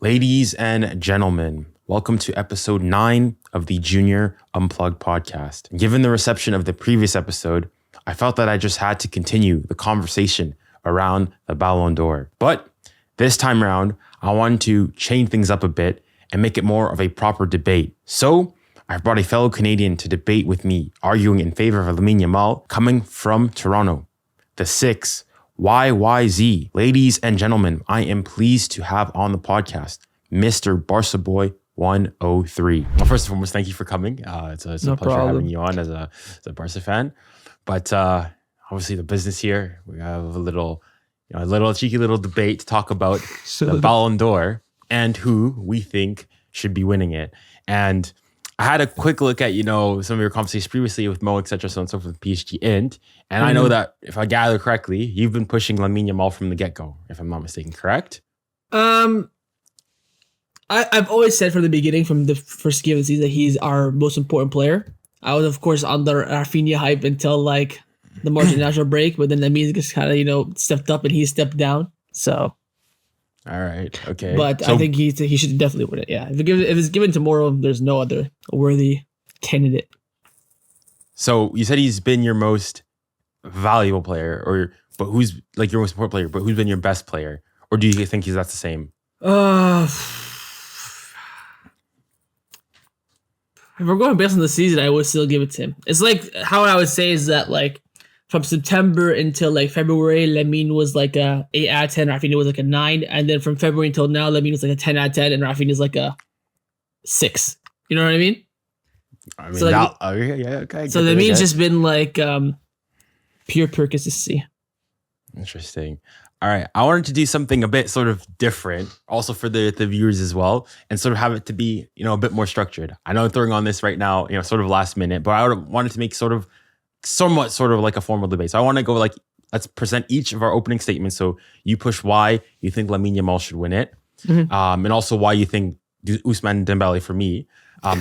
Ladies and gentlemen, welcome to episode 9 of the Junior Unplugged podcast. Given the reception of the previous episode, I felt that I just had to continue the conversation around the Ballon d'Or. But this time around, I wanted to change things up a bit and make it more of a proper debate. So I've brought a fellow Canadian to debate with me, arguing in favor of Lamine Yamal, coming from Toronto, the 6 YYZ. Ladies and gentlemen, I am pleased to have on the podcast Mr. Barça Boy 103. Well, first and foremost, thank you for coming. It's a pleasure having you on as a Barca fan. But obviously, the business here, we have a little cheeky little debate to talk about the Ballon d'Or and who we think should be winning it. And I had a quick look at, some of your conversations previously with Mo, etc., so on and so forth with PSG and I know that if I gather correctly, you've been pushing Lamine Yamal from the get-go, if I'm not mistaken, correct? I've always said from the beginning, from the first game of the season, that he's our most important player. I was, of course, on the Rafinha hype until like the March international break, but then Lamine just kind of, stepped up and he stepped down. So. All right. Okay. But I think he should definitely win it. Yeah. If it's given tomorrow, there's no other worthy candidate. So you said he's been your most valuable player, but who's like your most important player? But who's been your best player? Or do you think that's the same? If we're going based on the season, I would still give it to him. It's like how I would say is that like from September until like February, Lamine was like a 8 out of 10, Rafinha was like a 9, and then from February until now, Lamine was like a 10 out of 10, and Rafinha is like a 6. You know what I mean? So okay. So Lamine's just been like pure consistency. Interesting. All right. I wanted to do something a bit sort of different, also for the viewers as well, and sort of have it to be, a bit more structured. I know I'm throwing on this right now, sort of last minute, but I wanted to make somewhat like a formal debate. So I want to go like, let's present each of our opening statements. So you push why you think Lamine Yamal should win it, and also why you think Ousmane Dembele, for me,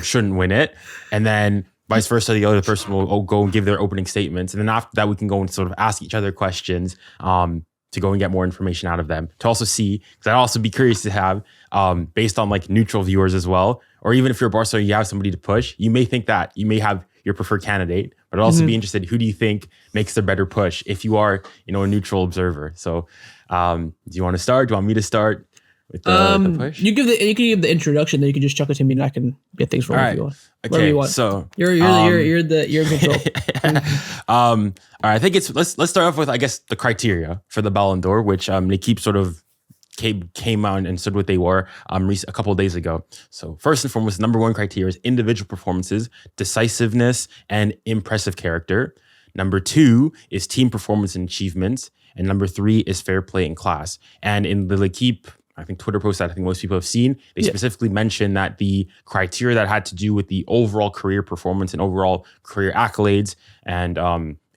shouldn't win it, and then vice versa, the other person will go and give their opening statements, and then after that we can go and sort of ask each other questions to go and get more information out of them, to also see, because I'd also be curious to have, based on like neutral viewers as well, or even if you're Barca, you have somebody to push, you may think that you may have your preferred candidate, but I'd also be interested, who do you think makes the better push if you are, a neutral observer? So do you want to start? Do you want me to start with the push? You can give the introduction, then you can just chuck it to me and I can get things rolling. All right. If you want. Okay, you want. So you're in control. All right, I think let's start off with, I guess, the criteria for the Ballon d'Or, which they keep sort of came out and said what they were a couple of days ago. So first and foremost, number 1 criteria is individual performances, decisiveness, and impressive character. Number 2 is team performance and achievements. And number 3 is fair play and class. And in the L'Equipe, I think, Twitter post that I think most people have seen, they specifically mentioned that the criteria that had to do with the overall career performance and overall career accolades and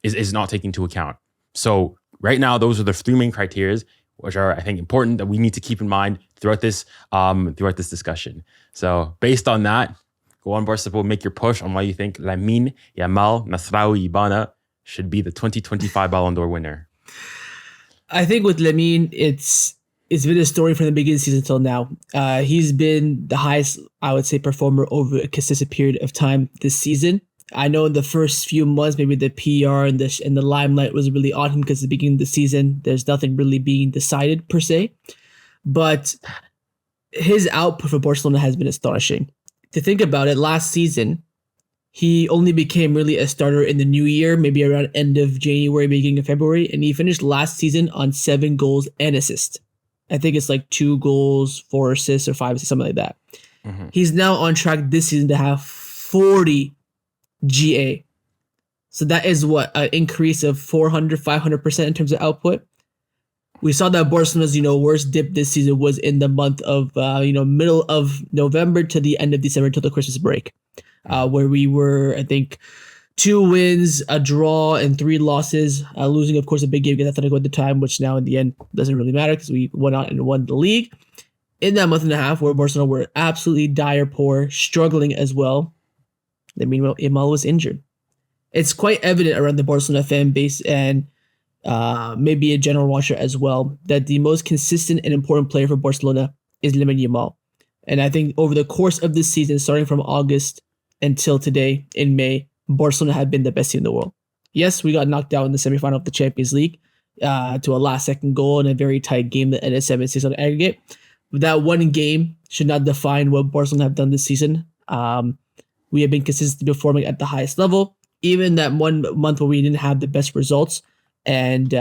is not taken into account. So right now, those are the 3 main criteria, which are, I think, important that we need to keep in mind throughout this discussion. So based on that, go on, Barca, make your push on why you think Lamine Yamal 𝘍𝙬 should be the 2025 Ballon d'Or winner. I think with Lamine, it's been a story from the beginning of the season until now. He's been the highest, I would say, performer over a consistent period of time this season. I know in the first few months, maybe the PR and the limelight was really on him because at the beginning of the season, there's nothing really being decided per se. But his output for Barcelona has been astonishing. To think about it, last season, he only became really a starter in the new year, maybe around end of January, beginning of February, and he finished last season on 7 goals and assists. I think it's like 2 goals, 4 assists, or 5 assists, something like that. He's now on track this season to have 40 GA. So that is what, an increase of 400-500% in terms of output. We saw that Barcelona's worst dip this season was in the month of middle of November to the end of December until the Christmas break, where we were, I think, 2 wins, a draw, and 3 losses, losing, of course, a big game against Atletico at the time, which now in the end doesn't really matter because we went out and won the league. In that month and a half where Barcelona were absolutely dire poor, struggling as well, meanwhile, Yamal was injured. It's quite evident around the Barcelona fan base and maybe a general watcher as well, that the most consistent and important player for Barcelona is Lamine Yamal. And I think over the course of this season, starting from August until today in May, Barcelona had been the best team in the world. Yes, we got knocked out in the semifinal of the Champions League to a last-second goal in a very tight game that ended 7-6 on aggregate. But that one game should not define what Barcelona have done this season. We have been consistently performing at the highest level. Even that 1 month where we didn't have the best results and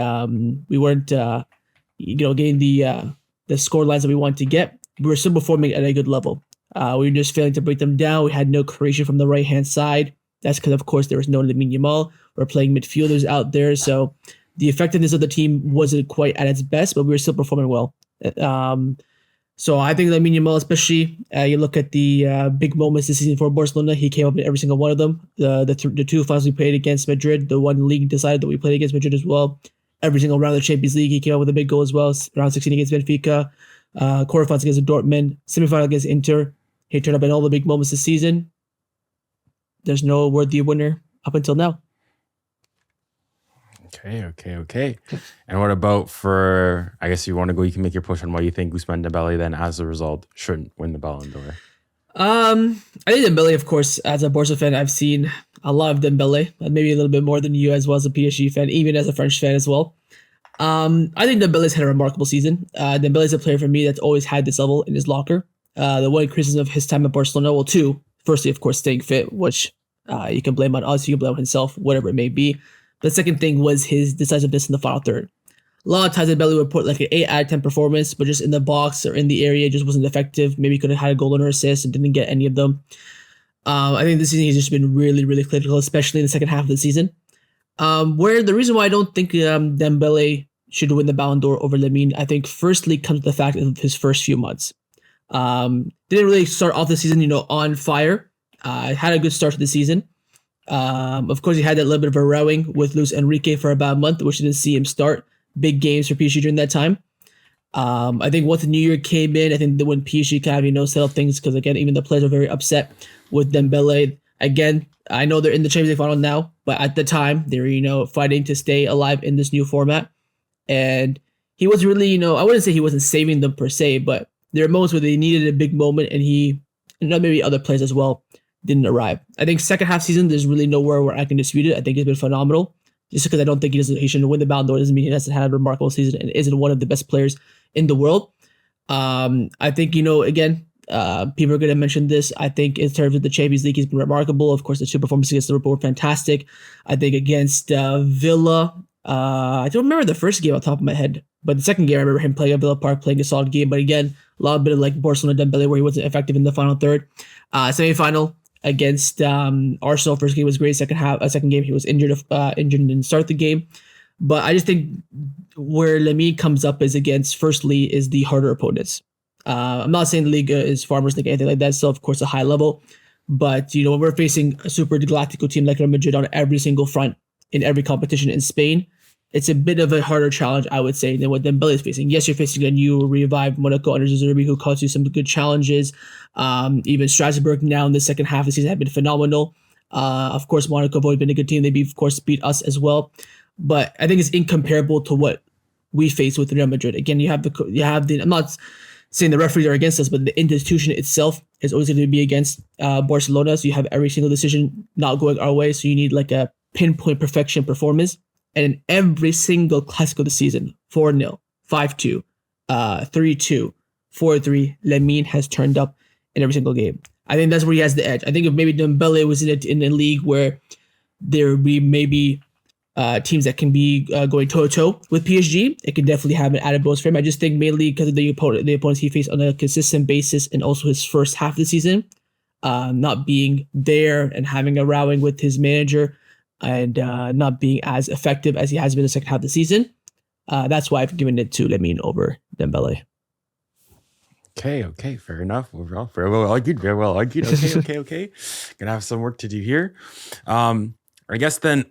we weren't, getting the score lines that we wanted to get, we were still performing at a good level. We were just failing to break them down. We had no creation from the right-hand side. That's because, of course, there was no Lamine Yamal. We're playing midfielders out there, so the effectiveness of the team wasn't quite at its best, but we were still performing well. So I think Lamine Yamal, especially, you look at the big moments this season for Barcelona, he came up in every single one of them. The two finals we played against Madrid, the one league decided that we played against Madrid as well. Every single round of the Champions League, he came up with a big goal as well. Round 16 against Benfica, quarterfinals against Dortmund, semifinal against Inter. He turned up in all the big moments this season. There's no worthy winner up until now. Okay. And what about for, I guess you want to go, you can make your push on why you think Ousmane Dembele then as a result shouldn't win the Ballon d'Or. I think Dembele, of course, as a Barca fan, I've seen a lot of Dembele, maybe a little bit more than you as well as a PSG fan, even as a French fan as well. I think Dembele's had a remarkable season. Dembele's a player for me that's always had this level in his locker. The one criticism of his time at Barcelona, well, two. Firstly, of course, staying fit, which you can blame on us, you can blame on himself, whatever it may be. The second thing was his decisiveness in the final third. A lot of times Dembele would put like an 8 out of 10 performance, but just in the box or in the area, just wasn't effective. Maybe could have had a goal or assist and didn't get any of them. I think this season he's just been really, really critical, especially in the second half of the season. Where the reason why I don't think Dembele should win the Ballon d'Or over Lamine, I think firstly comes to the fact of his first few months. Didn't really start off the season, on fire. Had a good start to the season. Of course, he had that little bit of a rowing with Luis Enrique for about a month, which didn't see him start big games for PSG during that time. I think once the new year came in, I think that when PSG kind of, settled things, because again, even the players are very upset with Dembele. Again, I know they're in the Champions League final now, but at the time, they were, fighting to stay alive in this new format. And he was really, I wouldn't say he wasn't saving them per se, but there are moments where they needed a big moment, and he, and maybe other players as well, didn't arrive. I think second half season, there's really nowhere where I can dispute it. I think he's been phenomenal. Just because I don't think he shouldn't win the Ballon d'Or doesn't mean he hasn't had a remarkable season and isn't one of the best players in the world. I think, again, people are going to mention this. I think in terms of the Champions League, he's been remarkable. Of course, the two performances against Liverpool were fantastic. I think against Villa, I don't remember the first game off the top of my head, but the second game, I remember him playing at Villa Park, playing a solid game. But again, a lot of bit of like Barcelona Dembele, where he wasn't effective in the final third. Semi-final against Arsenal, first game was great. Second game he was injured and didn't start the game. But I just think where Lamine comes up is firstly is the harder opponents. I'm not saying the league is Farmers League, anything like that. Still, of course, a high level. But when we're facing a super galactical team like Real Madrid on every single front in every competition in Spain, it's a bit of a harder challenge, I would say, than what Dembele is facing. Yes, you're facing a new revived Monaco under Zerbi, who caused you some good challenges. Even Strasbourg now in the second half of the season have been phenomenal. Of course, Monaco have always been a good team. They, of course, beat us as well. But I think it's incomparable to what we face with Real Madrid. Again, you have the. I'm not saying the referees are against us, but the institution itself is always going to be against Barcelona. So you have every single decision not going our way. So you need like a pinpoint perfection performance. And in every single Clásico this season, 4-0, 5-2, 3-2, 4-3, Lamine has turned up in every single game. I think that's where he has the edge. I think if maybe Dembele was in a league where there would be maybe teams that can be going toe-to-toe with PSG, it could definitely have an added bonus for him. I just think mainly because of the opponents he faced on a consistent basis, and also his first half of the season, not being there and having a rowing with his manager, and not being as effective as he has been the second half of the season. That's why I've given it to Lamine over Dembele. Okay, fair enough. Overall, very well argued. Okay. Gonna have some work to do here. I guess then,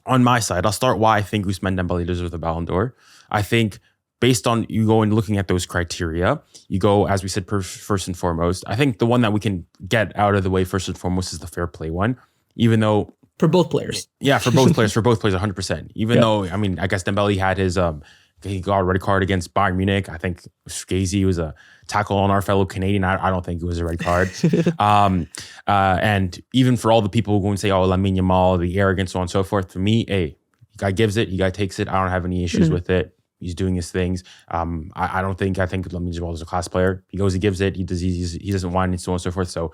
on my side, I'll start why I think Ousmane Dembele deserves the Ballon d'Or. I think based on you go and looking at those criteria, you go, as we said, first and foremost. I think the one that we can get out of the way first and foremost is the fair play one, even though. For both players. Yeah, for both players, 100%. Even though, I guess Dembele had his He got a red card against Bayern Munich. I think 𝘎𝙬𝙬 was a tackle on our fellow Canadian. I don't think it was a red card. And even for all the people who go and say, oh, Lamine Yamal, the arrogance, so on and so forth, for me, hey, guy gives it, guy takes it. I don't have any issues with it. He's doing his things. I think Lamine Yamal is a class player. He goes, he gives it. He doesn't whine and so on and so forth. So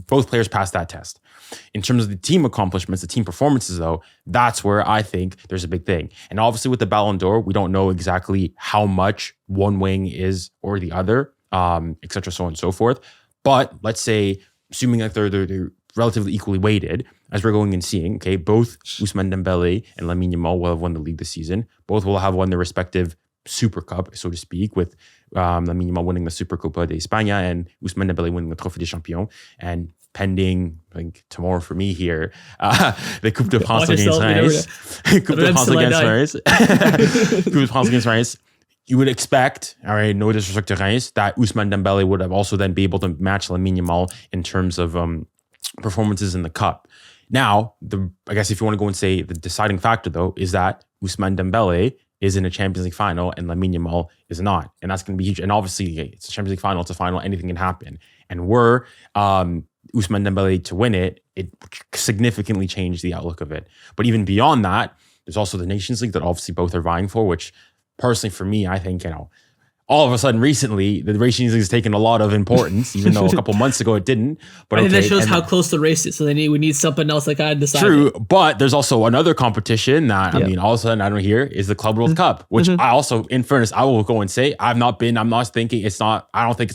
both players passed that test. In terms of the team accomplishments, the team performances, though, that's where I think there's a big thing. And obviously with the Ballon d'Or, we don't know exactly how much one wing is or the other, et cetera, so on and so forth. But let's say, assuming that they're relatively equally weighted, as we're going and seeing, okay, both Ousmane Dembele and Lamine Yamal will have won the league this season. Both will have won their respective Super Cup, so to speak, with Lamine Yamal winning the Supercopa d'Espagne and Ousmane Dembele winning the Trophée des Champions. And pending, I think tomorrow for me here, the Coupe de France against Reims. Coupe de France against Reims. Coupe de France against Reims. You would expect, all right, no disrespect to Reims, that Ousmane Dembele would have also then be able to match Lamine Yamal in terms of performances in the Cup. Now, I guess if you want to go and say the deciding factor, though, is that Ousmane Dembele is in a Champions League final and Lamine Yamal is not. And that's going to be huge. And obviously, it's a Champions League final, it's a final, anything can happen. And were Ousmane Dembele to win it, it significantly changed the outlook of it. But even beyond that, there's also the Nations League that obviously both are vying for, which personally for me, I think, all of a sudden recently, the Nations League has taken a lot of importance, even though a couple months ago it didn't. But I think that shows how close the race is. So then we need something else like I decided. True, but there's also another competition that, I mean, all of a sudden I don't hear is the Club World Cup, which I also, in fairness, I will go and say, I don't think it's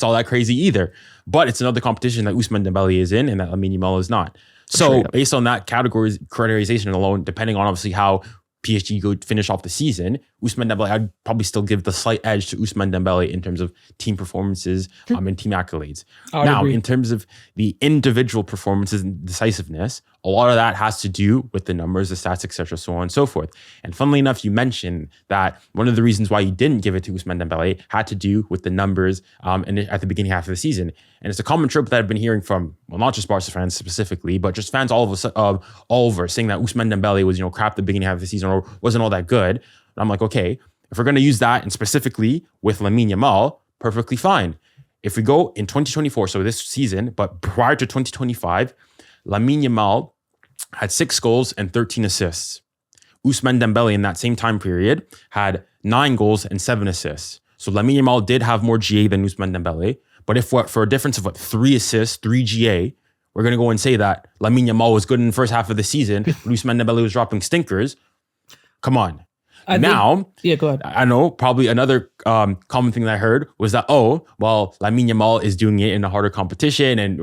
all that crazy either. But it's another competition that Ousmane Dembele is in and that Lamine Yamal is not. So based on that categorization alone, depending on obviously how PSG go finish off the season, Ousmane Dembele, I'd probably still give the slight edge to Ousmane Dembele in terms of team performances and team accolades. Now, in terms of the individual performances and decisiveness, a lot of that has to do with the numbers, the stats, etc., so on and so forth. And funnily enough, you mentioned that one of the reasons why you didn't give it to Ousmane Dembele had to do with the numbers at the beginning half of the season. And it's a common trope that I've been hearing from, well, not just Barca fans specifically, but just fans all over, saying that Ousmane Dembele was, crap the beginning half of the season or wasn't all that good. And I'm like, okay, if we're going to use that and specifically with Lamine Yamal, perfectly fine. If we go in 2024, so this season, but prior to 2025, Lamine Yamal had 6 goals and 13 assists. Ousmane Dembele in that same time period had 9 goals and 7 assists. So Lamine Yamal did have more GA than Ousmane Dembele. But for a difference of 3 assists, 3 GA, we're going to go and say that Lamine Yamal was good in the first half of the season, but Ousmane Dembele was dropping stinkers. Come on. Go ahead. I know probably another common thing that I heard was that, Lamine Yamal is doing it in a harder competition and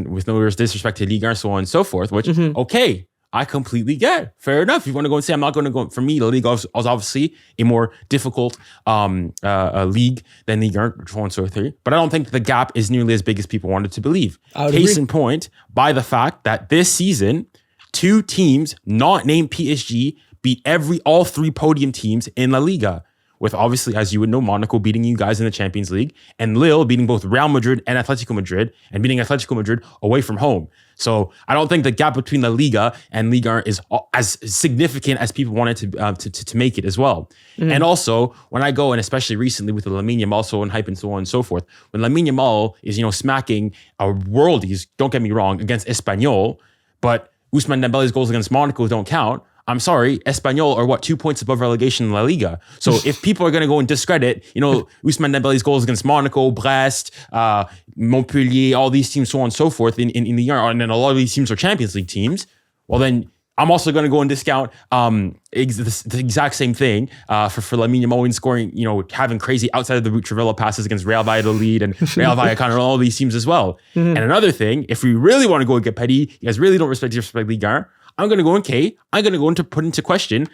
with no disrespect to Ligue 1, so on and so forth, which, okay, I completely get. Fair enough. You want to go and say, I'm not going to go, for me, La Liga is obviously a more difficult league than Ligue 1, so on and so forth. But I don't think the gap is nearly as big as people wanted to believe. Case in point, by the fact that this season, 2 teams not named PSG beat all 3 podium teams in La Liga, with obviously, as you would know, Monaco beating you guys in the Champions League and Lille beating both Real Madrid and Atletico Madrid and beating Atletico Madrid away from home. So I don't think the gap between La Liga and Ligue 1 is as significant as people wanted to make it as well. And also, when I go, and especially recently with the Lamine Yamal also and hype and so on and so forth, when Lamine Yamal is, smacking worldies, don't get me wrong, against Espanyol, but Ousmane Dembele's goals against Monaco don't count. I'm sorry, Espanyol are 2 points above relegation in La Liga. So if people are going to go and discredit, Ousmane Dembele's goals against Monaco, Brest, Montpellier, all these teams, so on and so forth in the year, and then a lot of these teams are Champions League teams, well then I'm also going to go and discount the exact same thing for Lamine Yamal scoring, having crazy outside of the route Travella passes against Real Valladolid and Real Vallecano and all these teams as well. And another thing, if we really want to go and get petty, you guys really don't respect Ligue 1, I'm going to go into put into question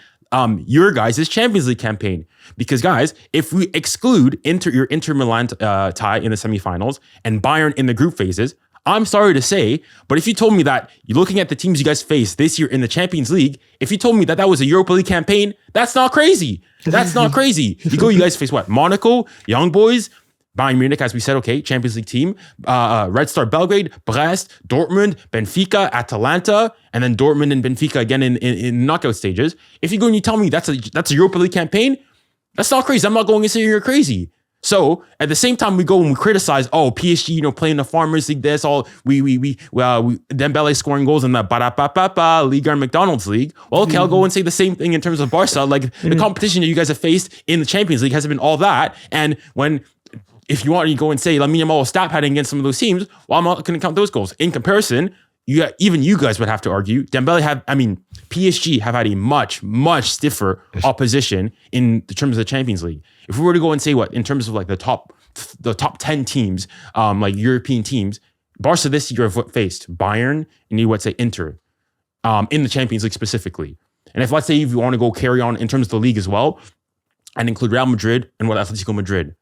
your guys' Champions League campaign. Because guys, if we exclude your Inter Milan tie in the semifinals and Bayern in the group phases, I'm sorry to say, but if you told me that you're looking at the teams you guys face this year in the Champions League, if you told me that was a Europa League campaign, that's not crazy. That's not crazy. You guys face what? Monaco, Young Boys, Bayern Munich, as we said, okay, Champions League team, Red Star Belgrade, Brest, Dortmund, Benfica, Atalanta, and then Dortmund and Benfica again in knockout stages. If you go and you tell me that's a Europa League campaign, That's not crazy. I'm not going and saying you're crazy. So at the same time, we go and we criticize, PSG, playing the Farmers League, this all we Dembele scoring goals in the Liga and McDonald's League. Well, okay, I'll go and say the same thing in terms of Barca. Like the competition that you guys have faced in the Champions League hasn't been all that. And if you want to go and say Lamine Yamal was stat padding against some of those teams, well, I'm not going to count those goals. In comparison, even you guys would have to argue PSG have had a much, much stiffer opposition in the terms of the Champions League. If we were to go and say in terms of like the top 10 teams, like European teams, Barca this year have faced Bayern and you would say Inter, in the Champions League specifically. And if let's say if you want to go carry on in terms of the league as well, and include Real Madrid and Atletico Madrid.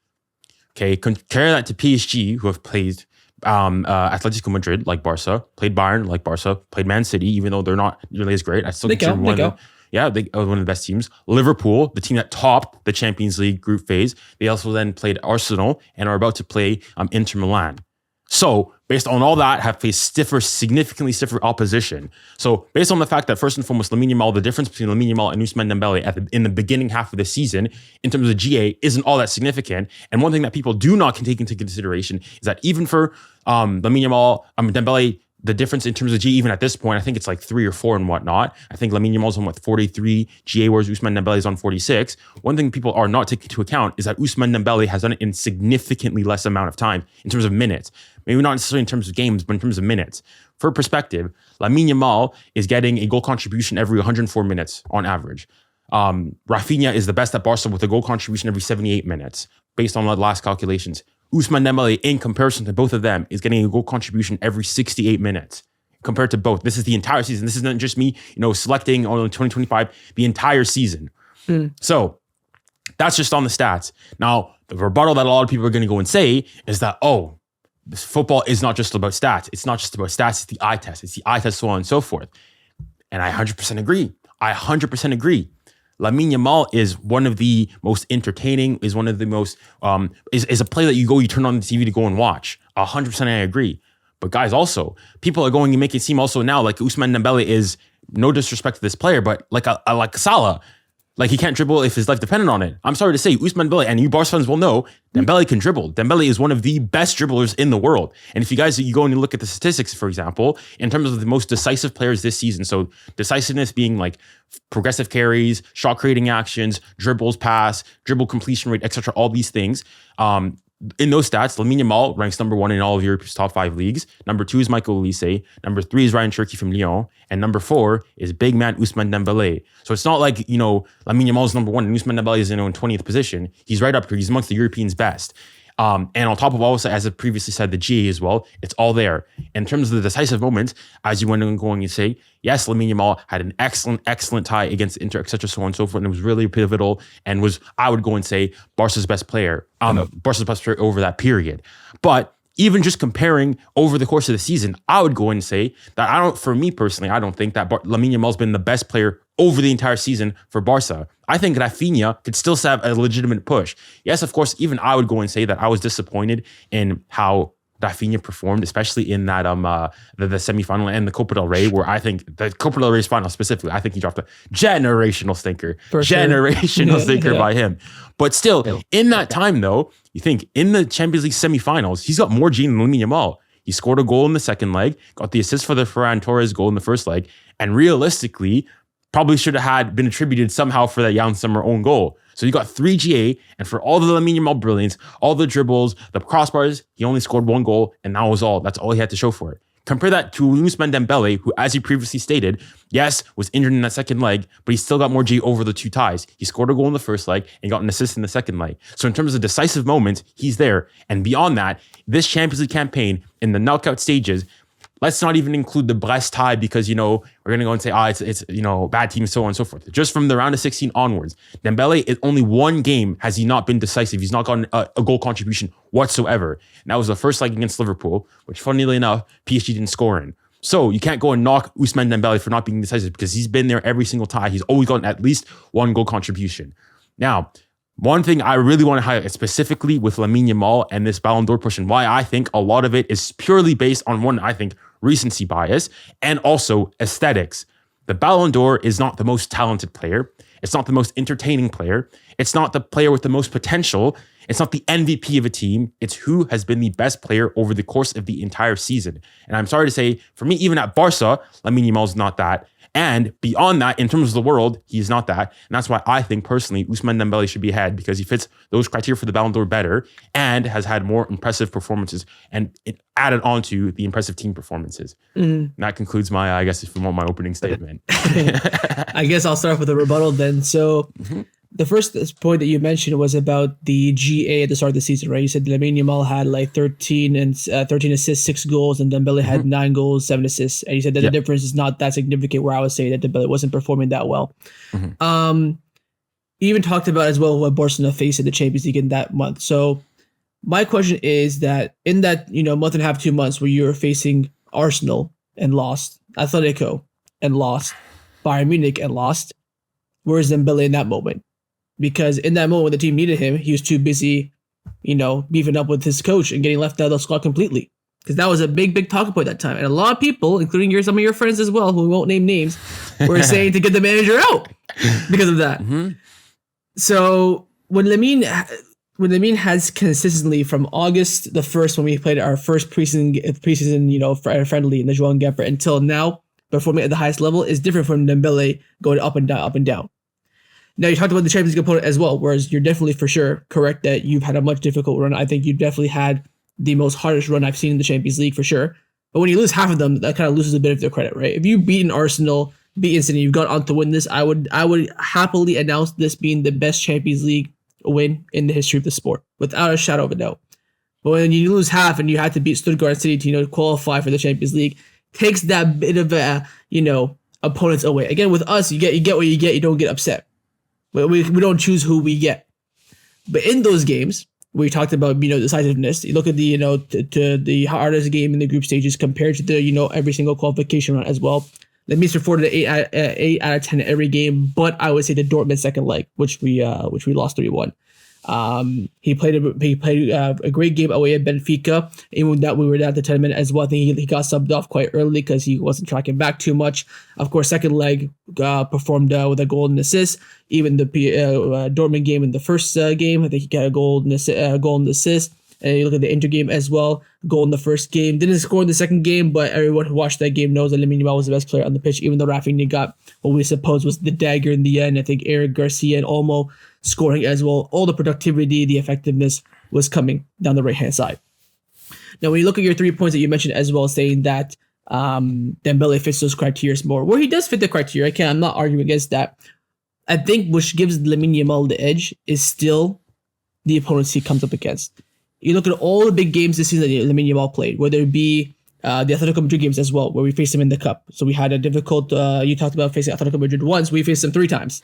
Okay, compare that to PSG, who have played Atletico Madrid like Barca, played Bayern like Barca, played Man City, even though they're not really as great. I still consider one of the best teams. Liverpool, the team that topped the Champions League group phase. They also then played Arsenal and are about to play Inter Milan. So based on all that, have faced significantly stiffer opposition. So based on the fact that first and foremost, Lamine Yamal, the difference between Lamine Yamal and Ousmane Dembele in the beginning half of the season, in terms of GA, isn't all that significant. And one thing that people do not take into consideration is that even for Lamine Yamal, Dembele, the difference in terms of GA, even at this point, I think it's like 3 or 4 and whatnot. I think Lamine Yamal's on 43 GA, whereas Ousmane Dembele is on 46. One thing people are not taking into account is that Ousmane Dembele has done it in significantly less amount of time in terms of minutes. Maybe not necessarily in terms of games, but in terms of minutes. For perspective, Lamine Yamal is getting a goal contribution every 104 minutes on average. Rafinha is the best at Barca with a goal contribution every 78 minutes, based on the last calculations. Ousmane Dembele, in comparison to both of them, is getting a goal contribution every 68 minutes compared to both. This is the entire season. This isn't just me, selecting on 2025, the entire season. So that's just on the stats. Now, the rebuttal that a lot of people are going to go and say is that, this football is not just about stats. It's not just about stats. It's the eye test. It's the eye test, so on and so forth. And I 100% agree. Lamine Yamal is one of the most entertaining, is one of the most, is a play that you turn on the TV to go and watch. 100% I agree. But guys, also, people are going to make it seem also now like Ousmane Dembele is, no disrespect to this player, but like Salah. Like he can't dribble if his life depended on it. I'm sorry to say, Ousmane Dembele, and you Barca fans will know, Dembele can dribble. Dembele is one of the best dribblers in the world. And if you go and look at the statistics, for example, in terms of the most decisive players this season, so decisiveness being like progressive carries, shot creating actions, dribbles, pass, dribble completion rate, etc., all these things. In those stats, Lamine Yamal ranks number 1 in all of Europe's top 5 leagues. Number 2 is 𝘋𝙊𝘾𝙖𝙞. Number 3 is Ryan Cherki from Lyon. And number 4 is big man Ousmane Dembele. So it's not like, Lamine Yamal is number 1 and Ousmane Dembele is in 20th position. He's right up here. He's amongst the Europeans' best. And on top of also, as I previously said, the GA as well, it's all there. In terms of the decisive moments, as you went on going and say, yes, Lamine Yamal had an excellent tie against Inter, etc., so on and so forth, and it was really pivotal and was, I would go and say, Barca's best player, over that period. But even just comparing over the course of the season, I would go and say that for me personally, I don't think that Lamine Yamal's been the best player over the entire season for Barca. I think Rafinha could still have a legitimate push. Yes, of course, even I would go and say that I was disappointed in how Rafinha performed, especially in that the semifinal and the Copa del Rey, where I think the Copa del Rey's final specifically, I think he dropped a generational stinker. By him. But still, in that time though, you think in the Champions League semifinals, he's got more gene than Lamine Yamal. He scored a goal in the second leg, got the assist for the Ferran Torres goal in the first leg, and realistically, probably should have been attributed somehow for that Jan Sommer own goal. So you got 3 GA, and for all the Lamine Yamal brilliance, all the dribbles, the crossbars, he only scored 1 goal, and that was all. That's all he had to show for it. Compare that to Ousmane Dembele, who, as you previously stated, yes, was injured in that second leg, but he still got more GA over the 2 ties. He scored a goal in the first leg and got an assist in the second leg. So in terms of decisive moments, he's there. And beyond that, this Champions League campaign in the knockout stages, let's not even include the Brest tie because, we're going to go and say, it's bad team, so on and so forth. Just from the round of 16 onwards, Dembele, is only 1 game has he not been decisive. He's not gotten a goal contribution whatsoever. And that was the first leg against Liverpool, which funnily enough, PSG didn't score in. So you can't go and knock Ousmane Dembele for not being decisive because he's been there every single tie. He's always gotten at least 1 goal contribution. Now, one thing I really want to highlight specifically with Lamine Yamal and this Ballon d'Or push, and why I think a lot of it is purely based on recency bias and also aesthetics. The Ballon d'Or is not the most talented player. It's not the most entertaining player. It's not the player with the most potential. It's not the MVP of a team. It's who has been the best player over the course of the entire season. And I'm sorry to say, for me, even at Barca, Lamine Yamal's not that. And beyond that, in terms of the world, he's not that. And that's why I think personally, Ousmane Dembele should be ahead, because he fits those criteria for the Ballon d'Or better and has had more impressive performances, and it added on to the impressive team performances. And that concludes my, I guess, if you want, my opening statement. I guess I'll start off with a rebuttal then. So the first point that you mentioned was about the GA at the start of the season, right? You said Lamine Yamal had like 13 assists, 6 goals, and Dembele had 9 goals, 7 assists. And you said that the difference is not that significant, where I would say that Dembele wasn't performing that well. You even talked about as well what Barcelona faced in the Champions League in that month. So my question is that in that, month and a half, 2 months where you were facing Arsenal and lost, Atletico and lost, Bayern Munich and lost, where's Dembele in that moment? Because in that moment when the team needed him, he was too busy, beefing up with his coach and getting left out of the squad completely. Because that was a big talking point at that time. And a lot of people, including some of your friends as well, who we won't name names, were saying to get the manager out because of that. So when Lamine has consistently from August the 1st, when we played our first preseason friendly in the João Guepre, until now, performing at the highest level, is different from Dembele going up and down. Now, you talked about the Champions League opponent as well, whereas you're definitely for sure correct that you've had a much difficult run. I think you definitely had the most hardest run I've seen in the Champions League for sure. But when you lose half of them, that kind of loses a bit of their credit, right? If you've beaten Arsenal, beaten City, you've got on to win this, I would happily announce this being the best Champions League win in the history of the sport, without a shadow of a doubt. But when you lose half and you had to beat Stuttgart City to qualify for the Champions League, takes that bit of opponents away. Again, with us, you get what you get. You don't get upset. We don't choose who we get. But in those games, we talked about decisiveness. You look at the to the hardest game in the group stages compared to the every single qualification round as well. Lemieux reported 8 out of 10 every game, but I would say the Dortmund second leg, which we lost 3-1. He played a great game away at Benfica. Even that we were at the 10 minute as well. I think he got subbed off quite early because he wasn't tracking back too much. Of course, second leg performed with a goal and assist. Even the Dortmund game in the first game, I think he got a goal and assist. And you look at the Inter game as well, goal in the first game. Didn't score in the second game, but everyone who watched that game knows that Lamine Yamal was the best player on the pitch, even though Rafinha got what we suppose was the dagger in the end. I think Eric Garcia and Olmo scoring as well. All the productivity, the effectiveness was coming down the right-hand side. Now, when you look at your 3 points that you mentioned as well, saying that Dembele fits those criteria more, where he does fit the criteria, I'm not arguing against that. I think which gives Lamine Yamal the edge is still the opponents he comes up against. You look at all the big games this season that Lamine Yamal played, whether it be the Atletico Madrid games as well, where we faced him in the cup. So we had a difficult, you talked about facing Atletico Madrid once, we faced them 3 times.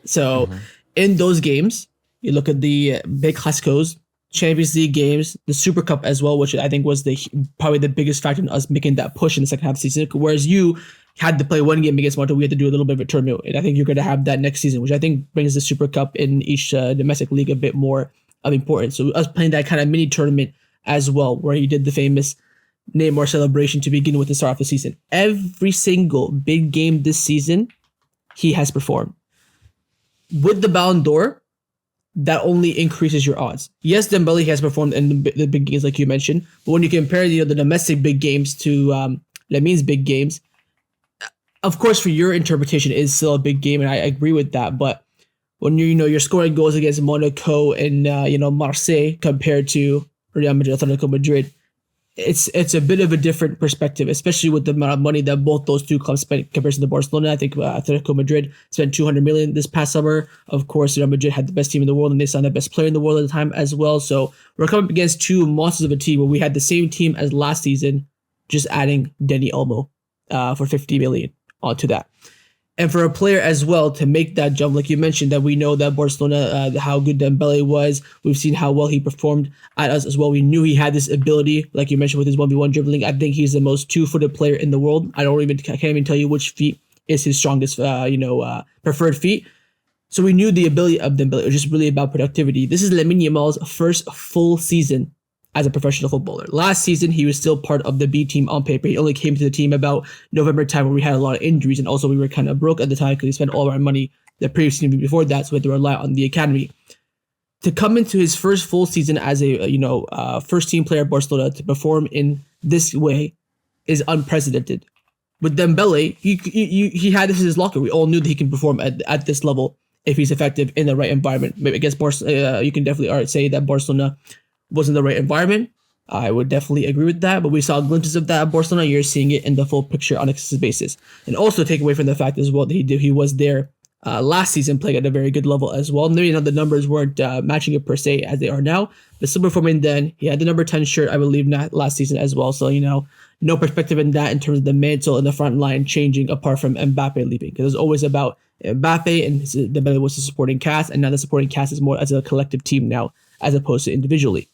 So in those games, you look at the big Clásicos, Champions League games, the Super Cup as well, which I think was probably the biggest factor in us making that push in the second half of the season, whereas you had to play one game against Monte, we had to do a little bit of a tournament. And I think you're going to have that next season, which I think brings the Super Cup in each domestic league a bit more of importance. So us playing that kind of mini tournament as well, where he did the famous Neymar celebration to begin with the start of the season. Every single big game this season, he has performed. With the Ballon d'Or, that only increases your odds. Yes, Dembele has performed in the big games like you mentioned, but when you compare the domestic big games to Lamine's big games, of course, for your interpretation, it is still a big game, and I agree with that, but when you're scoring goals against Monaco and Marseille compared to Real Madrid, Atletico Madrid, it's a bit of a different perspective, especially with the amount of money that both those two clubs spent compared to the Barcelona. I think Atletico Madrid spent 200 million this past summer. Of course, Real Madrid had the best team in the world, and they signed the best player in the world at the time as well. So we're coming up against two monsters of a team where we had the same team as last season, just adding Dani Olmo for 50 million onto that. And for a player as well to make that jump, like you mentioned, that we know that Barcelona, how good Dembele was. We've seen how well he performed at us as well. We knew he had this ability, like you mentioned, with his 1v1 dribbling. I think he's the most two-footed player in the world. I can't even tell you which feet is his strongest, preferred feet. So we knew the ability of Dembele. It was just really about productivity. This is Lamine Yamal's first full season as a professional footballer. Last season, he was still part of the B team on paper. He only came to the team about November time where we had a lot of injuries, and also we were kind of broke at the time because we spent all our money the previous season before that, so we had to rely on the academy. To come into his first full season as a first team player at Barcelona to perform in this way is unprecedented. With Dembele, he had this in his locker. We all knew that he can perform at this level if he's effective in the right environment. Maybe against Barcelona, you can definitely say that Barcelona wasn't the right environment. I would definitely agree with that, but we saw glimpses of that at Barcelona. You're seeing it in the full picture on a consistent basis. And also take away from the fact as well that he was there last season playing at a very good level as well. Maybe the numbers weren't matching it per se as they are now, but still performing then. He had the number 10 shirt, I believe, last season as well. So, no perspective in that in terms of the mantle and the front line changing apart from Mbappe leaving. Because it was always about Mbappe and Dembele was the supporting cast, and now the supporting cast is more as a collective team now as opposed to individually.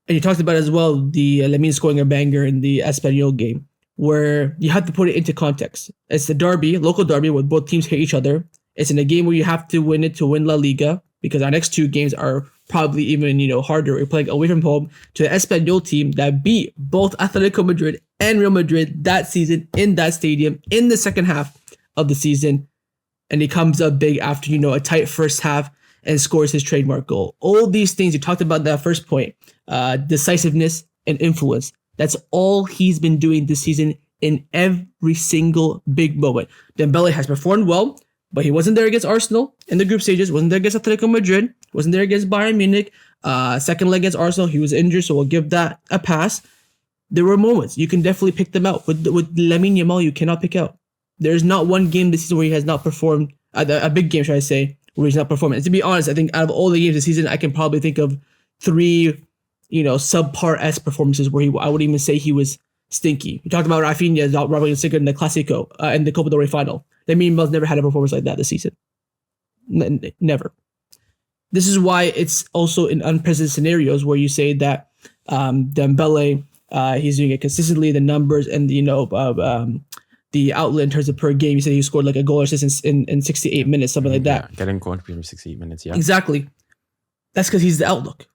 And you talked about as well the Lamine scoring a banger in the Espanyol game, where you have to put it into context. It's the derby, local derby, where both teams hate each other. It's in a game where you have to win it to win La Liga, because our next two games are probably even harder. We're playing away from home to the Espanyol team that beat both Atletico Madrid and Real Madrid that season in that stadium in the second half of the season. And he comes up big after a tight first half and scores his trademark goal. All these things you talked about that first point, decisiveness and influence. That's all he's been doing this season in every single big moment. Dembele has performed well, but he wasn't there against Arsenal in the group stages, wasn't there against Atletico Madrid, wasn't there against Bayern Munich. Second leg against Arsenal, he was injured, so we'll give that a pass. There were moments. You can definitely pick them out. With Lamine Yamal, you cannot pick out. There's not one game this season where he has not performed, a big game, should I say, where he's not performing. And to be honest, I think out of all the games this season, I can probably think of 3, subpar-esque performances where I would even say he was stinky. We talked about Rafinha robbing Sigurd in the Clásico in the Copa del Rey final. Lamine Yamal's never had a performance like that this season. Never. This is why it's also in unprecedented scenarios where you say that Dembele, he's doing it consistently, the numbers and the outlet in terms of per game. You said he scored like a goal or assist in 68 minutes, something like that. Getting going for 68 minutes, yeah. Exactly. That's because he's the outlook.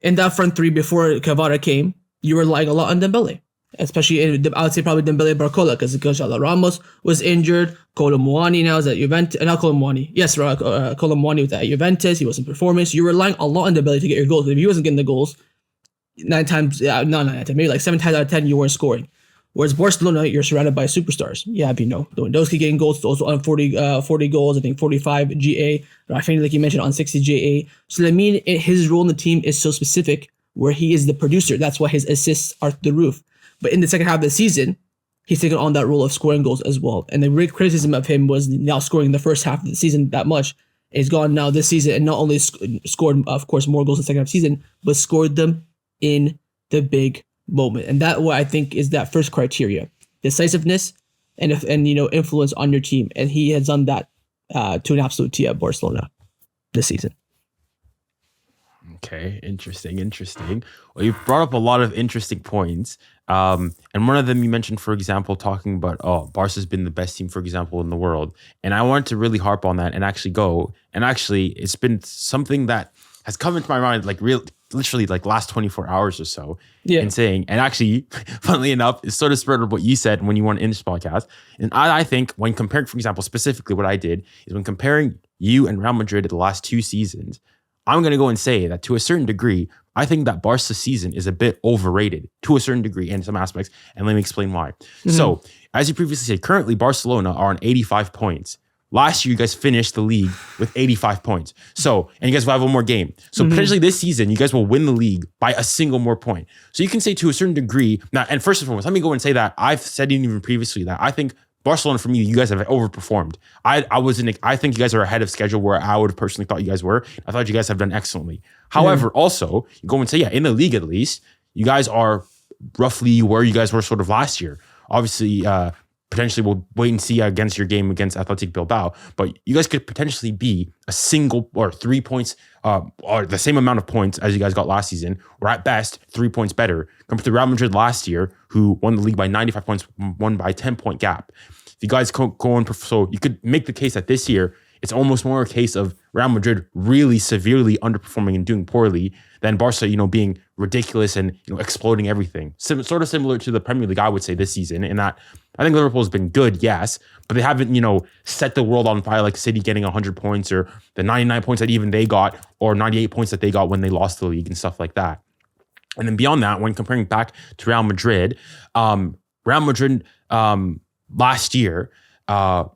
In that front three before 𝘍𝑎RA came, you were relying a lot on Dembele. Especially, I would say probably Dembele Barcola, because Gonzalo Ramos was injured. Kolo Muani now is at Juventus. Not Kolo Muani. Yes, Kolo Muani was at Juventus. He wasn't performing. So you're relying a lot on Dembele to get your goals. If he wasn't getting the goals, 9 times, not 9 times, maybe like 7 times out of 10, you weren't scoring. Whereas Barcelona, you're surrounded by superstars. Yeah, Lewandowski getting goals, also on 40 goals, I think 45 GA. Rafinha, like you mentioned, on 60 GA. So Lamine, his role in the team is so specific where he is the producer. That's why his assists are through the roof. But in the second half of the season, he's taken on that role of scoring goals as well. And the great criticism of him was now scoring in the first half of the season that much. He's gone now this season and not only scored, of course, more goals in the second half of the season, but scored them in the big moment. And that what I think is that first criteria: decisiveness and influence on your team. And he has done that to an absolute T at Barcelona this season. Okay, interesting. Well, you've brought up a lot of interesting points. And one of them you mentioned, for example, talking about, Barca's been the best team, for example, in the world. And I wanted to really harp on that and actually it's been something that has come into my mind literally last 24 hours or so. Yeah. And actually, funnily enough, it's sort of spurred of what you said when you went in this podcast. And I think when comparing, for example, specifically what I did is when comparing you and Real Madrid to the last 2 seasons, I'm going to go and say that to a certain degree, I think that Barca's season is a bit overrated to a certain degree in some aspects. And let me explain why. Mm-hmm. So, as you previously said, currently Barcelona are on 85 points. Last year, you guys finished the league with 85 points. So, and you guys will have one more game. So potentially this season, you guys will win the league by a single more point. So you can say to a certain degree, now, and first and foremost, let me go and say that I've said even previously that I think Barcelona, for me, you guys have overperformed. I think you guys are ahead of schedule where I would have personally thought you guys were. I thought you guys have done excellently. However, also, you go and say, in the league at least, you guys are roughly where you guys were sort of last year. Obviously, potentially we'll wait and see against your game against Athletic Bilbao, but you guys could potentially be a single or 3 points or the same amount of points as you guys got last season, or at best 3 points better compared to Real Madrid last year, who won the league by 95 points, won by a 10-point gap. If you guys go on, so you could make the case that this year it's almost more a case of Real Madrid really severely underperforming and doing poorly than Barca, being ridiculous and exploding everything. Sort of similar to the Premier League, I would say, this season, in that I think Liverpool's been good, yes, but they haven't, set the world on fire like City getting 100 points or the 99 points that even they got, or 98 points that they got when they lost the league and stuff like that. And then beyond that, when comparing back to Real Madrid, last year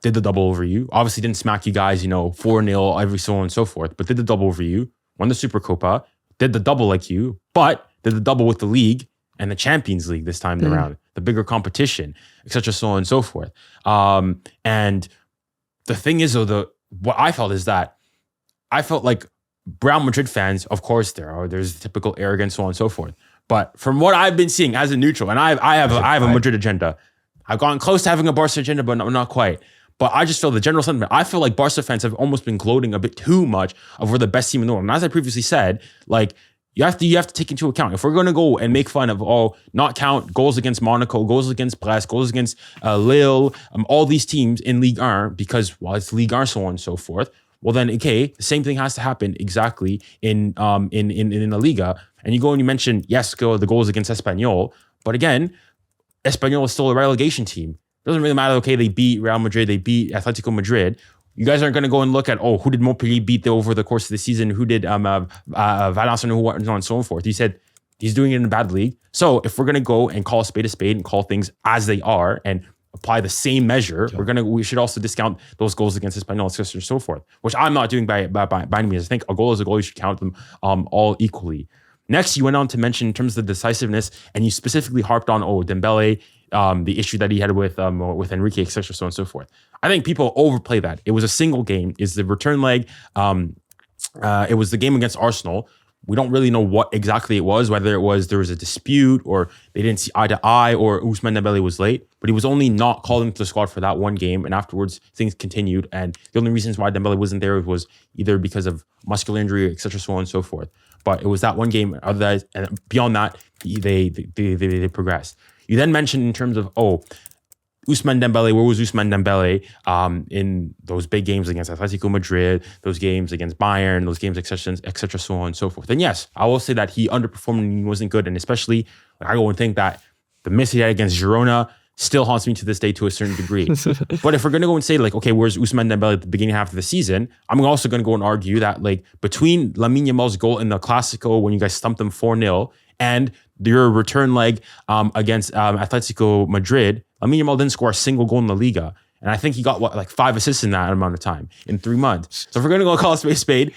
did the double over you. Obviously didn't smack you guys, 4-0, every so on and so forth, but did the double over you, won the Supercopa, did the double like you, but did the double with the league and the Champions League this time around, the bigger competition, etc., so on and so forth. And the thing is, though, what I felt is that I felt like Real Madrid fans, of course, there's typical arrogance, so on and so forth. But from what I've been seeing as a neutral, and I have a Madrid agenda. I've gotten close to having a Barca agenda, but not quite. But I just feel the general sentiment. I feel like Barca fans have almost been gloating a bit too much of we're the best team in the world. And as I previously said, like you have to take into account, if we're going to go and make fun of not count goals against Monaco, goals against Brest, goals against Lille, all these teams in Ligue 1, because it's Ligue 1, so on and so forth. Well, then, okay, the same thing has to happen exactly in La Liga. And you go and you mention, yes, the goals against Espanyol. But again, Espanyol is still a relegation team. Doesn't really matter, okay, they beat Real Madrid, they beat Atletico Madrid. You guys aren't going to go and look at, who did Montpellier beat over the course of the season? Who did Valence and who on and so forth? He said he's doing it in a bad league. So if we're going to go and call a spade and call things as they are and apply the same measure, we should also discount those goals against Espanyol, etc., and so forth, which I'm not doing by any means. I think a goal is a goal. You should count them all equally. Next, you went on to mention in terms of the decisiveness, and you specifically harped on Dembele, the issue that he had with Enrique, etc., so on and so forth. I think people overplay that. It was a single game. It's the return leg. It was the game against Arsenal. We don't really know what exactly it was, whether there was a dispute or they didn't see eye to eye or Ousmane Dembele was late, but he was only not called into the squad for that one game. And afterwards things continued. And the only reasons why Dembele wasn't there was either because of muscular injury, etc., so on and so forth. But it was that one game. Otherwise, and beyond that, they progressed. You then mentioned in terms of, Ousmane Dembele, where was Ousmane Dembele in those big games against Atletico Madrid, those games against Bayern, those games, etc., so on and so forth. And yes, I will say that he underperformed and he wasn't good. And especially, I go and think that the miss he had against Girona still haunts me to this day to a certain degree. But if we're going to go and say, okay, where's Ousmane Dembele at the beginning half of the season, I'm also going to go and argue that, between Lamine Yamal's goal in the Clásico when you guys stumped them 4-0 and your return leg against Atletico Madrid, Lamine Yamal didn't score a single goal in the Liga. And I think he got 5 assists in that amount of time in 3 months. So if we're going to go call a spade,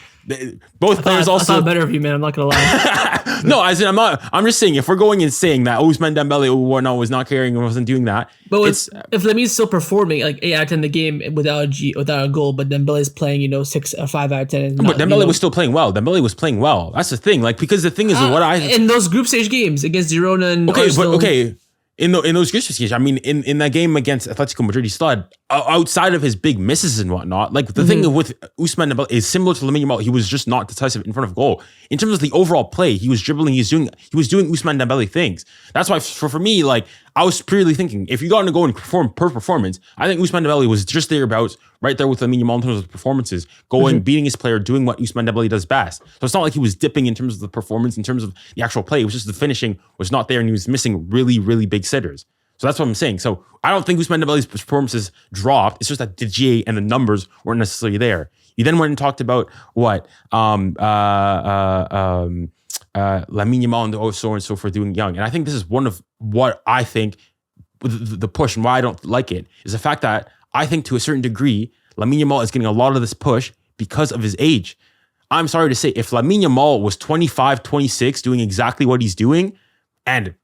both players also. I thought better of you, man. I'm not going to lie. No, as in, I'm just saying, if we're going and saying that Ousmane Dembele was not caring and wasn't doing that. But if Lamine's still performing 8 out of 10 the game without a goal, but Dembele's playing, 6 or 5 out of 10. But Dembele was still playing well. Dembele was playing well. That's the thing. Because the thing is, in those group stage games against Girona and Arsenal. In those group stages, in that game against Atletico Madrid, he still had, outside of his big misses and whatnot, the thing with Ousmane Dembele is similar to Lamine Yamal. He was just not decisive in front of goal. In terms of the overall play, he was dribbling, he was doing Ousmane Dembele things. That's why, for me, I was purely thinking, if you got to go and perform per performance, I think Ousmane Dembele was just thereabouts, right there with Lamine Yamal in terms of performances, going, beating his player, doing what Ousmane Dembele does best. So it's not like he was dipping in terms of the performance, in terms of the actual play. It was just the finishing was not there, and he was missing really, really big sitters. So that's what I'm saying. So I don't think Ousmane Dembele's performances dropped. It's just that 𝙎𝙬 and the numbers weren't necessarily there. You then went and talked about what Lamine Yamal and so on and so forth doing young. And I think this is one of what I think the push and why I don't like it is the fact that I think to a certain degree, Lamine Yamal is getting a lot of this push because of his age. I'm sorry to say, if Lamine Yamal was 25, 26, doing exactly what he's doing, and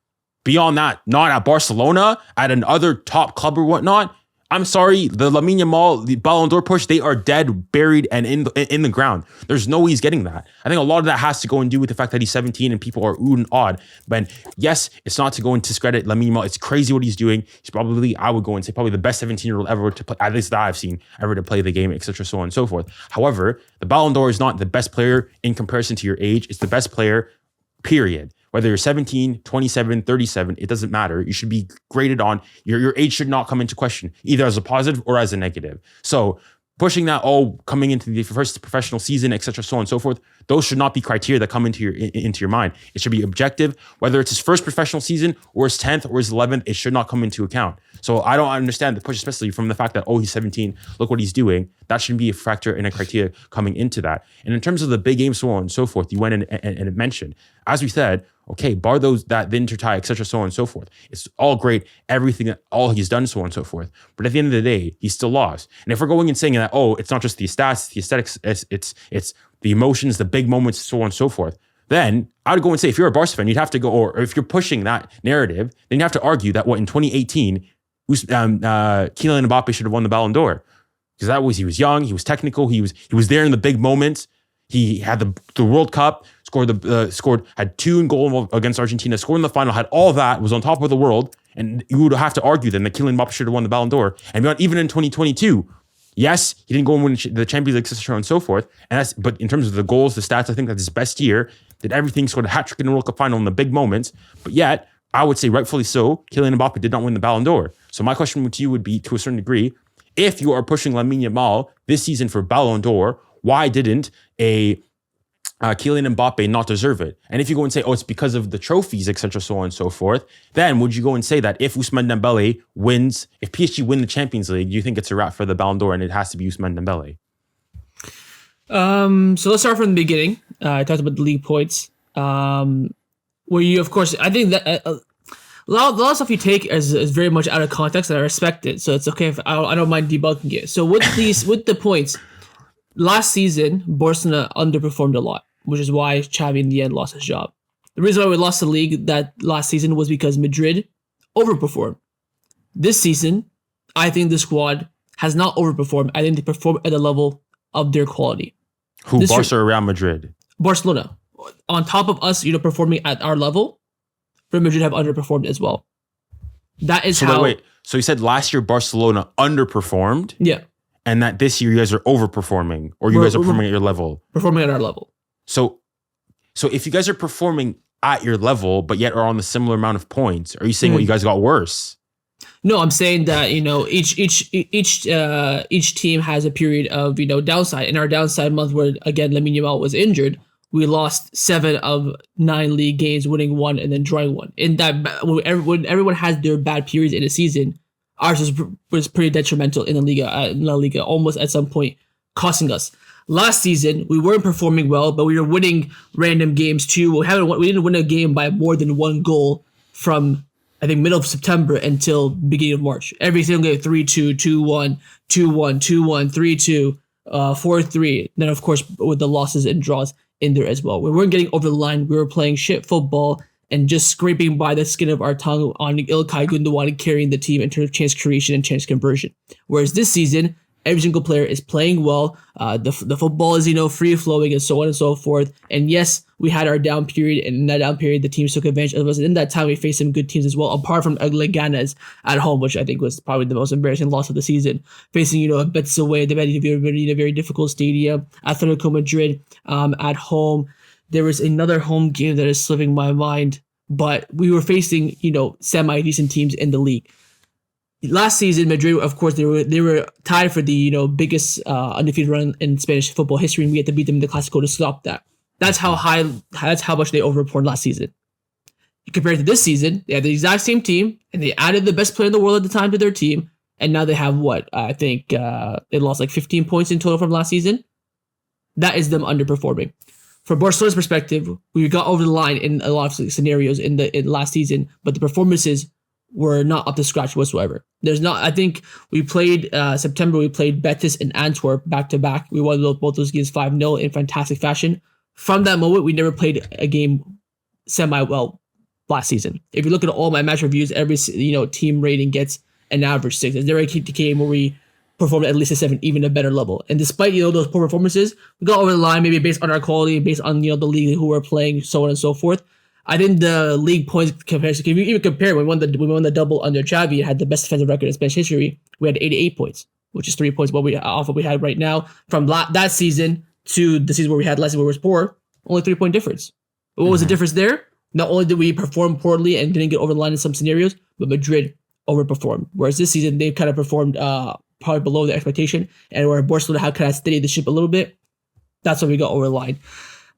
beyond that, not at Barcelona, at another top club or whatnot, I'm sorry, the Lamine Yamal, the Ballon d'Or push, they are dead, buried, and in the ground. There's no way he's getting that. I think a lot of that has to go and do with the fact that he's 17 and people are ooh and awed. But yes, it's not to go and discredit Lamine Yamal. It's crazy what he's doing. He's probably, I would go and say, probably the best 17-year-old ever to play, at least that I've seen, ever to play the game, etc., so on and so forth. However, the Ballon d'Or is not the best player in comparison to your age. It's the best player, period. Whether you're 17, 27, 37, it doesn't matter. You should be graded on, your age should not come into question, either as a positive or as a negative. So pushing that, coming into the first professional season, etc., so on and so forth, those should not be criteria that come into your mind. It should be objective, whether it's his first professional season or his 10th or his 11th, it should not come into account. So I don't understand the push, especially from the fact that, oh, he's 17, look what he's doing. That shouldn't be a factor in a criteria coming into that. And in terms of the big game, so on and so forth, you went in and mentioned, as we said, okay, bar those, that the Inter tie, etc., so on and so forth. It's all great, everything, all he's done, so on and so forth. But at the end of the day, he still lost. And if we're going and saying that, oh, it's not just the stats, the aesthetics, it's the emotions, the big moments, so on and so forth, then I would go and say, if you're a Barca fan, you'd have to go, or if you're pushing that narrative, then you have to argue that, what, in 2018, Kylian Mbappe should have won the Ballon d'Or. Because he was young, he was technical, he was there in the big moments. He had the World Cup, had 2 goals against Argentina, scored in the final, had all that, was on top of the world, and you would have to argue then that Kylian Mbappe should have won the Ballon d'Or. And even in 2022, yes, he didn't go and win the Champions League, etc., and so forth. But in terms of the goals, the stats, I think that's his best year. Did everything, scored a hat trick in the World Cup final in the big moments. But yet, I would say rightfully so, Kylian Mbappe did not win the Ballon d'Or. So my question to you would be, to a certain degree, if you are pushing Lamine Yamal this season for Ballon d'Or, why didn't a Kylian Mbappe not deserve it? And if you go and say, oh, it's because of the trophies, etc., so on and so forth, then would you go and say that if Ousmane Dembele wins, if PSG win the Champions League, you think it's a wrap for the Ballon d'Or and it has to be Ousmane Dembele? So let's start from the beginning. I talked about the league points. Where you, of course, I think that a lot of stuff you take is very much out of context, and I respect it. So it's okay if I don't mind debunking it. So with the points, last season, Barcelona underperformed a lot, which is why Xavi in the end lost his job. The reason why we lost the league that last season was because Madrid overperformed. This season, I think the squad has not overperformed. I think they perform at the level of their quality. Who, Barca or Real Madrid? Barcelona. On top of us, performing at our level, Real Madrid have underperformed as well. That is how... Wait. So you said last year Barcelona underperformed? Yeah. And that this year you guys are overperforming, or you guys are performing at your level? Performing at our level. So if you guys are performing at your level, but yet are on the similar amount of points, are you saying what, you guys got worse? No, I'm saying that, each team has a period of, downside. In our downside month where, again, Lamine Yamal was injured, we lost 7 of 9 league games, winning 1 and then drawing 1. In that, when everyone has their bad periods in a season, ours was pretty detrimental in La Liga, almost at some point costing us. Last season, we weren't performing well, but we were winning random games too. We didn't win a game by more than 1 goal from, I think, middle of September until beginning of March. Every single game, 3-2, 2-1, 2-1, 2-1, 3-2, 4-3. Then, of course, with the losses and draws in there as well. We weren't getting over the line. We were playing shit football and just scraping by the skin of our tongue on 𝘋𝙬𝘾𝙬𝙬 and carrying the team in terms of chance creation and chance conversion. Whereas this season, every single player is playing well. The football is, free flowing and so on and so forth. And yes, we had our down period, and in that down period, the teams took advantage of us. And in that time, we faced some good teams as well, apart from Leganes at home, which I think was probably the most embarrassing loss of the season. Facing, Betis away, the a very difficult stadium, Atletico Madrid at home. There was another home game that is slipping my mind, but we were facing, semi-decent teams in the league. Last season, Madrid, of course, they were tied for the biggest undefeated run in Spanish football history, and we had to beat them in the Clásico to stop that. That's how much they overperformed last season. Compared to this season, they had the exact same team, and they added the best player in the world at the time to their team, and now they have what? I think they lost like 15 points in total from last season. That is them underperforming. From Barcelona's perspective, we got over the line in a lot of scenarios in last season, but the performances were not up to scratch whatsoever. I think we played September, we played Betis and Antwerp back to back. We won both those games 5-0 in fantastic fashion. From that moment, we never played a game semi-well last season. If you look at all my match reviews, every team rating gets an average 6. There's never a game where we performed at least a 7, even a better level. And despite those poor performances, we got over the line, maybe based on our quality, based on the league who we're playing, so on and so forth. I think the league points comparison, if you even compare, when we won the double under Xavi, it had the best defensive record in Spanish history. We had 88 points, which is 3 points off what we had right now. From that season to the season where we had less and where we was poor, only 3-point difference. But what was the difference there? Not only did we perform poorly and didn't get over the line in some scenarios, but Madrid overperformed. Whereas this season, they've kind of performed probably below the expectation, and where Barcelona have kind of steadied the ship a little bit. That's when we got over the line.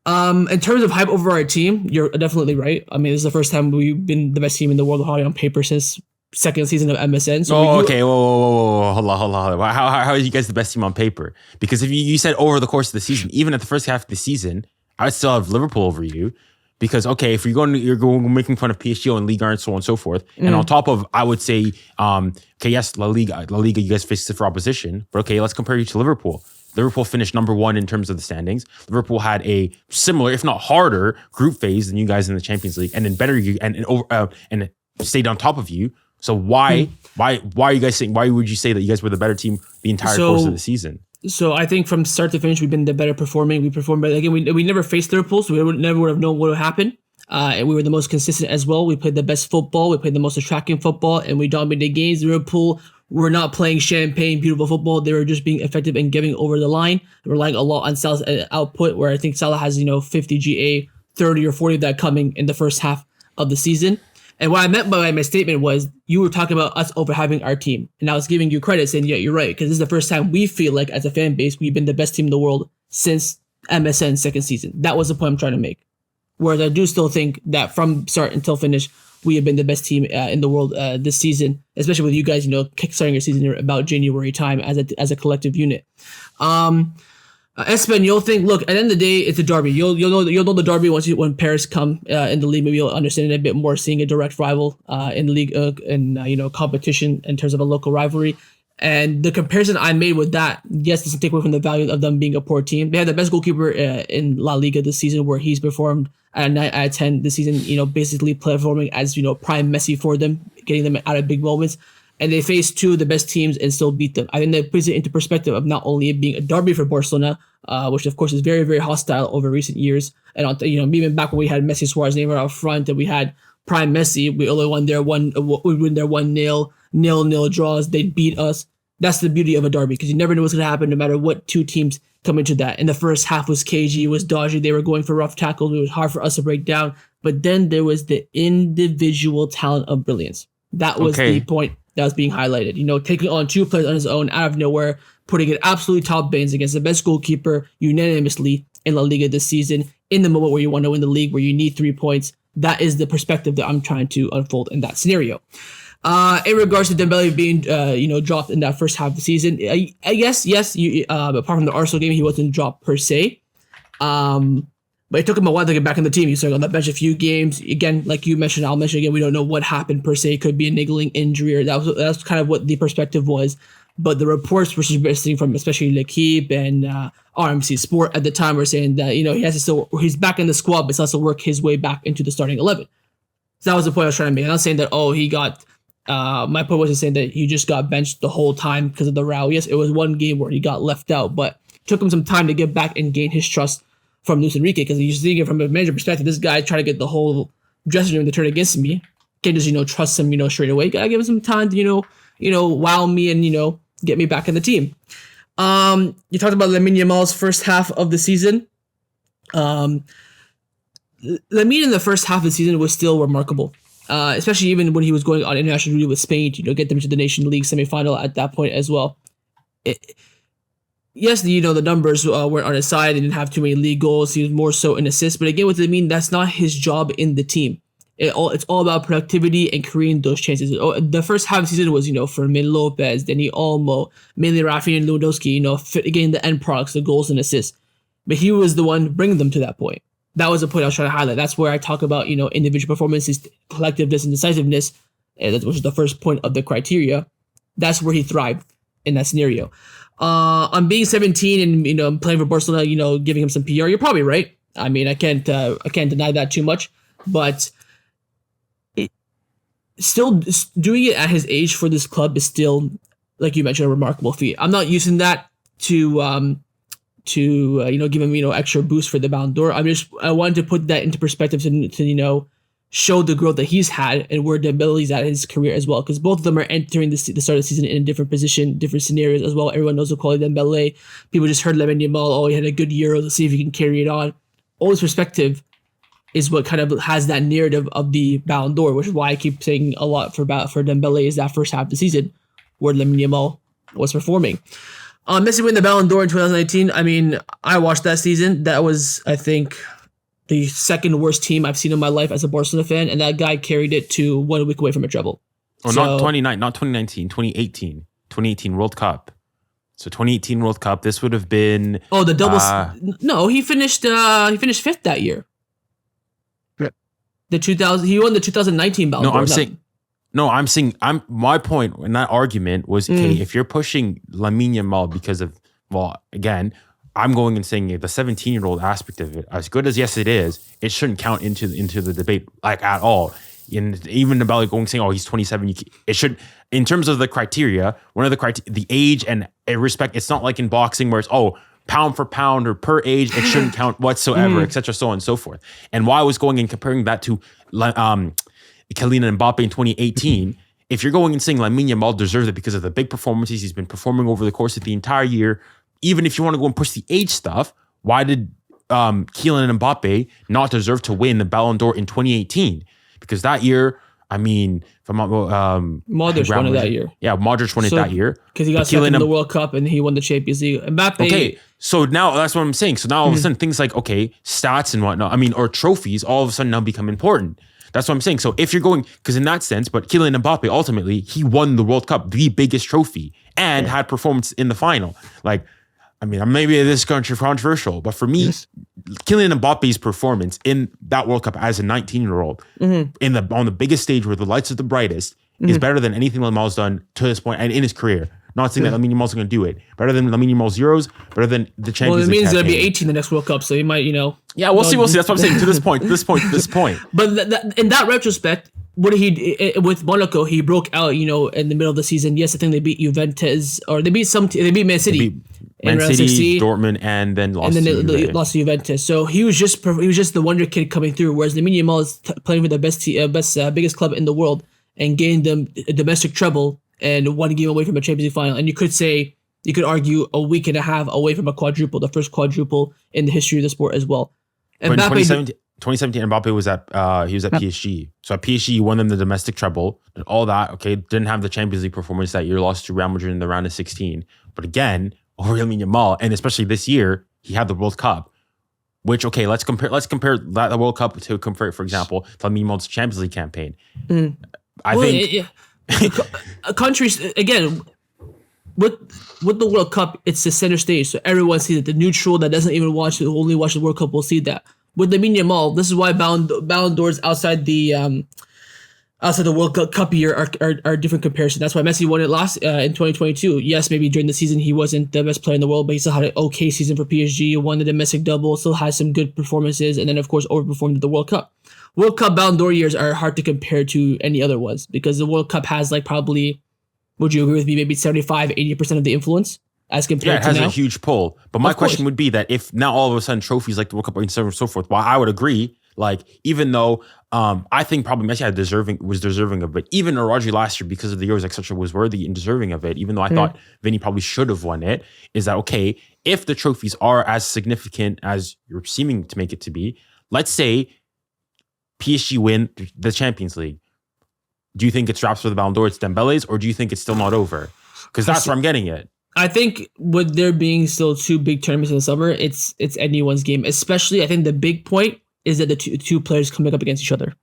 In terms of hype over our team, you're definitely right. I mean, this is the first time we've been the best team in the world on paper since second season of MSN. So okay. Whoa. Hold on. How are you guys the best team on paper? Because if you said over the course of the season, even at the first half of the season, I would still have Liverpool over you. Because okay, if you're going making fun of PSG and Liga and so on and so forth, and on top of, I would say, okay, yes, La Liga, you guys face for opposition, but okay, let's compare you to Liverpool. Liverpool finished number 1 in terms of the standings. Liverpool had a similar, if not harder, group phase than you guys in the Champions League, and then better you and stayed on top of you. So why are you guys saying? Why would you say that you guys were the better team the entire course of the season? So I think from start to finish, we've been the better performing. We performed better. Again, we never faced Liverpool, so we never would have known what would happen. And we were the most consistent as well. We played the best football. We played the most attractive football, and we dominated games. Liverpool were not playing champagne, beautiful football. They were just being effective and getting over the line, relying a lot on Salah's output, where I think Salah has 50 GA, 30 or 40 of that coming in the first half of the season. And what I meant by my statement was you were talking about us overhyping our team. And I was giving you credit saying, yeah, you're right. Because this is the first time we feel like as a fan base, we've been the best team in the world since MSN's second season. That was the point I'm trying to make. Whereas I do still think that from start until finish, we have been the best team in the world this season, especially with you guys, kickstarting your season about January time as a collective unit. Espen, you'll think, look, at the end of the day, it's a derby. You'll know the derby when Paris come in the league. Maybe you'll understand it a bit more, seeing a direct rival in the league and competition in terms of a local rivalry. And the comparison I made with that, yes, doesn't take away from the value of them being a poor team. They had the best goalkeeper in La Liga this season, where he's performed at a 9 out of 10 this season. Basically performing as prime Messi for them, getting them out of big moments. And they faced 2 of the best teams and still beat them. I think that puts it into perspective of not only it being a derby for Barcelona, which of course is very, very hostile over recent years. And even back when we had Messi, Suarez, Neymar out front, and we had prime Messi, we only won there 1-0, 0-0 draws. They beat us. That's the beauty of a derby, because you never know what's going to happen no matter what 2 teams come into that. In the first half was cagey, was dodgy. They were going for rough tackles. It was hard for us to break down. But then there was the individual talent of brilliance. That was the point that was being highlighted. Taking on 2 players on his own out of nowhere, putting it absolutely top bins against the best goalkeeper unanimously in La Liga this season, in the moment where you want to win the league, where you need 3 points. That is the perspective that I'm trying to unfold in that scenario. In regards to Dembele being, dropped in that first half of the season, I guess, yes, apart from the Arsenal game, he wasn't dropped per se. But it took him a while to get back in the team. He started on the bench a few games. Again, like you mentioned, I'll mention again, we don't know what happened per se. It could be a niggling injury, or that's kind of what the perspective was. But the reports were suggesting from especially L'Equipe and RMC Sport at the time were saying that, he's back in the squad, but he has to work his way back into the starting 11. So that was the point I was trying to make. I'm not saying that, he got... my point wasn't saying that he just got benched the whole time because of the row. Yes, it was one game where he got left out, but it took him some time to get back and gain his trust from Luis Enrique, because he's thinking from a manager perspective, this guy tried to get the whole dressing room to turn against me. Can't just, trust him, straight away. Gotta give him some time to, wow me and, get me back in the team. You talked about Lamine Yamal's first half of the season. Lamine in the first half of the season was still remarkable. Especially even when he was going on international duty with Spain to get them to the Nation League semifinal at that point as well. Yes, the numbers weren't on his side. He didn't have too many league goals. He was more so in assists. But again, with Lamine, that's not his job in the team. It's all about productivity and creating those chances. The first half of the season was, Fermin Lopez, Dani Olmo, mainly Rafinha and Lewandowski, getting the end products, the goals and assists. But he was the one bringing them to that point. That was the point I was trying to highlight. That's where I talk about, individual performances, collectiveness, and decisiveness. And that was the first point of the criteria. That's where he thrived in that scenario. On being 17 and, playing for Barcelona, giving him some PR, you're probably right. I mean, I can't deny that too much. But still doing it at his age for this club is still, like you mentioned, a remarkable feat. I'm not using that to give him, extra boost for the Ballon d'Or. I wanted to put that into perspective to show the growth that he's had and where Dembele's at in his career as well. Because both of them are entering the start of the season in a different position, different scenarios as well. Everyone knows the quality of Dembele. People just heard Lamine Yamal, he had a good Euro. Let's see if he can carry it on. All this perspective is what kind of has that narrative of the Ballon d'Or, which is why I keep saying a lot for Dembele is that first half of the season where Lamine Yamal was performing. Messi win the Ballon d'Or in 2019. I mean, I watched that season. That was, I think, the second worst team I've seen in my life as a Barcelona fan, and that guy carried it to 1 week away from a treble. Oh, not 2019, 2018. 2018 World Cup. So 2018 World Cup, this would have been... Oh, the double... no, he finished fifth that year. Yeah. He won the 2019 Ballon d'Or. I'm saying my point in that argument was, okay, if you're pushing Lamine Yamal because of, well, again, I'm going and saying the 17-year-old aspect of it, as good as yes it is, it shouldn't count into the debate like at all. And even about like going saying, oh, he's 27, it should, in terms of the criteria, one of the criteria, the age and respect, it's not like in boxing where it's, oh, pound for pound or per age, it shouldn't count whatsoever, etc., so on and so forth. And why I was going and comparing that to Kylian and Mbappe in 2018, if you're going and saying Lamine Yamal deserves it because of the big performances he's been performing over the course of the entire year, even if you want to go and push the age stuff, why did Kylian and Mbappe not deserve to win the Ballon d'Or in 2018? Because that year, I mean, from Modric won it that year. Yeah, Modric won it that year. Because he got second in the World Cup and he won the Champions League. Mbappe. Okay, so now that's what I'm saying. So now all of a sudden things like, okay, stats and whatnot, I mean, or trophies all of a sudden now become important. That's what I'm saying. So if you're going, because in that sense, but Kylian Mbappe, ultimately, he won the World Cup, the biggest trophy, and had performance in the final. Like, I mean, maybe this is controversial, but for me, Kylian Mbappe's performance in that World Cup as a 19-year-old on the biggest stage where the lights are the brightest is better than anything Lamal's done to this point and in his career. Not saying that Lamine Yamal's going to do it. Better than Lamine Yamal's Euros, better than the Champions League. Well, it means he'll be 18 the next World Cup, so he might, Yeah, we'll see. That's what I'm saying. To this point. But in that retrospect, what he with Monaco, he broke out, in the middle of the season. Yes, I think they beat Juventus, or they beat Man City. Man City, Dortmund, and then lost to Juventus. So he was just the wonder kid coming through. Whereas Lamine Yamal is playing for the biggest club in the world and gained them a domestic treble and 1 game away from a Champions League final. And you could argue a week and a half away from a quadruple, the first quadruple in the history of the sport as well. And 2017, Mbappe was at PSG. So at PSG, he won them the domestic treble, did all that. Okay, didn't have the Champions League performance that year, lost to Real Madrid in the round of 16. But again, over Lamine Yamal, and especially this year, he had the World Cup. Which, okay, let's compare the World Cup to compare, for example, to Lamine Yamal's Champions League campaign. I think countries, again, with the World Cup, it's the center stage, so everyone sees it. The neutral that doesn't even only watch the World Cup will see that. With Lamine Yamal, this is why Ballon d'Ors outside the World Cup year are different comparison. That's why Messi won it last in 2022. Yes, maybe during the season he wasn't the best player in the world, but he still had an okay season for PSG, won the domestic double, still has some good performances, and then of course overperformed at the World Cup. World Cup Ballon d'Or years are hard to compare to any other ones because the World Cup has like probably, would you agree with me, maybe 75-80% of the influence as compared to now? Yeah, it has a huge pull. But my question would be that if now all of a sudden trophies like the World Cup and so on and so forth, while I would agree, like even though I think probably Messi was deserving of it, even Rodri last year because of the Euros, etc., was worthy and deserving of it, even though I thought Vinny probably should have won it, is that okay, if the trophies are as significant as you're seeming to make it to be, let's say PSG win the Champions League. Do you think it's wraps for the Ballon d'Or, it's Dembele's, or do you think it's still not over? Because that's where I'm getting it. I think with there being still two big tournaments in the summer, it's anyone's game. Especially, I think the big point is that the two players coming up against each other.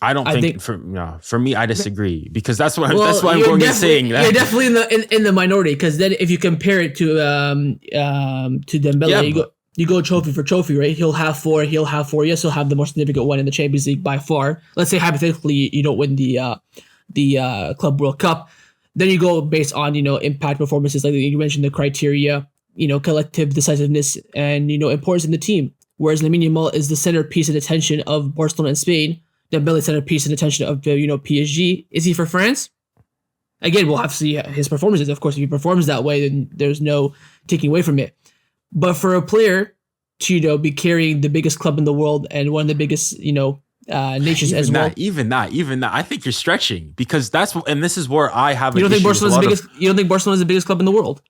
I think for me, I disagree because that's what I'm going and saying. That. You're definitely in the minority because then if you compare it to Dembele, you go trophy for trophy, right? He'll have four. Yes, he'll have the more significant one in the Champions League by far. Let's say hypothetically you don't win the Club World Cup. Then you go based on, impact performances, like you mentioned, the criteria, collective decisiveness and, importance in the team. Whereas Lamine Yamal is the centerpiece and attention of Barcelona and Spain. Dembele centerpiece and attention of, PSG. Is he for France? Again, we'll have to see his performances. Of course, if he performs that way, then there's no taking away from it. But for a player to, be carrying the biggest club in the world and one of the biggest, nations as well. Even that. I think you're stretching because this is where I have. You don't think Barcelona's the biggest club in the world?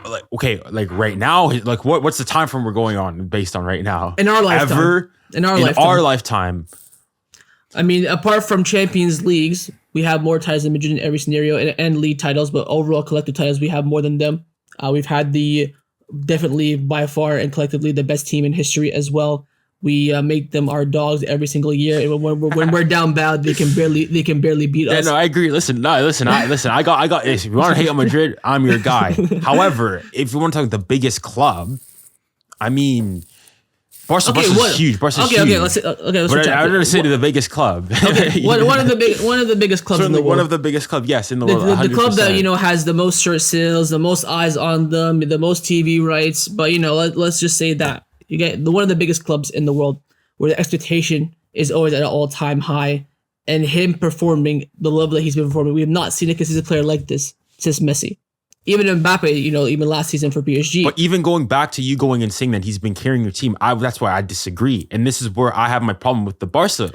Like okay, like right now, like what's the time frame we're going on based on right now? In our lifetime. In our lifetime. I mean, apart from Champions Leagues, we have more titles than Madrid in every scenario, and league titles, but overall collective titles, we have more than them. We've had definitely by far and collectively the best team in history as well. We make them our dogs every single year, and when we're down bad, they can barely beat us. Yeah, no, I agree. Listen. I got this. If you want to hate on Madrid, I'm your guy. However, if you want to talk the biggest club, I mean, Barcelona's huge. Barcelona's huge. Okay. Let's but I'm going to say to the biggest club. Okay, one of the biggest clubs in the world. One of the biggest clubs, yes, in the world. The club that has the most shirt sales, the most eyes on them, the most TV rights. But let's just say that you get one of the biggest clubs in the world, where the expectation is always at an all-time high, and him performing the level that he's been performing, we have not seen a consistent player like this since Messi. Even Mbappe, even last season for PSG. But even going back to you going and saying that he's been carrying your team, that's why I disagree. And this is where I have my problem with the Barca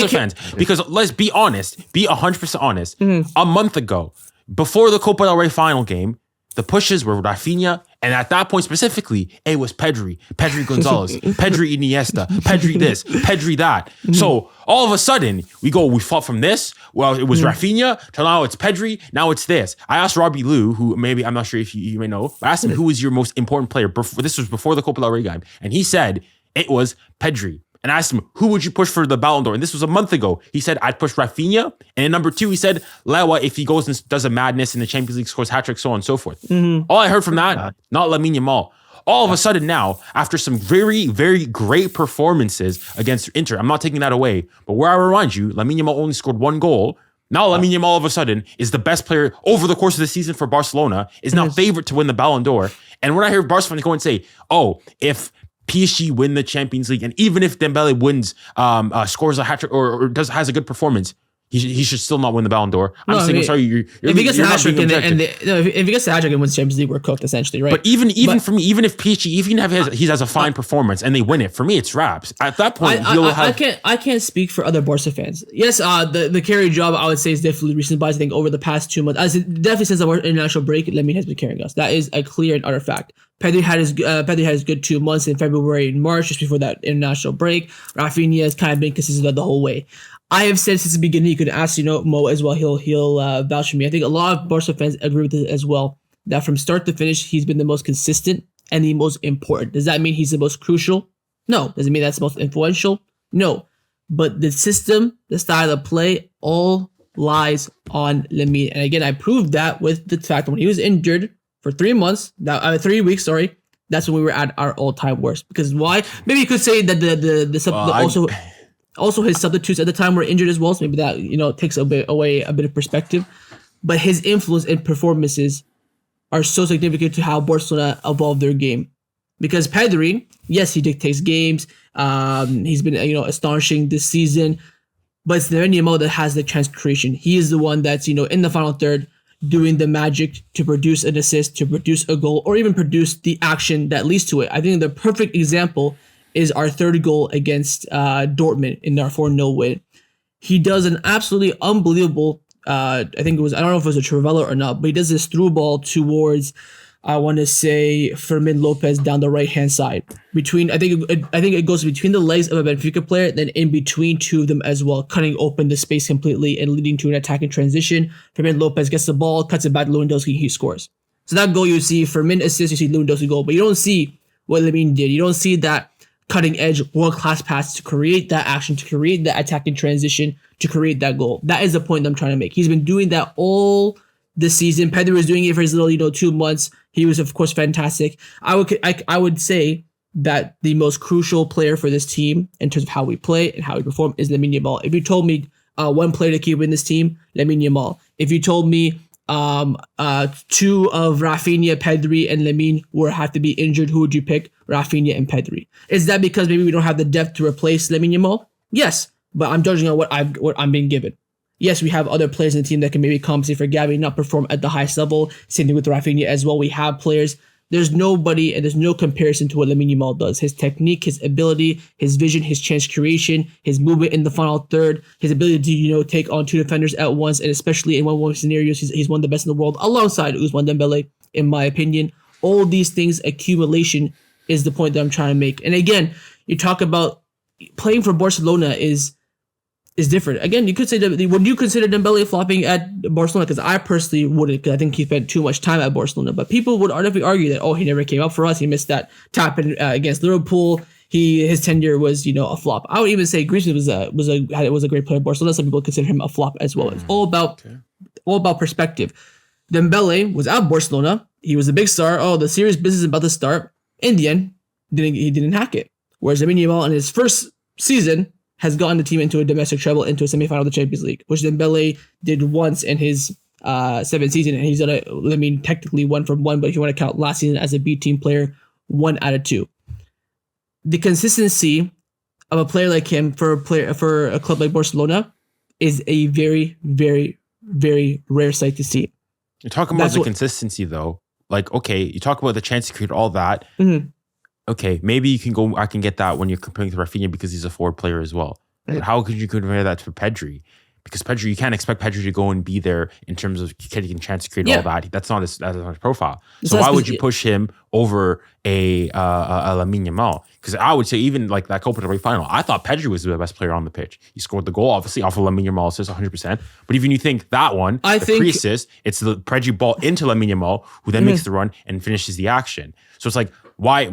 fans. Because let's be honest, be 100% honest. Mm-hmm. A month ago, before the Copa del Rey final game, the pushes were Rafinha, and at that point specifically, it was Pedri Gonzalez, Pedri Iniesta, Pedri this, Pedri that. Mm-hmm. So all of a sudden, we fought from this. Well, it was Rafinha, till now it's Pedri, now it's this. I asked Robbie Lou, who maybe, I'm not sure if you may know, I asked him who was your most important player. This was before the Copa del Rey game, and he said it was Pedri. And I asked him, who would you push for the Ballon d'Or? And this was a month ago. He said, I'd push Rafinha. And in number 2, he said, Lewa, if he goes and does a madness in the Champions League, scores hat-trick, so on and so forth. Mm-hmm. All I heard from that, not Lamine Yamal. All of a sudden now, after some very, very great performances against Inter, I'm not taking that away, but where I remind you, Lamine Yamal only scored 1 goal. Now Lamine Yamal all of a sudden is the best player over the course of the season for Barcelona, is now favorite to win the Ballon d'Or. And when I hear Barca fans go and say, if PSG win the Champions League, and even if Dembele wins, scores a hat trick or has a good performance, he should still not win the Ballon d'Or. If he gets a hat trick if he gets a hat trick and wins Champions League, we're cooked essentially, right? But for me, even if PSG, he has a fine performance and they win it, for me it's wraps. At that point, I can't speak for other Barca fans. Yes, the carry job I would say is definitely recent bias. I think over the past 2 months, definitely since our international break, Lamine has been carrying us. That is a clear and utter fact. Pedri had his good 2 months in February and March, just before that international break. Rafinha has kind of been consistent the whole way. I have said since the beginning, you could ask Mo as well. He'll vouch for me. I think a lot of Barca fans agree with it as well, that from start to finish, he's been the most consistent and the most important. Does that mean he's the most crucial? No. Does it mean that's the most influential? No. But the system, the style of play, all lies on Lamine. And again, I proved that with the fact that when he was injured for 3 months, 3 weeks, sorry, that's when we were at our all-time worst. Because why? Maybe you could say that also his substitutes at the time were injured as well, so maybe that takes away a bit of perspective. But his influence and performances are so significant to how Barcelona evolved their game. Because Pedri, yes, he dictates games. He's been astonishing this season, but it's Lamine Yamal that has the chance creation. He is the one that's in the final third, doing the magic to produce an assist, to produce a goal, or even produce the action that leads to it. I think the perfect example is our third goal against Dortmund in our 4-0 win. He does an absolutely unbelievable, I don't know if it was a Trivela or not, but he does this through ball towards, I want to say, Fermin Lopez down the right-hand side. I think it goes between the legs of a Benfica player, then in between 2 of them as well, cutting open the space completely and leading to an attacking transition. Fermin Lopez gets the ball, cuts it back to Lewandowski, he scores. So that goal, you see Fermin assist, you see Lewandowski goal, but you don't see what Lamine did. You don't see that cutting-edge, world-class pass to create that action, to create that attacking transition, to create that goal. That is the point I'm trying to make. He's been doing that all this season. Pedri was doing it for his little 2 months. He was, of course, fantastic. I would say that the most crucial player for this team in terms of how we play and how we perform is Lamine Yamal. If you told me one player to keep in this team, Lamine Yamal. If you told me 2 of Rafinha, Pedri, and Lamine have to be injured, who would you pick? Rafinha and Pedri. Is that because maybe we don't have the depth to replace Lamine Yamal? Yes, but I'm judging on what I'm being given. Yes, we have other players in the team that can maybe compensate for Gavi not perform at the highest level. Same thing with Rafinha as well. We have players. There's nobody and there's no comparison to what Lamine Yamal does. His technique, his ability, his vision, his chance creation, his movement in the final third, his ability to take on 2 defenders at once, and especially in 1-1 scenarios, he's one of the best in the world, alongside Ousmane Dembele, in my opinion. All these things, accumulation, is the point that I'm trying to make. And again, you talk about playing for Barcelona is is different. Again, you could say that. Would you consider Dembele flopping at Barcelona? Because I personally wouldn't, because I think he spent too much time at Barcelona. But people would definitely argue that, he never came up for us. He missed that tap in against Liverpool. His tenure was, a flop. I would even say Griezmann was a great player at Barcelona. Some people consider him a flop as well. It's all about perspective. Dembele was at Barcelona. He was a big star. The serious business is about to start. In the end, he didn't hack it. Whereas Lamine Yamal in his first season has gotten the team into a domestic treble, into a semifinal of the Champions League, which Dembele did once in his seventh season, and he's done technically 1 from 1, but if you want to count last season as a B team player, 1 out of 2. The consistency of a player like him for a club like Barcelona is a very, very, very rare sight to see. You're talking about the consistency, though. Like, okay, you talk about the chance to create all that. Mm-hmm. Okay, maybe you can go. I can get that when you're comparing to Rafinha because he's a forward player as well. But how could you compare that to Pedri? Because Pedri, you can't expect Pedri to go and be there in terms of getting a chance to create all that. That's not his profile. So why would you push him over a Lamine Yamal? Because I would say even like that Copa del Rey final, I thought Pedri was the best player on the pitch. He scored the goal, obviously, off of Lamine Yamal assist, 100%. But even you think that one, pre-assist, it's the Pedri ball into Lamine Yamal, who then makes the run and finishes the action. So it's like, why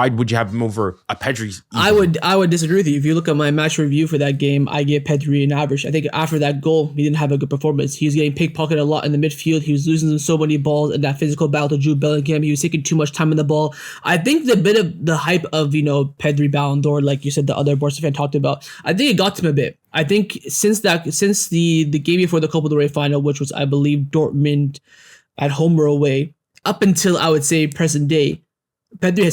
would you have him over a Pedri? I would disagree with you. If you look at my match review for that game, I gave Pedri an average. I think after that goal, he didn't have a good performance. He was getting pickpocketed a lot in the midfield. He was losing so many balls in that physical battle to 𝙬𝙬𝘾𝘼𝙬𝘾. He was taking too much time in the ball. I think the bit of the hype of Pedri Ballon d'Or, like you said, the other Barca fan talked about, I think it got to him a bit. I think since the game before the Copa del Rey final, which was, I believe, Dortmund at home or away, up until I would say present day, Pedri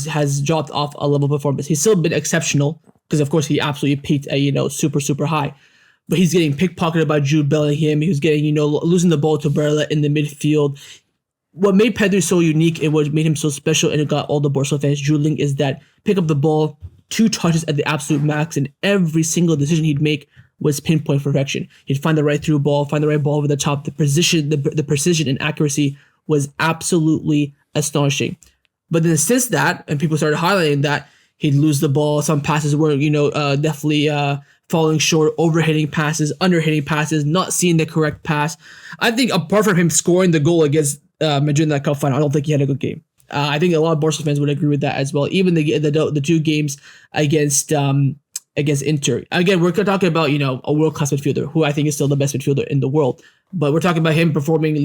has dropped off a level of performance. He's still been exceptional because, of course, he absolutely peaked at super, super high. But he's getting pickpocketed by 𝙬𝙬𝘾𝘼𝙬𝘼. He was getting losing the ball to Barella in the midfield. What made Pedri so unique and what made him so special, and it got all the Barca fans drooling, is that pick up the ball, 2 touches at the absolute max, and every single decision he'd make was pinpoint perfection. He'd find the right through ball, find the right ball over the top. The precision and accuracy was absolutely astonishing. But then since that, and people started highlighting that, he'd lose the ball. Some passes were, definitely falling short, overhitting passes, underhitting passes, not seeing the correct pass. I think apart from him scoring the goal against Madrid in that cup final, I don't think he had a good game. I think a lot of Barca fans would agree with that as well. Even the 2 games against Inter. Again, we're talking about, a world-class midfielder who I think is still the best midfielder in the world. But we're talking about him performing,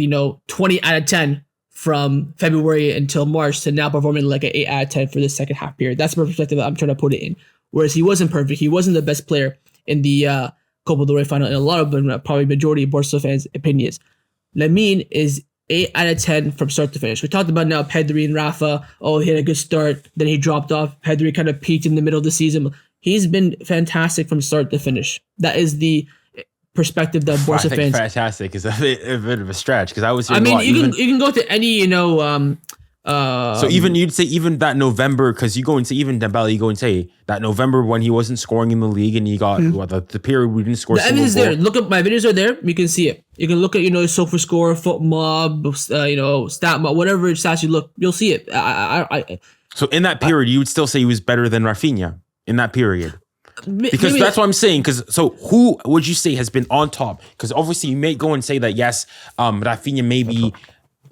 20 out of 10 from February until March to now performing like an 8 out of 10 for the second half period. That's the perspective that I'm trying to put it in. Whereas he wasn't perfect. He wasn't the best player in the Copa del Rey final in a lot of probably majority of Barca fans' opinions. Lamine is 8 out of 10 from start to finish. We talked about now Pedri and Rafa. He had a good start. Then he dropped off. Pedri kind of peaked in the middle of the season. He's been fantastic from start to finish. That is the perspective that Barca fans. Fantastic is a bit of a stretch because I was. I mean, you can go to any so even you'd say even that November, because you go and say even Dembele, you go and say that November when he wasn't scoring in the league and he got the period we didn't score. The evidence is there. Look up my videos are there. You can see it. You can look at Sofa Score, Foot Mob, Stat Mob, whatever stats you look, you'll see it. So in that period, you would still say he was better than Rafinha in that period. Because maybe that's what I'm saying. So who would you say has been on top? Because obviously you may go and say that yes, Rafinha maybe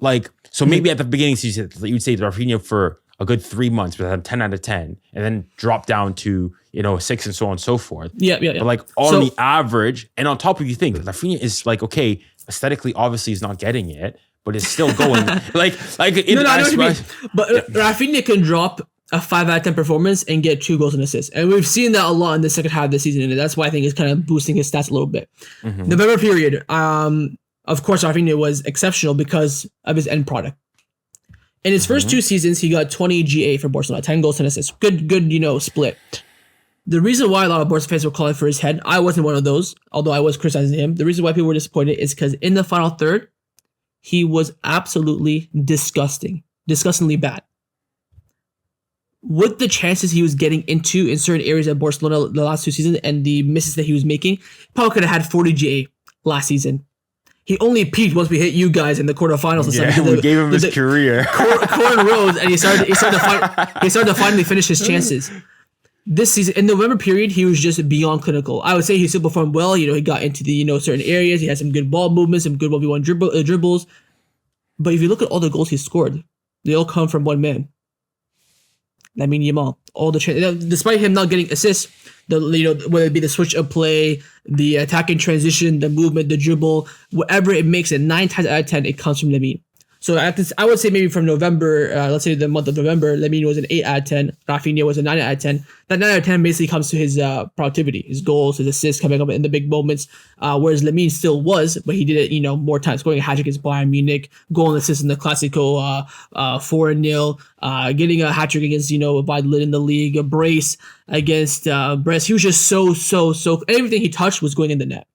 like. So maybe at the beginning, you'd say Rafinha for a good 3 months, but had 10 out of 10, and then drop down to 6 and so on and so forth. Yeah. But like on the average, and on top of you think Rafinha is like okay, aesthetically obviously he's not getting it, but it's still going like. I know what you mean. But Rafinha can drop a 5 out of 10 performance and get 2 goals and assists, and we've seen that a lot in the second half of the season, and that's why I think it's kind of boosting his stats a little bit. November period, of course, Rafinha was exceptional because of his end product. In his first 2 seasons, he got 20 GA for Barcelona, 10 goals, 10 assists. Good, split. The reason why a lot of Barca fans were calling for his head, I wasn't one of those, although I was criticizing him. The reason why people were disappointed is because in the final third, he was absolutely disgustingly bad. With the chances he was getting into in certain areas at Barcelona the last 2 seasons and the misses that he was making, probably could have had 40 GA last season. He only peaked once we hit you guys in the quarterfinals. We gave him his career. Corn rose, and he started to finally finish his chances. this season, in the November period, he was just beyond clinical. I would say he still performed well. He got into the, certain areas. He had some good ball movements, some good 1v1 dribbles. But if you look at all the goals he scored, they all come from one man. Yamal. Despite him not getting assists, whether it be the switch of play, the attacking transition, the movement, the dribble, whatever it makes it, 9 times out of 10, it comes from Lamine. So I would say maybe from November, let's say the month of November, Lamine was an 8 out of 10. Rafinha was a 9 out of 10. That 9 out of 10 basically comes to his productivity, his goals, his assists coming up in the big moments. Whereas Lamine still was, but he did it, more times, scoring a hat-trick against Bayern Munich, goal and assist in the Clasico 4-0, getting a hat-trick against, Valladolid in the league, a brace against Brest. He was just so, everything he touched was going in the net.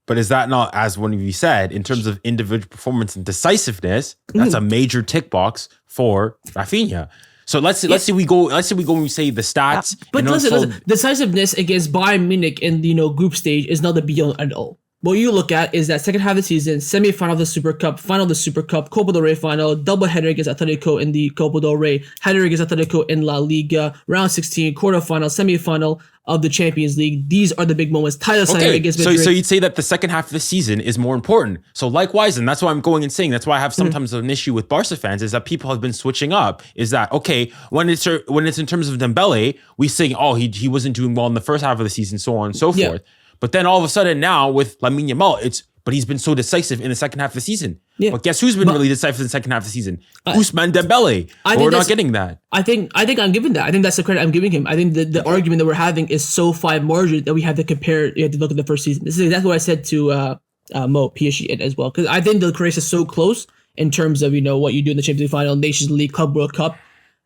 But is that not, as one of you said, in terms of individual performance and decisiveness, that's a major tick box for Rafinha. So let's say we go and we say the stats. But listen, decisiveness against Bayern Munich in the group stage is not the be all and all. What you look at is that second half of the season, semi-final of the Super Cup, final of the Super Cup, Copa del Rey final, double header against Atletico in the Copa del Rey, header against Atletico in La Liga, round 16, quarterfinal, semi-final of the Champions League. These are the big moments. Title signing against Madrid. So you'd say that the second half of the season is more important. So likewise, and that's why I'm going and saying, that's why I have sometimes an issue with Barca fans, is that people have been switching up. Is that, okay, when it's in terms of Dembele, we say, oh, he wasn't doing well in the first half of the season, so on and so forth. But then all of a sudden now with Lamine Yamal, but he's been so decisive in the second half of the season. Yeah. But guess who's been really decisive in the second half of the season? Ousmane Dembele. We're not getting that. I think I'm giving that. I think that's the credit I'm giving him. I think the argument that we're having is so fine margin that we have to compare. You have to look at the first season. This is exactly what I said to Mo PSG as well, because I think the race is so close in terms of what you do in the Champions League final, Nations League, Club World Cup.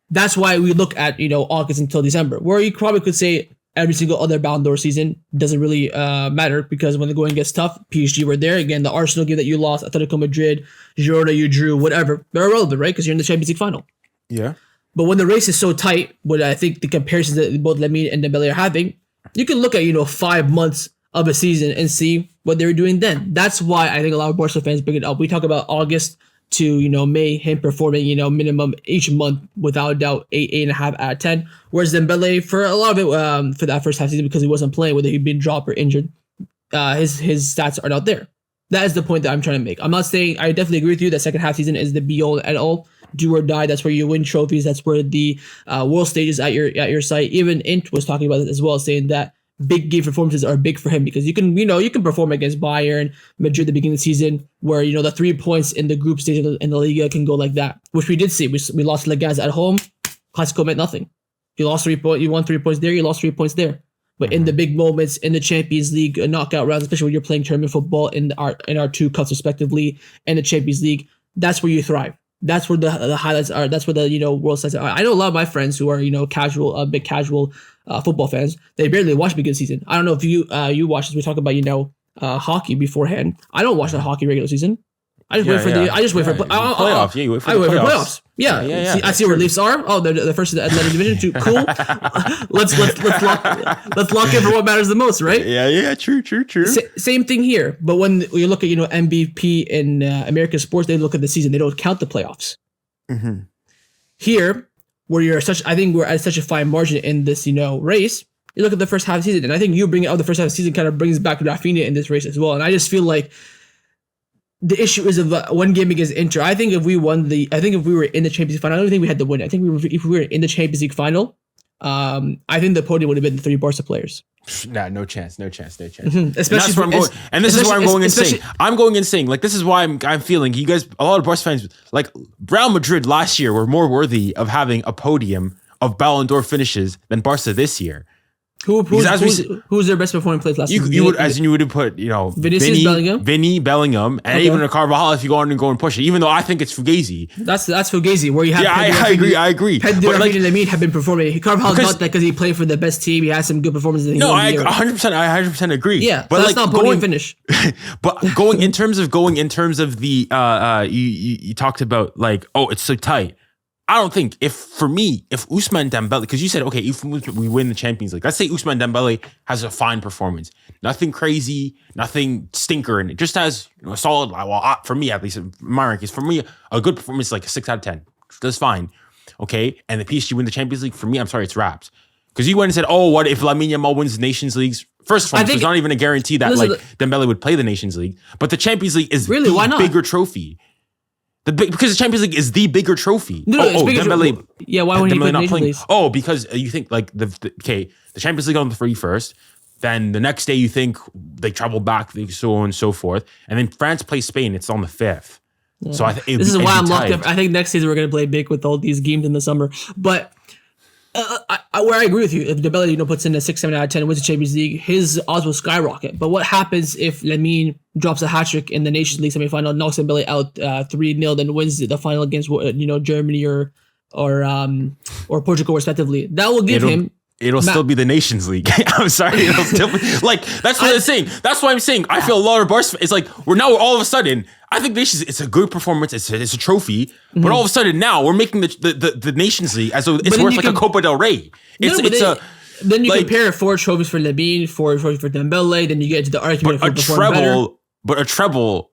That's why we look at August until December, where you probably could say every single other Ballon d'Or season doesn't really matter, because when the going gets tough, PSG were there. Again, the Arsenal game that you lost, Atletico Madrid, Girona you drew, whatever, they're irrelevant, right? Because you're in the Champions League final. Yeah. But when the race is so tight, what I think the comparisons that both Lamine and Dembele are having, you can look at 5 months of a season and see what they were doing then. That's why I think a lot of Barca fans bring it up. We talk about August to May, him performing minimum each month without a doubt 8.5 out of 10. Whereas Dembele, for a lot of it, for that first half season, because he wasn't playing, whether he'd been dropped or injured, his stats are not there. That is the point that I'm trying to make. I'm not saying, I definitely agree with you that second half season is the be all and all, do or die. That's where you win trophies. That's where the world stage is at your site. Even Int was talking about it as well, saying that big game performances are big for him, because you can perform against Bayern, Madrid at the beginning of the season, where the 3 points in the group stage in the Liga can go like that, which we did see. We lost Leganés at home. Clasico meant nothing. You lost 3 points. You won 3 points there. You lost 3 points there. But in the big moments, in the Champions League knockout rounds, especially when you're playing tournament football in our 2 cups respectively, and the Champions League, that's where you thrive. That's where the highlights are. That's where the world stats are. I know a lot of my friends who are big casual football fans. They barely watch beginning season. I don't know if you watch this. We talk about hockey beforehand. I don't watch the hockey regular season. I just wait for playoffs. You wait for playoffs. Yeah. See, I see where Leafs are. Oh, they're the first in the Atlantic Division. Too cool. let's lock in for what matters the most, right? Yeah. True. Same thing here. But when you look at MVP in American sports, they look at the season. They don't count the playoffs. Mm-hmm. Here, where I think we're at such a fine margin in this race. You look at the first half of the season, and I think you bringing out the first half of the season kind of brings back Rafinha in this race as well. And I just feel like the issue is of one game against Inter. I think if we were in the Champions League final, I don't think we had to win. I think if we were in the Champions League final, I think the podium would have been the 3 Barca players. Nah, no chance. Mm-hmm. Especially where I'm going, and this is where I'm going insane. I'm going insane. Like, this is why I'm feeling you guys. A lot of Barca fans, like Real Madrid last year, were more worthy of having a podium of Ballon d'Or finishes than Barca this year. Who's their best performing players last season? You would have put Vinny, Bellingham, and even a Carvajal if you go on and push it. Even though I think it's Fugazi. That's Fugazi, where you have. I agree. Pedro and Lamine have been performing. Carvajal's not that because he played for the best team. He has some good performances. No, I 100% agree. Yeah, but that's not podium finish. But going in terms of the you talked about it's so tight. I don't think if Ousmane Dembele, because you said, okay, if we win the Champions League, let's say Ousmane Dembele has a fine performance, nothing crazy, nothing stinker, and it just has a solid, for me at least, my rankings, for me, a good performance, like a 6 out of 10. That's fine. Okay. And the PSG win the Champions League, for me, I'm sorry, it's wraps. Because you went and said, oh, what if Lamine Yamal wins the Nations Leagues? First of all, there's not even a guarantee that Dembele would play the Nations League. But the Champions League is really, why not? Bigger trophy. Because the Champions League is the bigger trophy. Dembele. Yeah, why would he play the Nations League? Oh, because you think like the Champions League on the 31st. Then the next day you think they travel back, so on and so forth. And then France plays Spain. It's on the 5th. Yeah. So this is why I'm locked up. I think next season we're going to play big with all these games in the summer. But where I agree with you, if Dembele puts in a 6, 7 out of 10 and wins the Champions League, his odds will skyrocket. But what happens if Lamine drops a hat trick in the Nations League semifinal, knocks Dembele out 3-0, then wins the final against Germany or Portugal respectively? That will give him. It'll still be the Nations League. I'm sorry. It'll still be like, that's what I'm saying. That's why I'm saying I feel a lot of Barca. It's like we're now all of a sudden. I think Nations. It's a good performance. It's a trophy. Mm-hmm. But all of a sudden now we're making the Nations League as though it's worth like a Copa del Rey. Then you compare 4 trophies for Lamine, 4 trophies for Dembele. Then you get into the argument for a treble.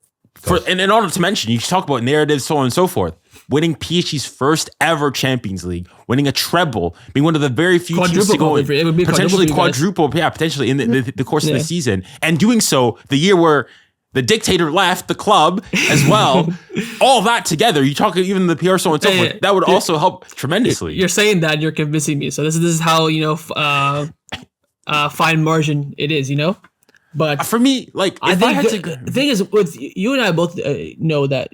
And in order to mention, you talk about narratives, so on and so forth. Winning PSG's first ever Champions League, winning a treble, being one of the very few teams to go potentially quadruple, potentially in the course of the season, and doing so the year where the dictator left the club as well. All that together, you talk even the PR, so on and so forth. That would also help tremendously. You're saying that, you're convincing me. So this is how fine margin it is, But for me, like, I think the thing is, with you and I both know that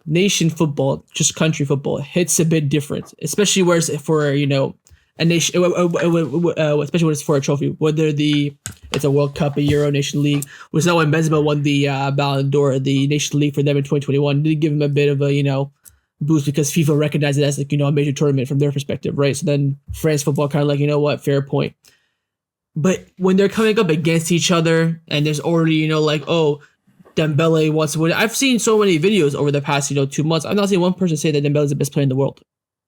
nation football, just country football, hits a bit different, especially where it's for a nation, especially when it's for a trophy. Whether it's a World Cup, a Euro, Nation League, which is now when Benzema won the Ballon d'Or, the Nation League for them in 2021, did give him a bit of a boost because FIFA recognized it as a major tournament from their perspective, right? So then France football kind of like, fair point. But when they're coming up against each other and there's already, Dembele wants to win. I've seen so many videos over the past, 2 months. I've not seen one person say that Dembele is the best player in the world.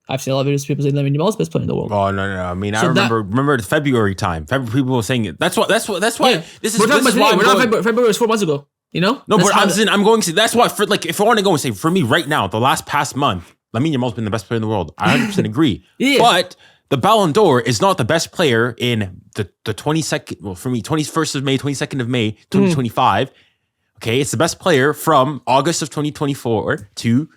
I've seen a lot of videos of people saying Lamine Yamal is the best player in the world. Oh, no. I mean, I remember the February time. People were saying it. That's why. Yeah. We're talking about today. We're not February was 4 months ago. No, but I'm going to, that's why, if I want to go and say, for me right now, the past month, Lamine Yamal's been the best player in the world. I 100% agree. Yeah. But the Ballon d'Or is not the best player in the 22nd, well, for me, 21st of May, 22nd of May, 2025. Okay, it's the best player from August of 2024 to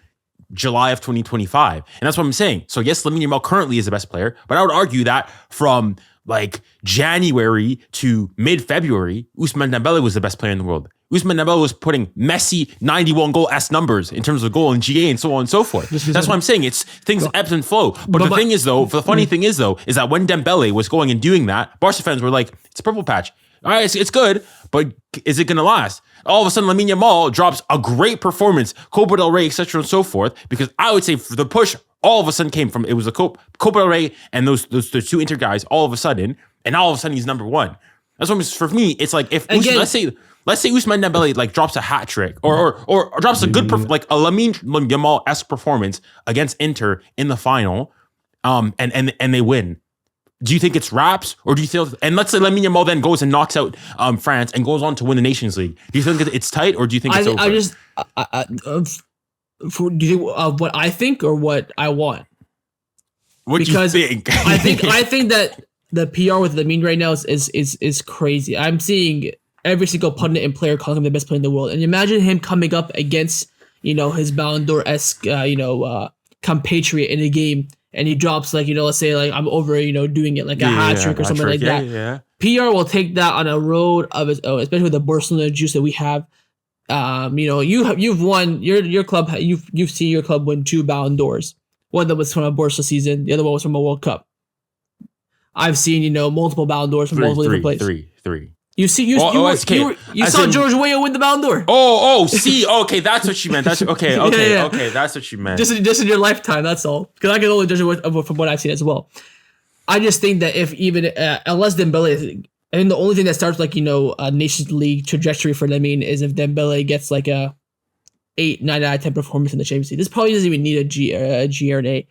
July of 2025. And that's what I'm saying. So yes, Lamine Yamal currently is the best player, but I would argue that from like January to mid-February, Ousmane Dembele was the best player in the world. Ousmane Dembele was putting Messi 91 goal-esque numbers in terms of goal and GA and so on and so forth. That's what I'm saying. It's things ebbs and flow. But the thing is though, the funny thing is though, is that when Dembele was going and doing that, Barca fans were like, it's a purple patch. All right, it's good, but is it going to last? All of a sudden, Lamine Yamal drops a great performance, Copa del Rey, etc. and so forth, because I would say the push all of a sudden came from, it was a Copa del Rey and those two Inter guys all of a sudden, and all of a sudden he's number one. That's what for me, it's like if let's say Ousmane Dembele like drops a hat trick or drops a good like a Lamine Yamal-esque performance against Inter in the final, and they win. Do you think it's wraps, or do you think? And let's say Lamine Yamal then goes and knocks out France and goes on to win the Nations League. Do you think it's tight, or do you think it's over? Do you think what I think or what I want? What do you think? I think that the PR with Lamine right now is crazy. I'm seeing every single pundit and player calling him the best player in the world, and imagine him coming up against his Ballon d'Or-esque compatriot in a game. And he drops let's say I'm over, doing it like a hat trick or something like that. Yeah. PR will take that on a road of its own, especially with the Barcelona juice that we have. You've won your club. You've seen your club win 2 Ballon d'Ors. One of them was from a Barca season. The other one was from a World Cup. I've seen multiple Ballon d'Ors from multiple different places. Three. You saw George Weah win the Ballon d'Or. Okay, that's what you meant. That's okay, that's what you meant. Just in your lifetime, that's all. Because I can only judge it from what I've seen as well. I just think that if even unless Dembele, I think the only thing that starts a Nations League trajectory for Lamine is if Dembele gets like a 8, 9 out of 10 performance in the Champions League. This probably doesn't even need a G or an A,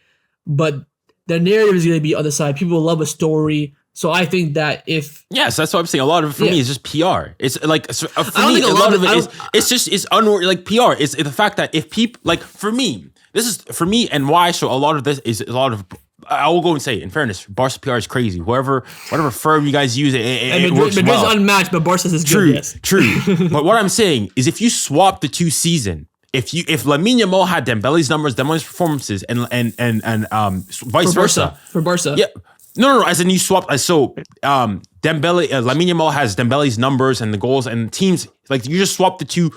but the narrative is going to be on the side. People love a story. So I think that if that's what I'm saying. A lot of it for me is just PR. It's like for me, a lot of it is it's like PR. It's the fact that if people for me, this is for me, and why. So a lot of this is a lot of I will go and say, in fairness, Barca PR is crazy. Whatever firm you guys use, it works Madrid's well. unmatched, but Barca's is True, good. Yes. true. But what I'm saying is, if you swap the two season, if Lamine Yamal had Dembele's numbers, Dembele's performances, and vice versa for Barca, yeah. No. As in you swap. So Lamine Yamal has Dembele's numbers and the goals and teams. Like you just swap the two.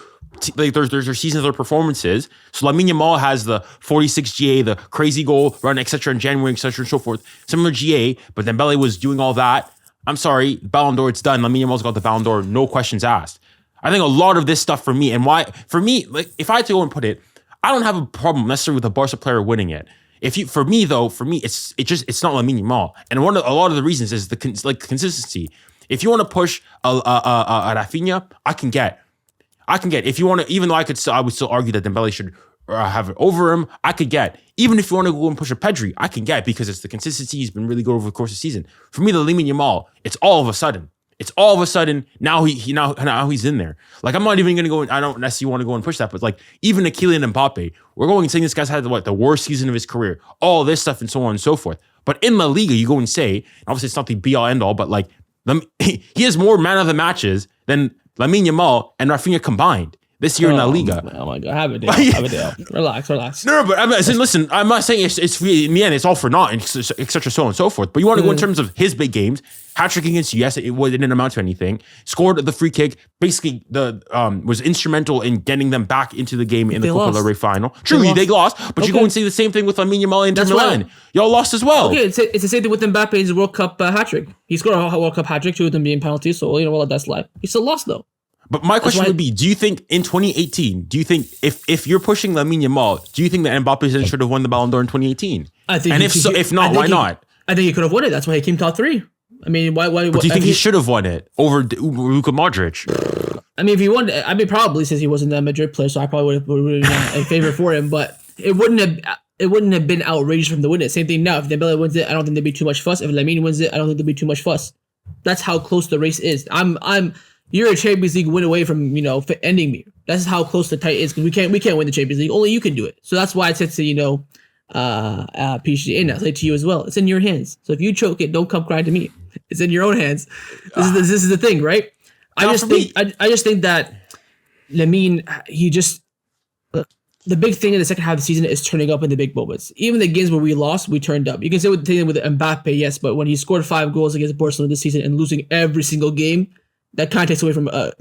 Like there's their seasons, their performances. So Lamine Yamal has the 46 GA, the crazy goal run, etc. in January, etc. and so forth. Similar GA, but Dembele was doing all that. I'm sorry, Ballon d'Or, it's done. Lamine Yamal's got the Ballon d'Or, no questions asked. I think a lot of this stuff for me, like if I had to go and put it, I don't have a problem necessarily with a Barca player winning it. For me, it's not Lamine Yamal, and a lot of the reasons is the consistency. If you want to push a Rafinha, I can get. If you want to, even though I would still argue that Dembele should have it over him. I could get. Even if you want to go and push a Pedri, I can get because it's the consistency. He's been really good over the course of the season. For me, the Lamine Yamal, it's all of a sudden. Now he's in there. Like I'm not even gonna go. I don't necessarily want to go and push that, but like even a Kylian Mbappe, we're going and saying this guy's had the worst season of his career, all this stuff and so on and so forth. But in La Liga, you go and say, obviously it's not the be all end all, but like he has more man of the matches than Lamine Yamal and Rafinha combined this year in La Liga. Oh my God, have a deal. Relax. No, but listen, I'm not saying it's in the end, it's all for naught, etc. so on and so forth. But you want to go in terms of his big games, hat-trick against you, yes, it didn't amount to anything. Scored the free kick, basically was instrumental in getting them back into the game in the Copa del Rey final. True, they lost, but you go and say the same thing with Lamine Yamal and Inter Milan. Y'all lost as well. Okay, it's the same thing with Mbappe's World Cup hat-trick. He scored a World Cup hat-trick, two of them being penalties, so we'll let that slide. He still lost though. But my question would be, do you think in 2018, if you're pushing Lamine Yamal, do you think that Mbappe should have won the Ballon d'Or in 2018? I think, and if not, why not? I think he could have won it. That's why he came top 3. I mean, why? But do you think he should have won it over Luka Modric? I mean, if he won, probably since he wasn't a Madrid player, so I probably would have been in favor for him. But it wouldn't have been outrageous from the win it. Same thing now. If Dembele wins it, I don't think there'd be too much fuss. If Lamine wins it, I don't think there'd be too much fuss. That's how close the race is. You're a Champions League win away from ending me. That's how close the tight is because we can't win the Champions League. Only you can do it. So that's why I said to PSG, and I say to you as well. It's in your hands. So if you choke it, don't come crying to me. It's in your own hands. This is the thing, right? I just think that Lamine, the big thing in the second half of the season is turning up in the big moments. Even the games where we lost, we turned up. You can say with Mbappe, yes, but when he scored 5 goals against Barcelona this season and losing every single game, that kind of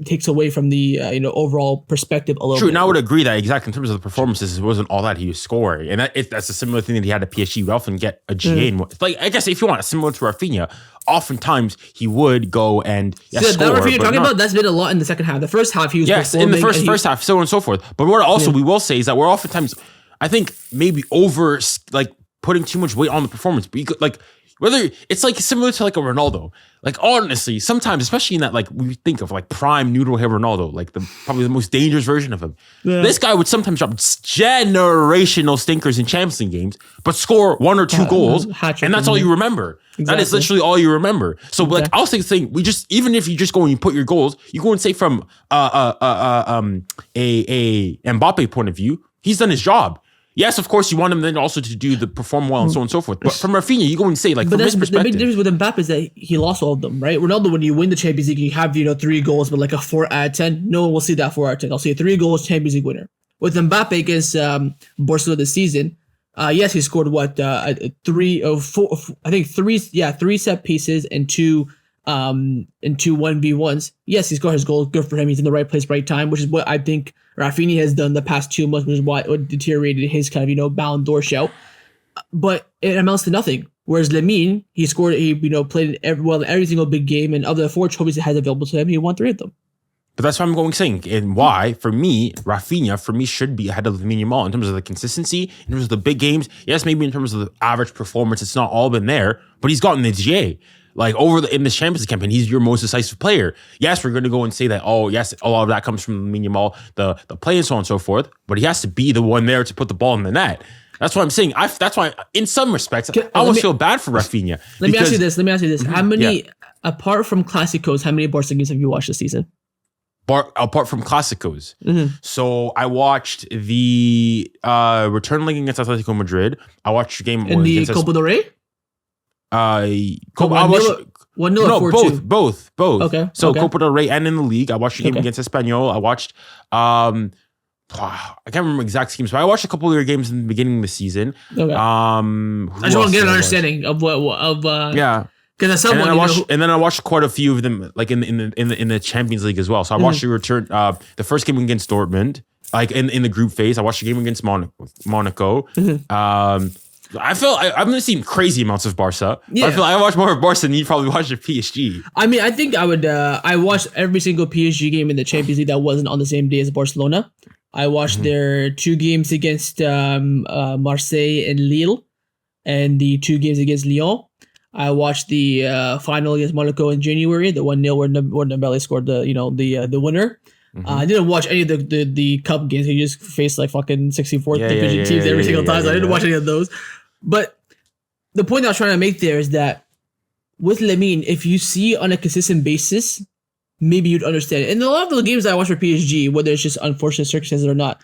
takes away from the overall perspective a little bit. True, and I would agree that exactly in terms of the performances, it wasn't all that he was scoring, and that's a similar thing that he had at PSG. We often get a GA, like I guess if you want similar to Rafinha, oftentimes he would go and score. That Rafinha you're talking about, that's been a lot in the second half. The first half he was in the first half, so on and so forth. But what also we will say is that we're oftentimes, I think maybe over putting too much weight on the performance, but you could whether it's similar to a Ronaldo. Honestly, sometimes, especially in that we think of prime noodle hair Ronaldo, probably the most dangerous version of him. Yeah. This guy would sometimes drop generational stinkers in Champions League games, but score 1 or 2 goals, and that's all you remember. Exactly. That is literally all you remember. So I'll say the thing, even if you just go and you put your goals, you go and say from a Mbappe point of view, he's done his job. Yes, of course, you want him then also to perform well and so on and so forth. But from Rafinha, you go and say, from his perspective. The big difference with Mbappe is that he lost all of them, right? Ronaldo, when you win the Champions League, you have, 3 goals, but a 4 out of 10. No one will see that 4 out of 10. I'll see a 3 goals Champions League winner. With Mbappe against Barcelona this season, yes, he scored 3 set pieces and 2 1v1s. Yes, he scored his goal. Good for him. He's in the right place, right time, which is what I think Rafinha has done the past 2 months, which is why it deteriorated his Ballon d'Or shout. But it amounts to nothing. Whereas Lamine, he played in every single big game, and of the 4 trophies that has available to him, he won 3 of them. But that's what I'm saying, and why for me, Rafinha should be ahead of Lamine Yamal in terms of the consistency, in terms of the big games. Yes, maybe in terms of the average performance, it's not all been there, but he's gotten the GA. In this Champions League campaign, he's your most decisive player. Yes, we're going to go and say that, yes, a lot of that comes from Lamine Yamal, the play and so on and so forth, but he has to be the one there to put the ball in the net. That's what I'm saying. That's why, in some respects, I almost feel bad for Rafinha. Let me ask you this. How many, apart from Clásicos, how many Barca games have you watched this season? Apart from Clásicos. Mm-hmm. So I watched the return leg against Atletico Madrid. I watched the game in the Copa del Rey? 1-0 or 4-2? Both. Okay. So okay. Copa del Rey and in the league. I watched the game against Espanyol. I watched I can't remember exact schemes, but I watched a couple of their games in the beginning of the season. Okay. I just want to get an understanding of yeah. Because and then I watched quite a few of them, like in the Champions League as well. So I watched the first game against Dortmund, like in the group phase. I watched the game against Monaco. I've been seeing crazy amounts of Barca. Yeah. I feel like I watched more of Barca than you probably watched of PSG. I mean, I think I would. I watched every single PSG game in the Champions League that wasn't on the same day as Barcelona. I watched their 2 games against Marseille and Lille, and the 2 games against Lyon. I watched the final against Monaco in January, the 1-0 where Dembele scored the winner. I didn't watch any of the cup games. He just faced like fucking 64th division teams every single time. So I didn't watch any of those. But the point I was trying to make there is that with Lamine, if you see on a consistent basis, maybe you'd understand it. And a lot of the games I watched for PSG, whether it's just unfortunate circumstances or not,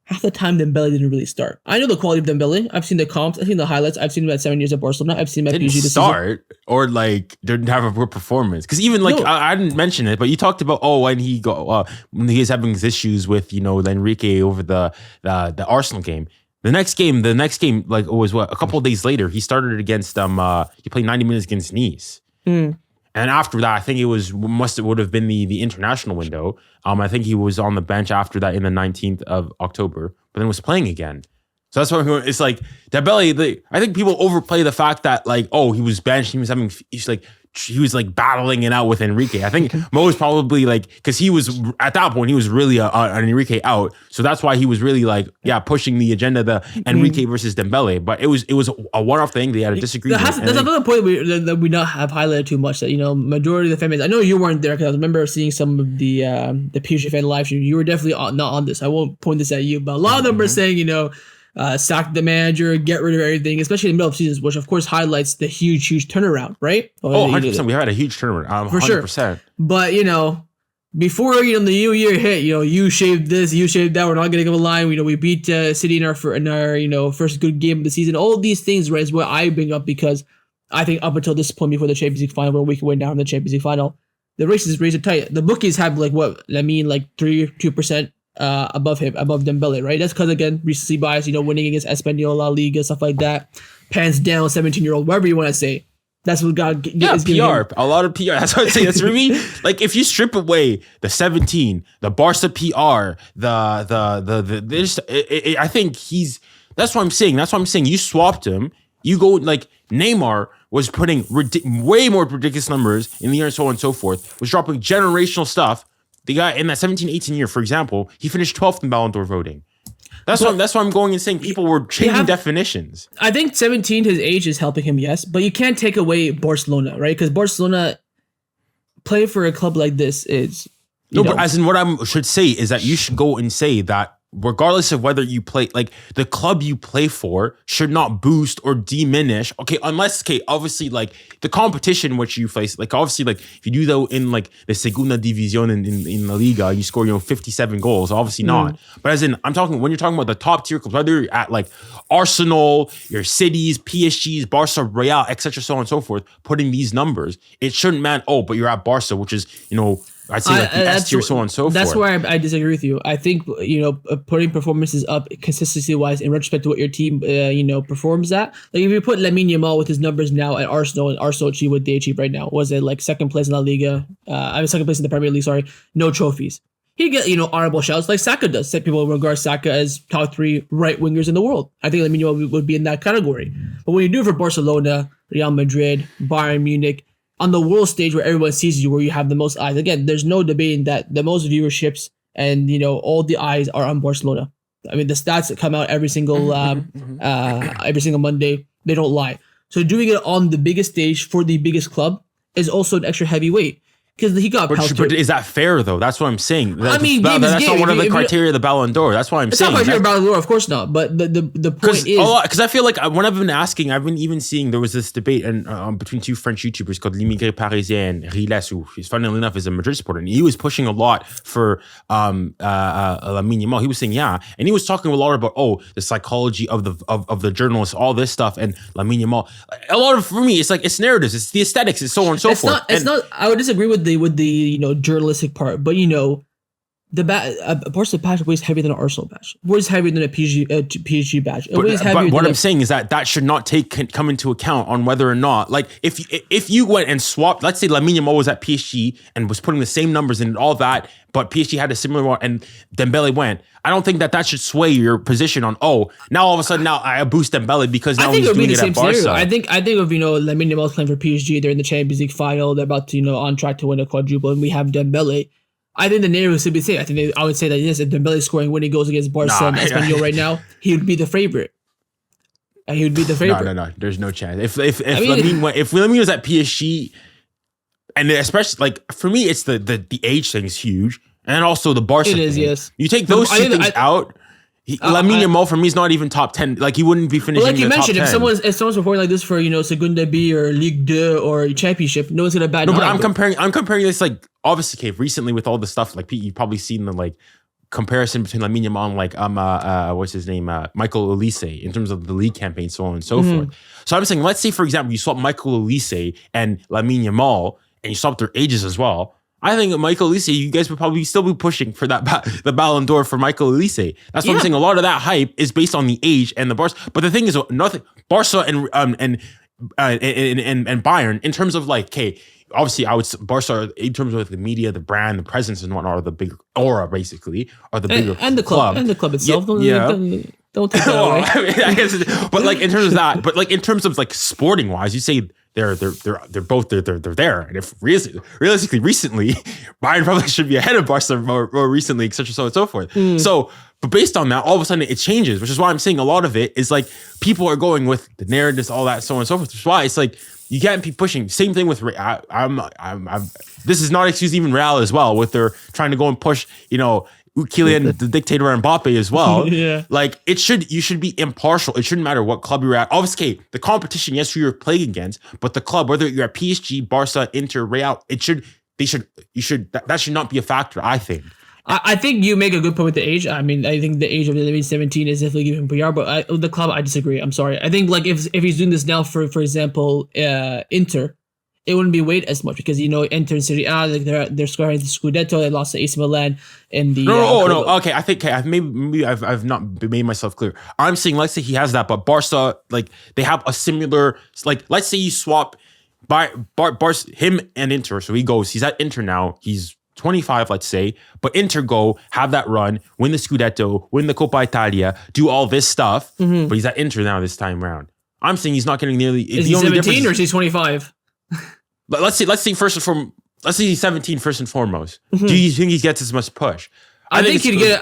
half the time Dembele didn't really start. I know the quality of Dembele. I've seen the comps. I've seen the highlights. I've seen him at 7 years at Barcelona. I've seen him at PSG this start season. Or like didn't have a good performance. Because even like I didn't mention it, but you talked about when he was having his issues with Enrique over the Arsenal game. The next game like it was a couple of days later he started against he played 90 minutes against Nice. And after that, I think it would have been the international window. I think he was on the bench after that in the 19th of October, but then was playing again. So that's why it's like Dembele. I think people overplay the fact that he was benched. He was battling it out with Enrique. I think most probably because he was at that point he was really an Enrique out. So that's why he was really pushing the agenda, the Enrique versus Dembele. But it was a one-off thing. They had a disagreement. That's another point that we not have highlighted too much. That majority of the fan base. I know you weren't there because I remember seeing some of the PSG fan live stream. You were definitely not on this. I won't point this at you, but a lot of them were saying sack the manager, get rid of everything, especially in the middle of seasons, which of course highlights the huge turnaround, right? 100%. We had a huge turnaround. For 100%. Sure. But, before, the new year hit, you shaved this, you shaved that, we're not going to give a line. We beat City in our first good game of the season. All of these things, right, is what I bring up because I think up until this point before the Champions League final, where we can win down in the Champions League final, the races are tight. The bookies have 2% above Dembele, right? That's because again recency bias, winning against Espanyol, La Liga, stuff like that, pants down, 17-year-old, whatever you want to say. That's what God is giving him. A lot of PR. That's what I say. That's for me. If you strip away the 17, the Barca PR, I think that's what I'm saying. That's what I'm saying. You swapped him. You go Neymar was putting way more ridiculous numbers in the year and so on and so forth. Was dropping generational stuff. The guy in that 17-18 year, for example, he finished 12th in Ballon d'Or voting. That's why I'm going and saying people were changing definitions. I think 17, his age is helping him, yes, but you can't take away Barcelona, right? Because Barcelona playing for a club like this is but as in what I should say is that you should go and say that regardless of whether you play, the club you play for should not boost or diminish. Unless obviously the competition which you face, obviously if you do that in the Segunda División in La Liga, you score 57 goals, obviously not. But as in when you're talking about the top tier clubs, whether you're at Arsenal, your Cities, PSGs, Barca, Real, etc., so on and so forth, putting these numbers, it shouldn't but you're at Barca, which is I'd say the S tier, so on and so forth. That's where I disagree with you. I think putting performances up consistency wise in retrospect to what your team performs at. If you put Lamine Yamal with his numbers now at Arsenal, and Arsenal achieve what they achieve right now, was it second place in La Liga? Second place in the Premier League. Sorry, no trophies. He'd get honorable shouts like Saka does. Some people regard Saka as top 3 right wingers in the world. I think Lamine Yamal would be in that category. But when you do it for Barcelona, Real Madrid, Bayern Munich, on the world stage where everyone sees you, where you have the most eyes. Again, there's no debating that the most viewerships and all the eyes are on Barcelona. I mean, the stats that come out every single Monday, they don't lie. So doing it on the biggest stage for the biggest club is also an extra heavy weight. because he got pelted. But is that fair though? That's what I'm saying. I mean, that's not one of the criteria of the Ballon d'Or. That's why I'm saying. It's not criteria of Ballon d'Or, of course not. But the point is, because I feel like when I've been asking, I've been even seeing there was this debate between two French YouTubers called 𝘍𝙍𝙍 parisien and 𝘖𝙍𝙍, who, funnily enough, is a Madrid supporter, and he was pushing a lot for Lamine Yamal. He was saying and he was talking a lot about the psychology of the journalists, all this stuff, and Lamine Yamal. A lot of, for me, it's like it's narratives, it's the aesthetics, it's so on and so forth. It's not. I would disagree with the journalistic part, but the Barca badge weighs heavier than an Arsenal badge. Weighs heavier than a PSG badge. It weighs heavier. But what I'm saying is that should not come into account on whether or not, like, if you went and swapped, let's say Lamine Yamal was at PSG and was putting the same numbers and all that, but PSG had a similar one and Dembele went. I don't think that should sway your position on, now all of a sudden I boost Dembele because now he's doing it at Barca. Scenario. I think if Lamine Yamal's playing for PSG, they're in the Champions League final, they're about to on track to win a quadruple, and we have Dembele. I think the narrative should be the same. I would say that yes, if Dembele is scoring winning goals against Barca and Espanyol right now, he would be the favorite. And he would be the favorite. No. There's no chance. If Lamine was at PSG, and especially like for me, it's the age thing is huge. And also the Barca thing. It is, yes. You take those two things out, Lamine Yamal for me is not even top 10. Like he wouldn't be finishing in the top 10. Like you mentioned, if someone's reporting like this for Segunda B or Ligue 2 or Championship, no one's gonna bat. No, but I'm comparing this like obviously recently with all the stuff like you've probably seen the like comparison between Lamine Yamal and like what's his name Michael Olise in terms of the league campaign, so on and so forth. So I'm saying, let's say for example you swap Michael Olise and Lamine Yamal and you swap their ages as well. I think Michael Olise, you guys would probably still be pushing for that the Ballon d'Or for Michael Olise. That's what I'm saying. A lot of that hype is based on the age and the Barca. But the thing is, nothing Barca and Bayern in terms of like, obviously I would Barca in terms of the media, the brand, the presence and whatnot, are the bigger aura basically, are the bigger and the club and the club itself. Don't take that away. I mean, I guess, but like in terms of that, but like in terms of like sporting wise, you say they're both there. And if realistically recently, Bayern probably should be ahead of Barca more recently, etc. So and so forth. So, but based on that, all of a sudden it changes, which is why I'm saying a lot of it is like people are going with the narratives, all that, so on and so forth. Which is why it's like you can't be pushing. Same thing with this is not excuse even Real as well with their trying to go and push Kylian the dictator Mbappe as well. Like you should be impartial. It shouldn't matter what club you're at. Obviously, the competition, yes, who you're playing against, but the club, whether you're at PSG, Barca, Inter, Real, that should not be a factor, I think. I think you make a good point with the age. I mean, I think the age of 17 is definitely giving him PR, but the club, I disagree. I'm sorry. I think like if he's doing this now for example, Inter, it wouldn't be weighed as much because Inter and Serie A, like they're scoring the Scudetto. They lost to AC Milan in the. No. Okay, I think maybe I've not made myself clear. I'm saying let's say he has that, but Barca, like they have a similar, like let's say you swap Barca, him and Inter. So he's at Inter now. He's 25, let's say, but Inter have that run, win the Scudetto, win the Coppa Italia, do all this stuff, but he's at Inter now this time around. I'm saying he's not getting nearly. Is he 17 or is he 25? Let's say let's say he's 17 first and foremost. Do you think he gets as much push? I think he'd be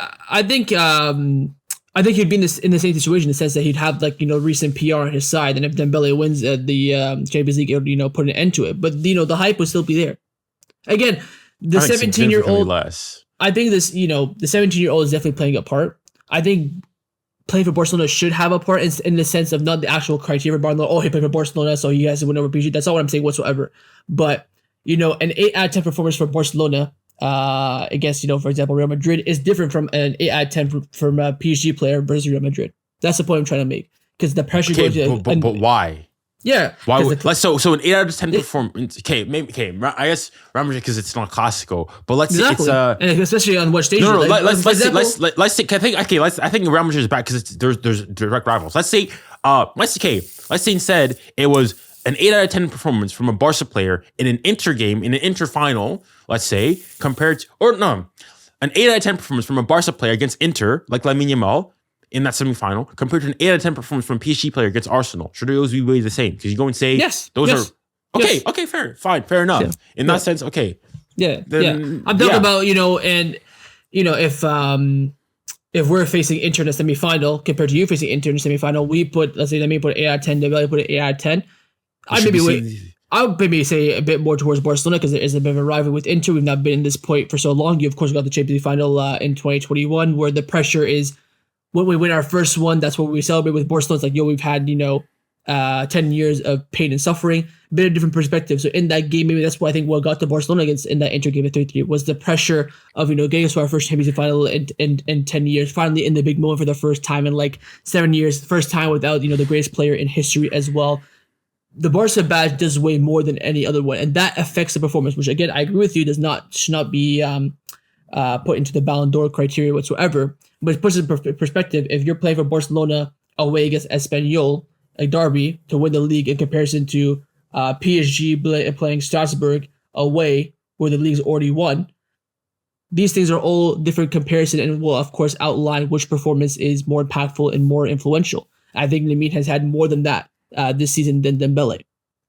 in the same situation in the sense that he'd have like recent PR on his side, and if Dembele wins the Champions League, it would put an end to it. But the hype would still be there. Again, the 17-year-old. I think this the 17-year-old is definitely playing a part. I think playing for Barcelona should have a part in the sense of not the actual criteria for Barcelona. He played for Barcelona, so he has to win over PSG. That's not what I'm saying whatsoever. But an 8 out of 10 performance for Barcelona against for example Real Madrid is different from an 8 out of 10 from a PSG player versus Real Madrid. That's the point I'm trying to make, because the pressure goes to. But why? Yeah. Why would so an 8 out of 10 performance? I guess Real Madrid because it's not Classico, but let's say it's and especially on what stage. Let's say I think Real Madrid is back because there's direct rivals. Let's say instead it was an 8 out of 10 performance from a Barca player in an Inter game, in an Inter final, let's say, an 8 out of 10 performance from a Barca player against Inter, like Lamine Yamal, in that semifinal, compared to an 8 out of 10 performance from a PSG player against Arsenal. Should those be weighed the same? Because you go and say, those are... Okay, okay, fair enough. Yeah. In that sense, okay. Yeah, then, I'm talking about, if we're facing Inter in a semifinal compared to you facing Inter in a semifinal, let's say let me put 8 out of 10, Dembele put an 8 out of 10. I maybe wait. I would maybe say a bit more towards Barcelona because there is a bit of a rivalry with Inter. We've not been in this point for so long. You, of course, got the Champions League final in 2021, where the pressure is when we win our first one, that's what we celebrate with Barcelona. It's like, yo, we've had, 10 years of pain and suffering, a bit of different perspective. So in that game, maybe that's what I think what got to Barcelona against in that Inter game at 3-3 was the pressure of, getting us to our first Champions League final in 10 years, finally in the big moment for the first time in like 7 years, first time without, the greatest player in history as well. The Barca badge does weigh more than any other one, and that affects the performance, which again, I agree with you, should not be put into the Ballon d'Or criteria whatsoever. But it puts it in perspective. If you're playing for Barcelona away against Espanyol, a derby, to win the league in comparison to PSG playing Strasbourg away, where the league's already won, these things are all different comparison and will, of course, outline which performance is more impactful and more influential. I think Lamine has had more than that this season than Dembele,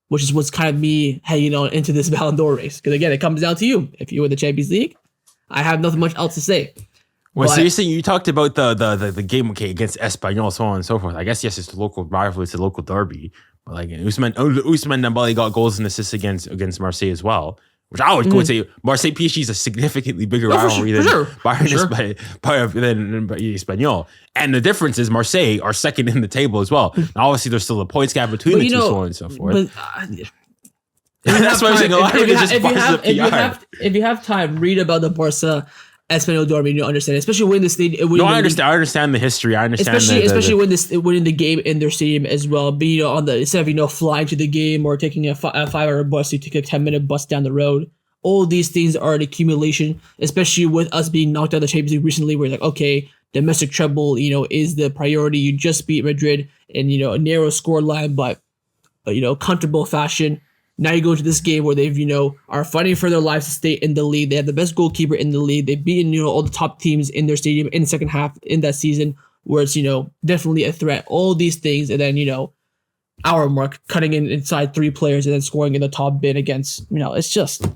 which is what's kind of me hanging on into this Ballon d'Or race. Because again, it comes down to you. If you win the Champions League, I have nothing much else to say. Well, so you're saying you talked about the game against Espanyol, so on and so forth. I guess yes, it's the local rivalry, it's a local derby. But like Ousmane Dembele got goals and assists against Marseille as well, which I would say Marseille PSG is a significantly bigger rivalry than Bayern than Espanyol. And the difference is Marseille are second in the table as well. Now, obviously, there's still a points gap between the two, so on and so forth. That's why I'm saying a lot of it is just if you have time, read about the Barca Espanyol derby, you understand, especially when the stadium. No, I understand the history. I understand, especially when winning the game in their stadium as well. But instead of flying to the game or taking a 5-hour bus, you take a 10-minute bus down the road. All these things are an accumulation, especially with us being knocked out of the Champions League recently. We're like, okay, domestic treble, is the priority. You just beat Madrid in a narrow score line, but comfortable fashion. Now you go to this game where they've, are fighting for their lives to stay in the league. They have the best goalkeeper in the league. They've beaten, all the top teams in their stadium in the second half in that season where it's, definitely a threat. All these things. And then, hour mark, cutting inside 3 players and then scoring in the top bin against, it's just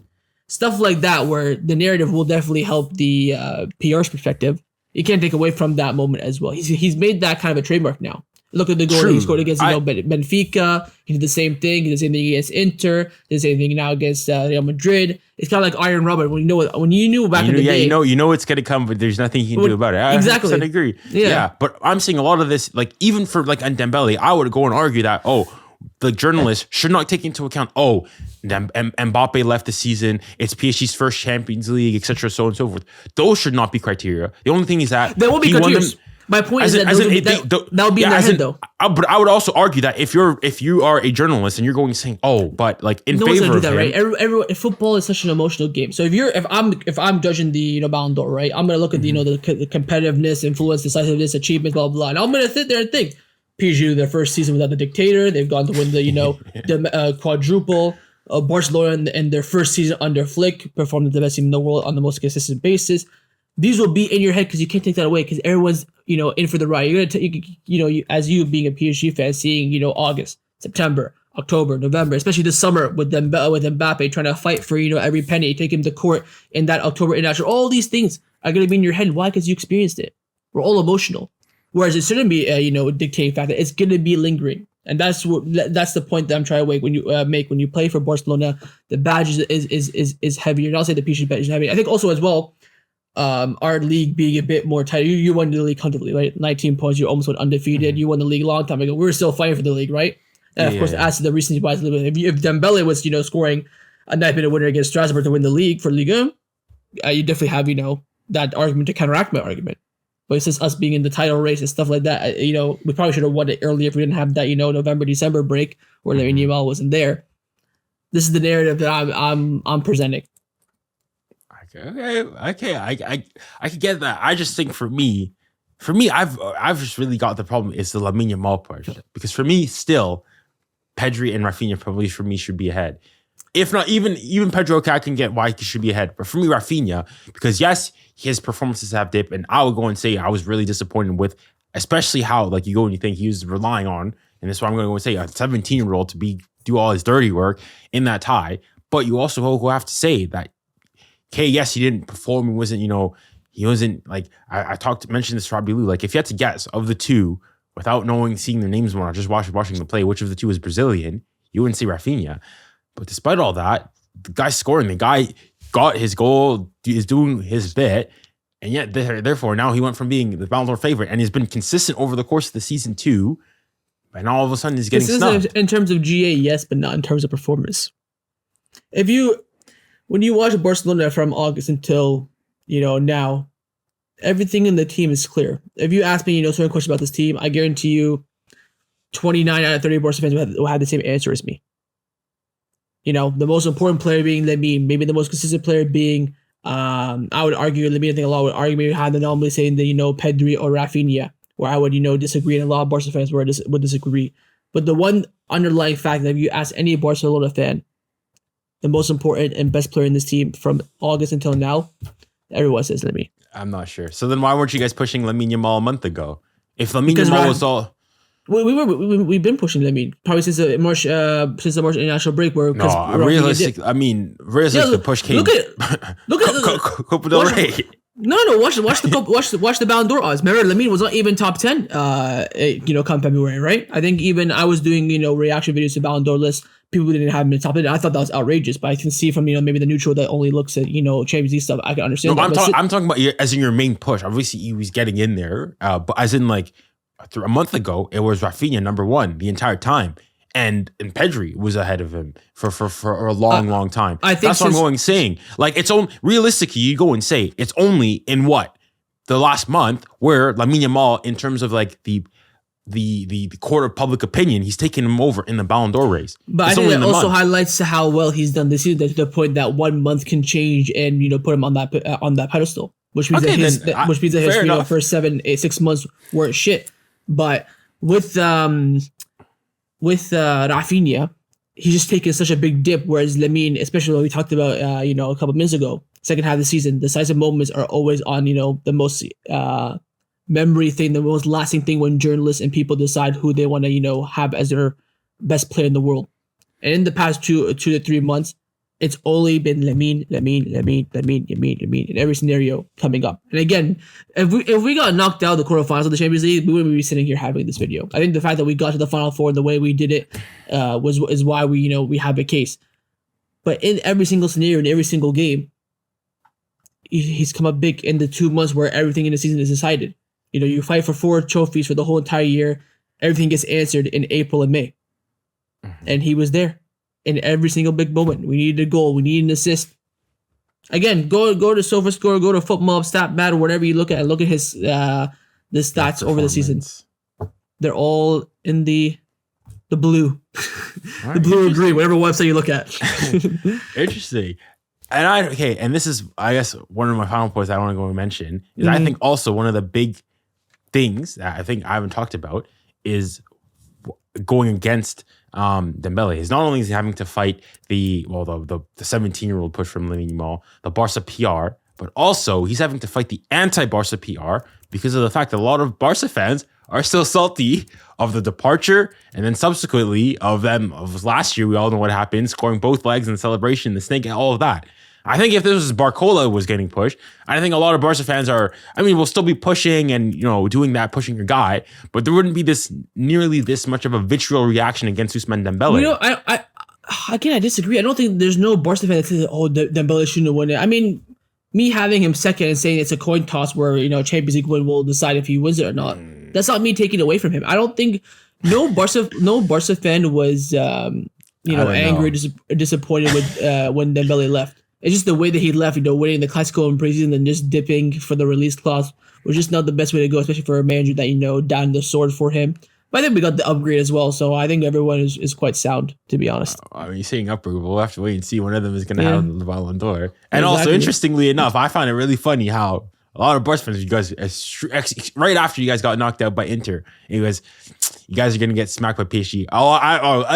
stuff like that where the narrative will definitely help the PR's perspective. You can't take away from that moment as well. He's made that kind of a trademark now. Look at the goal that he scored against Benfica. He did the same thing. He did the same thing against Inter. Did the same thing now against Real Madrid. It's kind of like Iron Robert when you knew back in the day. You know it's gonna come, but there's nothing you can do about it. Exactly. I agree. Yeah, but I'm seeing a lot of this. Like even for Dembele, I would go and argue that the journalists should not take into account Mbappe left the season. It's PSG's first Champions League, etc. So on and so forth. Those should not be criteria. The only thing is that there will be criteria. My point is that would be in their head, though. But I would also argue that if you are a journalist and you're going saying, but like in favor of him, right? Everyone, football is such an emotional game. So if I'm judging the Ballon d'Or, right, I'm gonna look at the competitiveness, influence, decisiveness, achievement, blah blah, and I'm gonna sit there and think PSG their first season without the dictator. They've gone to win the quadruple. Barcelona in their first season under Flick performed the best team in the world on the most consistent basis. These will be in your head because you can't take that away because everyone's in for the ride. You're gonna as you being a PSG fan, seeing August, September, October, November, especially this summer with Mbappe trying to fight for every penny, take him to court in that October international. All these things are gonna be in your head. Why? Because you experienced it. We're all emotional. Whereas it shouldn't be a dictating factor. It's gonna be lingering, and that's the point that I'm trying to make when you play for Barcelona. The badge is heavier. And I'll say the PSG badge is heavy. I think also as well. Our league being a bit more tight. You won the league comfortably, right? 19 points. You almost went undefeated. Mm-hmm. You won the league a long time ago. We were still fighting for the league, right? And of course, as to the recency bias, if Dembele was scoring a 9-minute winner against Strasbourg to win the league for Ligue 1, you definitely have that argument to counteract my argument. But it's just us being in the title race and stuff like that. We probably should have won it earlier if we didn't have that November December break where Yamal wasn't there. This is the narrative that I'm presenting. Okay, I could get that. I just think for me, I've just really got the problem is the Lamine Yamal part because for me still, Pedri and Rafinha probably for me should be ahead. If not, even Pedro, I can get why he should be ahead. But for me, Rafinha, because yes, his performances have dipped, and I would go and say I was really disappointed with, especially how you go and you think he was relying on, and that's why I'm going to go and say a 17-year-old to do all his dirty work in that tie. But you also have to say that. Okay, yes, he didn't perform. He wasn't, he wasn't I mentioned this to Robbie Lou. If you had to guess of the two without seeing their names more, just watching the play, which of the two is Brazilian, you wouldn't say Rafinha. But despite all that, the guy's scoring. The guy got his goal, is doing his bit. And yet, therefore, now he went from being the Ballon d'Or favorite and he's been consistent over the course of the season too. And all of a sudden, he's getting snubbed. In terms of GA, yes, but not in terms of performance. When you watch Barcelona from August until, now, everything in the team is clear. If you ask me, certain questions about this team, I guarantee you 29 out of 30 Barca fans will have the same answer as me. The most important player being Lamine, maybe the most consistent player being, I would argue, Lamine, I think a lot would argue, maybe had the anomaly saying that, Pedri or Rafinha, where I would, disagree, and a lot of Barca fans would disagree. But the one underlying fact that if you ask any Barcelona fan, the most important and best player in this team from August until now, everyone says Lamine. I'm not sure. So then why weren't you guys pushing Lamine Yamal a month ago? If Lamine Yamal was all... We've been pushing Lamine probably since the March international break. Where realistic. I mean, realistic. The push came. Look at Copa del Rey. No. Watch the Ballon d'Or odds. Remember, Lamine was not even top 10. Come February, right? I think even I was doing reaction videos to Ballon d'Or lists. People didn't have him in the top 10. I thought that was outrageous, but I can see from maybe the neutral that only looks at Champions League stuff. I can understand. No, I'm talking about as in your main push. Obviously, he was getting in there, but as in like. A month ago, it was Rafinha number one the entire time, and Pedri was ahead of him for a long time. I think that's what I'm going saying. Like it's only realistically, you go and say it's only in the last month where Lamine Yamal, in terms of like the court of public opinion, he's taken him over in the Ballon d'Or race. But I think that also highlights how well he's done this year, to the point that 1 month can change and put him on that pedestal, which means that his first 6 months weren't shit. But with Rafinha, he's just taken such a big dip, whereas Lamine, especially when we talked about a couple minutes ago, second half of the season, decisive moments are always on the most memory thing, the most lasting thing when journalists and people decide who they want to have as their best player in the world. And in the past 2 to 3 months, it's only been Lamine in every scenario coming up. And again, if we got knocked out of the quarterfinals of the Champions League, we wouldn't be sitting here having this video. I think the fact that we got to the Final Four and the way we did it is why we have a case. But in every single scenario, in every single game, he's come up big in the 2 months where everything in the season is decided. You fight for 4 trophies for the whole entire year. Everything gets answered in April and May. And he was there. In every single big moment, we needed a goal, we needed an assist. Again, go to SofaScore, go to Football Stat Matter, whatever you look at his the stats over the season. They're all in the blue, the blue or green, whatever website you look at. Interesting. And this is, I guess, one of my final points I want to go and mention is I think also one of the big things that I think I haven't talked about is going against Dembele. Is not only is he having to fight the 17-year-old push from Lamine Yamal, the Barca PR, but also he's having to fight the anti-Barca PR because of the fact that a lot of Barca fans are still salty of the departure and then subsequently of last year. We all know what happened, scoring both legs in the celebration, the snake, and all of that. I think if this was Barcola was getting pushed, I think a lot of Barca fans will still be pushing and, doing that, pushing your guy, but there wouldn't be nearly this much of a vitriol reaction against Ousmane Dembele. I disagree. I don't think there's no Barca fan that says, Dembele shouldn't win it. I mean, me having him second and saying it's a coin toss where, Champions League win will decide if he wins it or not. That's not me taking away from him. I don't think no Barca fan was, angry, disappointed with when Dembele left. It's just the way that he left, winning the Clásico in preseason and just dipping for the release clause was just not the best way to go, especially for a manager that, down the sword for him. But I think we got the upgrade as well, so I think everyone is quite sound, to be honest. You're saying upgrade, we'll have to wait and see. One of them is going to have the Ballon d'Or. And also, interestingly enough, I find it really funny how a lot of Barca fans, you guys, right after you guys got knocked out by Inter, you guys are going to get smacked by PSG.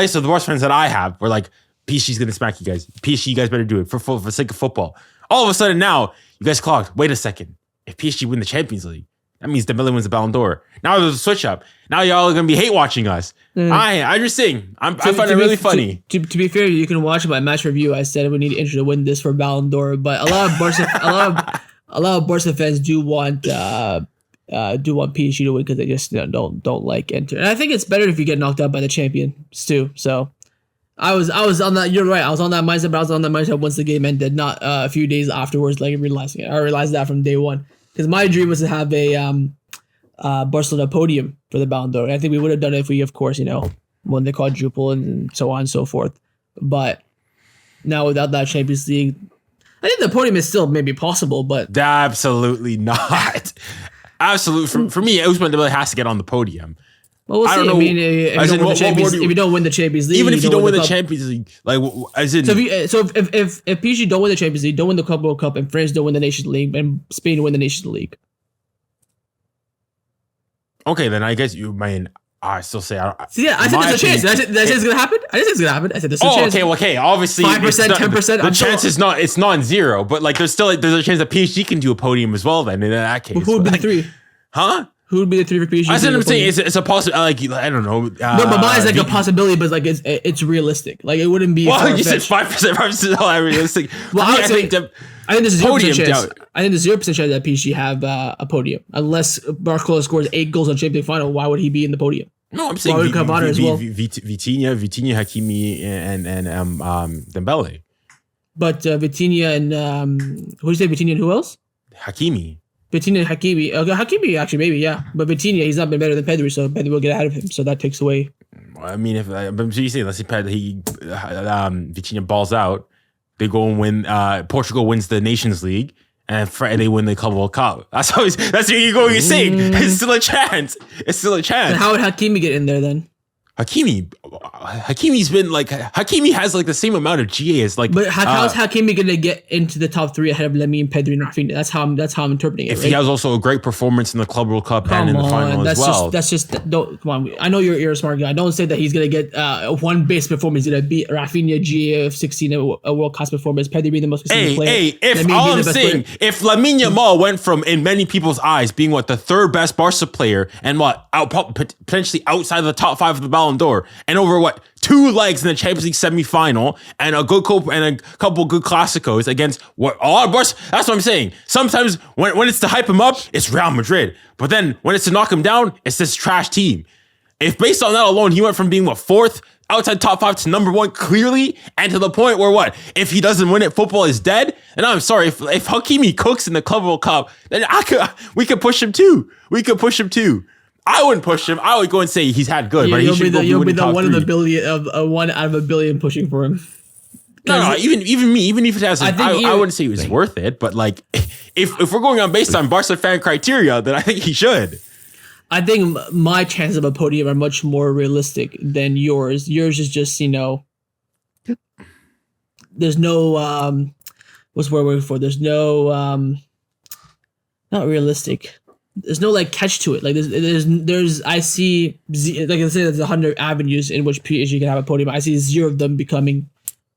So the Barca fans that I have were like, PSG's gonna smack you guys. PSG, you guys better do it for the sake of football. All of a sudden now, you guys clocked. Wait a second. If PSG win the Champions League, that means Dembele wins the Ballon d'Or. Now there's a switch up. Now y'all are gonna be hate watching us. I just think I find it really funny. To be fair, you can watch my match review. I said we need Inter to win this for Ballon d'Or, but a lot of Barca fans do want PSG to win because they just don't like Inter. And I think it's better if you get knocked out by the champions too. So. I was on that. You're right. I was on that mindset, but I was on that mindset once the game ended, not a few days afterwards. Like realizing it, I realized that from day one because my dream was to have a Barcelona podium for the Ballon d'Or. And I think we would have done it if we, of course, won the quadruple and so on and so forth. But now without that Champions League, I think the podium is still maybe possible, but absolutely not. Absolutely, for me, Ousmane Dembele has to get on the podium. Well, we'll see. I don't know. I mean, if you don't win the Champions League, even if you don't win the Champions League, like as in, so if PSG don't win the Champions League, don't win the Club World Cup, and France don't win the Nations League, and Spain win the Nations League, okay, then I guess you mean. I still say I said there's a chance. Did I say it's gonna happen? I didn't say it's gonna happen. I said there's a chance. Okay. Obviously, 5%, 10%. The chance is not. It's non-zero, but like there's a chance that PSG can do a podium as well. Then in that case, who would be the three? Huh? Who would be the three for PSG? I said I'm saying it's a possibility. Like I don't know. No, but mine is like a possibility, but like it's realistic. Like it wouldn't be. Well, you said 5% is all realistic. Well, I think there's a 0% chance. I think there's 0% chance that PSG have a podium unless Barcelona scores 8 goals on Champions League final. Why would he be in the podium? No, I'm saying Vitinha, Hakimi, and Dembele. But Vitinha and who did you say? Vitinha and who else? Hakimi. Vitinha and Hakimi. Okay, Hakimi actually maybe but Vitinha he's not been better than Pedri, so Pedri will get ahead of him. So that takes away. I mean, if you say let's say Vitinha balls out, they go and win. Portugal wins the Nations League. And they win the Club World Cup. That's what you're going to say. It's still a chance. It's still a chance. And how would Hakimi get in there then? Hakimi's been like Hakimi has like the same amount of GA as like. But how's Hakimi gonna get into the top 3 ahead of Lamine, Pedri, and Rafinha? That's how I'm interpreting it. If he has also a great performance in the Club World Cup and in the final as well. Don't come on. I know you're a smart guy. Don't say that he's gonna get one base performance. He's gonna beat Rafinha, GA of 16, a world class performance. Pedri being the most consistent player. If all I'm saying, if Lamine Yamal went from in many people's eyes being the 3rd best Barca player and potentially outside of the top 5 of the Ballon d'Or and over 2 legs in the Champions League semi-final and a couple good Clásicos against Barca. That's what I'm saying. Sometimes when it's to hype him up, it's Real Madrid. But then when it's to knock him down, it's this trash team. If based on that alone, he went from being 4th outside top 5 to number 1 clearly, and to the point where if he doesn't win it, football is dead. And I'm sorry, if Hakimi cooks in the Club World Cup, then we could push him too. I wouldn't push him. I would go and say he's had good, but you'll be the one out of a billion pushing for him. No, even if it has, I wouldn't say it was worth it. But if we're going on based on Barca fan criteria, then I think he should. I think my chances of a podium are much more realistic than yours. Yours is just there's no what's the word we're looking for? There's no not realistic. There's no catch to it. There's I see like I said, there's 100 avenues in which PSG can have a podium. I see 0 of them becoming,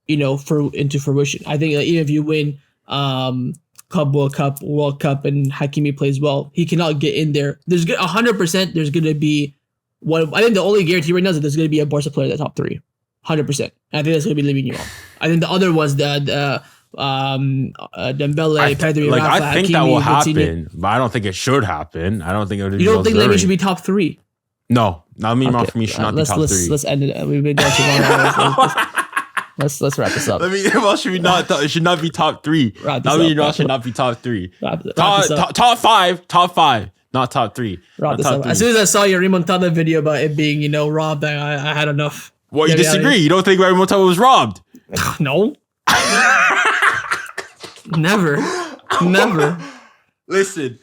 into fruition. I think even if you win Club World Cup, and Hakimi plays well, he cannot get in there. There's 100%. There's gonna be one. I think the only guarantee right now is that there's gonna be a Barca player in the top 3, 100%. And I think that's gonna be Lamine Yamal. I think the other ones Dembele, Pedri, Rafa, I think Hakimi, that will happen, Vitinha. but I don't think it should happen. I don't think it would. You don't think Lamine should be top 3? No, Lamine for me should not be top 3. Let's end it. We've been going too long. Let's wrap this up. Lamine should not be top 3. Lamine should not be top 3. Top 5, not top 3. As soon as I saw your Remontada video about it being, robbed, I had enough. Well, you disagree. You don't think Remontada was robbed? No. Never. Listen,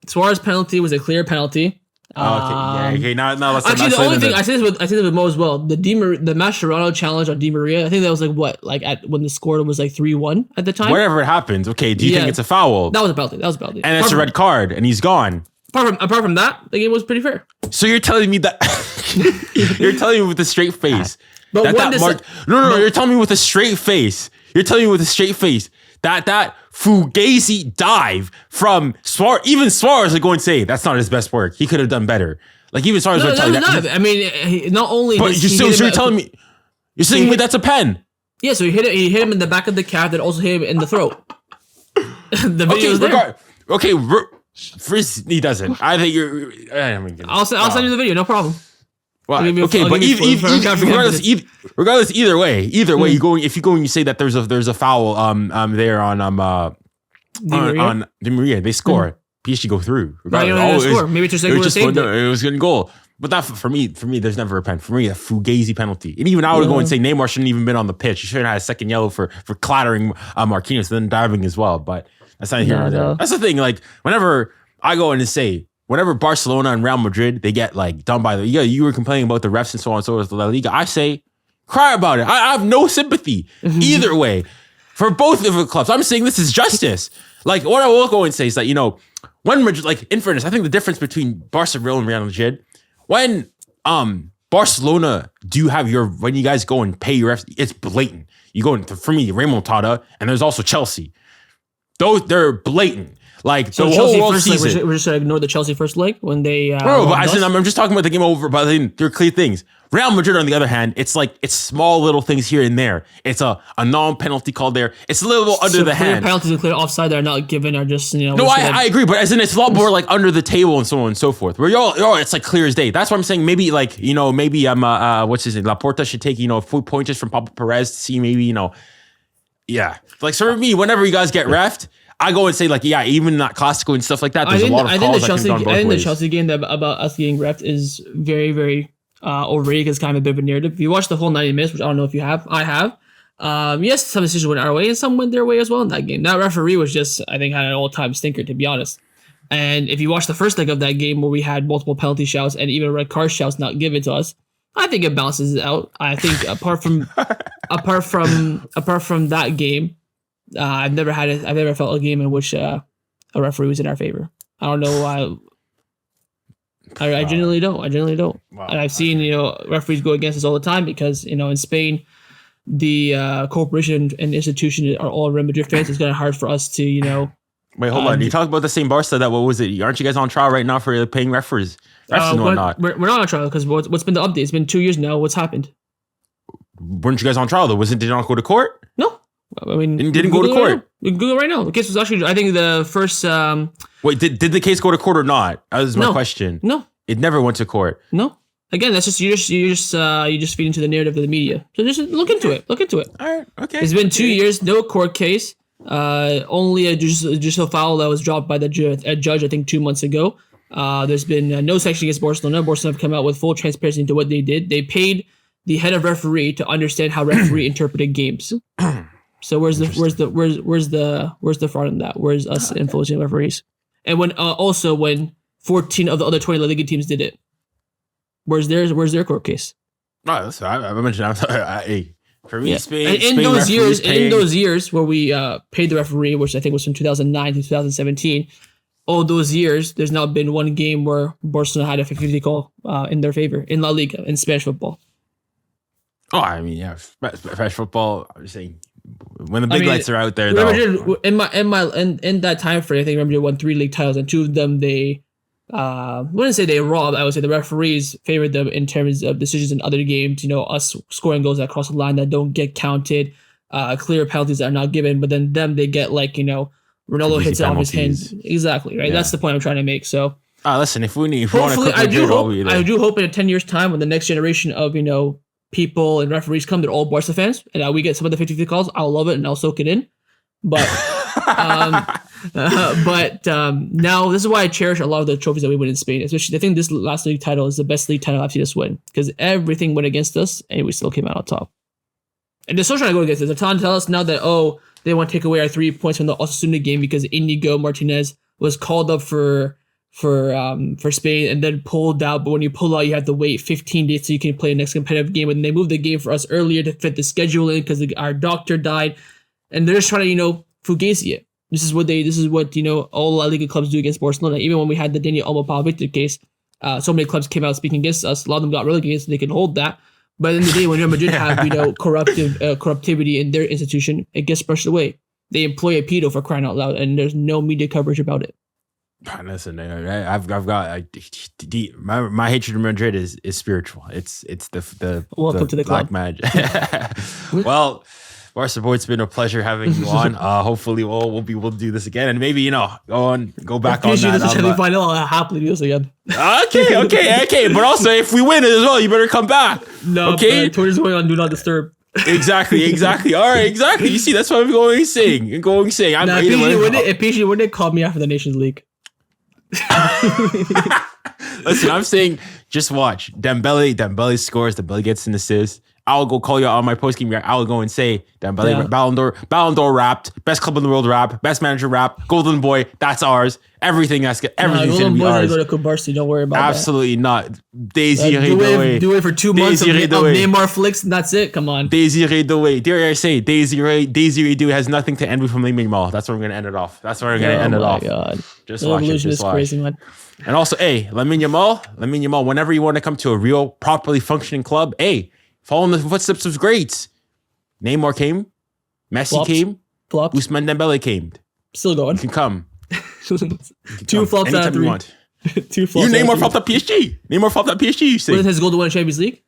Suarez penalty was a clear penalty. Okay. Now let's actually the only thing I said this with Mo as well. The Mascherano challenge on Di Maria. I think that was when the score was 3-1 at the time. Whatever it happens. Okay. Do you think it's a foul? That was a penalty. And it's a red card, and he's gone. Apart from that, the game was pretty fair. So you're telling me that you're telling me with a straight face. But you're telling me with a straight face. You're telling me with a straight face that Fugazi dive from Suarez. Even Suarez are going to say that's not his best work. He could have done better. Even Suarez would tell you that. I mean, not only. But you're telling me that's a pen. Yeah, so he hit him in the back of the calf, that also hit him in the throat. The video is there. Okay, he doesn't. I think you're. I'll send you the video. No problem. Well, okay, but regardless, either way, you go if you go and you say that there's a foul there on Di Maria, they score. PSG go through. Maybe it's just like it was a good goal. But that for me, there's never a pen. For me, a fugazi penalty. And even I would go and say Neymar shouldn't even been on the pitch. He should have had a second yellow for clattering Marquinhos, then diving as well. But that's not here or there. That's the thing. Like whenever I go in and say, whenever Barcelona and Real Madrid, they get like done by you were complaining about the refs and so on and so forth, La Liga. I say, cry about it. I have no sympathy either way for both of the clubs. I'm saying this is justice. Like what I will go and say is that, when Madrid, like in fairness, I think the difference between Barca, Real, and Real Madrid, when Barcelona when you guys go and pay your refs, it's blatant. You go into, for me, Remontada, and there's also Chelsea. They're blatant. Like so the whole world sees it. We're just gonna ignore the Chelsea first leg when they. I'm just talking about the game over. But they're clear things. Real Madrid, on the other hand, it's small little things here and there. It's a non-penalty call there. It's a little under the hand. Penalties and clear offside that are not given are just No, I agree, but as in it's a lot more like under the table and so on and so forth. Where it's like clear as day. That's why I'm saying maybe what's his name? Laporta should take full pointers from Papa Perez to see maybe yeah. Like so for me, whenever you guys get refed, I go and say even that classical and stuff like that. There's a lot of calls that can be done both ways. I think the Chelsea game about us getting refed is very, very overrated because it's kind of a bit of a narrative. If you watch the whole 90 minutes, which I don't know if you have, I have. Yes, some decisions went our way and some went their way as well in that game. That referee was just, I think, had an all-time stinker, to be honest. And if you watch the first leg of that game where we had multiple penalty shouts and even red card shouts not given to us, I think it balances out. I think apart from that game, I've never felt a game in which a referee was in our favor. I don't know why. I generally don't. Wow. And I've seen referees go against us all the time because in Spain, the corporation and institution are all Real Madrid fans. It's kind of hard for us to Wait, hold on. You talk about the same Barca that what was it? Aren't you guys on trial right now for paying refs and whatnot? We're not on trial because what's been the update? It's been 2 years now. What's happened? Weren't you guys on trial though? Did you not go to court? No. I mean, didn't go to court. We can Google right now. The case was actually, I think, the first. Wait, did the case go to court or not? That was my question. No, it never went to court. No, again, that's just you just feed into the narrative of the media. So just look into it. Look into it. All right, okay. It's been 2 years, no court case. Only a judicial foul that was dropped by the judge, I think, 2 months ago. There's been no sanction against Barcelona. Barcelona have come out with full transparency into what they did. They paid the head of referee to understand how referee interpreted games. So where's the fraud in that? Where's us influencing referees? And when 14 of the other 20 La Liga teams did it, where's their court case? No, I mentioned. For me, Spain. In those years where we paid the referee, which I think was from 2009 to 2017, all those years, there's not been one game where Barcelona had a 50-50 call in their favor in La Liga in Spanish football. Oh, I mean, yeah, Spanish football. I'm just saying. When the big lights are out there, though. In that time frame, I think Real Madrid won 3 league titles, and 2 of them they wouldn't say they robbed. I would say the referees favored them in terms of decisions in other games. Us scoring goals that cross the line that don't get counted, clear penalties that are not given, but then they get Ronaldo hits it off his hands. Exactly, right. Yeah. That's the point I'm trying to make. So, listen, if we want to, I do hope in 10 years' time when the next generation of people and referees come, they're all Barca fans, and we get some of the 50-50 calls. I'll love it and I'll soak it in. But now this is why I cherish a lot of the trophies that we win in Spain. Especially, I think this last league title is the best league title I've seen us win because everything went against us and we still came out on top. And they're still trying to go against us. They're trying to tell us now that they want to take away our 3 points from the Osasuna game because Inigo Martinez was called up for Spain and then pulled out, but when you pull out you have to wait 15 days so you can play the next competitive game, and they moved the game for us earlier to fit the schedule in because our doctor died, and they're just trying to fugazi it. This is what all La Liga clubs do against Barcelona. Even when we had the Dani Olmo Pau Victor case, so many clubs came out speaking against us. A lot of them got relegated so they can hold that, but in the day when Real Madrid have corruptivity in their institution, it gets brushed away. They employ a pedo for crying out loud, and there's no media coverage about it. Listen, I've got my hatred of Madrid is spiritual. It's the welcome to the black club. magic. Well, Barca boy, it's been a pleasure having you on. Hopefully we'll do this again, and maybe go back on that. This final, I'll happily do this again. Okay. But also, if we win it as well, you better come back. No, okay. Twitter's going on Do Not Disturb. Exactly. All right, exactly. You see, that's what I'm going saying. If PSG win it, call me after the Nations League. Listen, I'm saying, just watch. Dembele scores. Dembele gets an assist. I'll go call you on my post game. I'll go and say Dembele Ballon d'Or wrapped, best club in the world wrapped, best manager wrapped, Golden Boy. That's ours. Everything's gonna be ours. Go to 𝘍𝙬, don't worry about Absolutely that. Not. 𝙬𝙬𝙦𝙬. Do it for 2 months of Neymar flicks, and that's it. Come on. 𝙬𝙬𝙦. Dare I say, 𝙬𝙬𝙦 has nothing to envy from Yamal. That's where I'm gonna end it off. God. Just watch it. Just watch. Crazy, man. And also, Lamine Yamal, whenever you want to come to a real, properly functioning club, follow in the footsteps of greats. Neymar came, Messi came, Ousmane Dembele came. Still going. You can come. Two flops out of 3. Two flops. Neymar flopped at PSG. You say. Wasn't his goal to win a Champions League?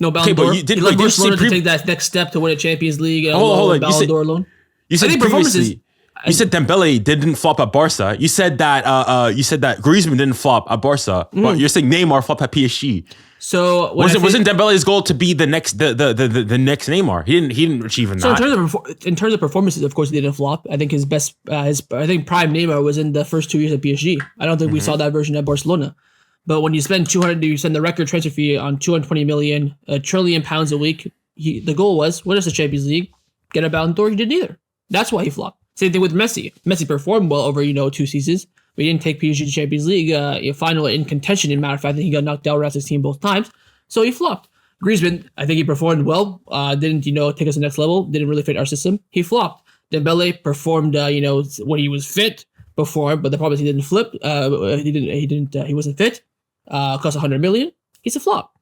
No, Ballon d'Or. He led Barcelona to take that next step to win a Champions League. Hold on. Ballon d'Or alone. You said previously. You said Dembele didn't flop at Barca. You said that Griezmann didn't flop at Barca. But you're saying Neymar flopped at PSG. So wasn't Dembele's goal to be the next next Neymar? He didn't achieve that. So in terms of performances, of course, he didn't flop. I think his best I think prime Neymar was in the first 2 years at PSG. I don't think we saw that version at Barcelona. But when you spend you send the record transfer fee on 220 million, £1 trillion a week. The goal was win us the Champions League, get a Ballon d'Or. He did neither. That's why he flopped. Same thing with Messi. Messi performed well over 2 seasons. We didn't take PSG to Champions League final in contention. In matter of fact, I think he got knocked out around his team both times, so he flopped. Griezmann, I think he performed well. Didn't take us to the next level. Didn't really fit our system. He flopped. Dembele performed when he was fit before, but the problem is he didn't flip. He wasn't fit. Cost 100 million. He's a flop.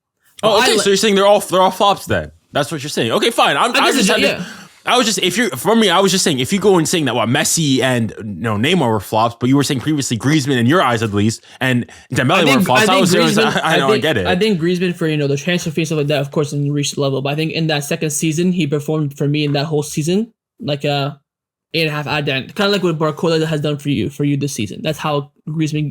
Oh, okay. So you're saying they're all flops then? That's what you're saying. Okay, fine. I was just saying if you go and saying that Messi and Neymar were flops, but you were saying previously Griezmann in your eyes at least and Dembele were flops. I get it. I think Griezmann for the transfer fee and stuff like that, of course, didn't reach the level. But I think in that second season he performed for me in that whole season like a 8.5 out of 10, kind of like what Barcola has done for you this season. That's how Griezmann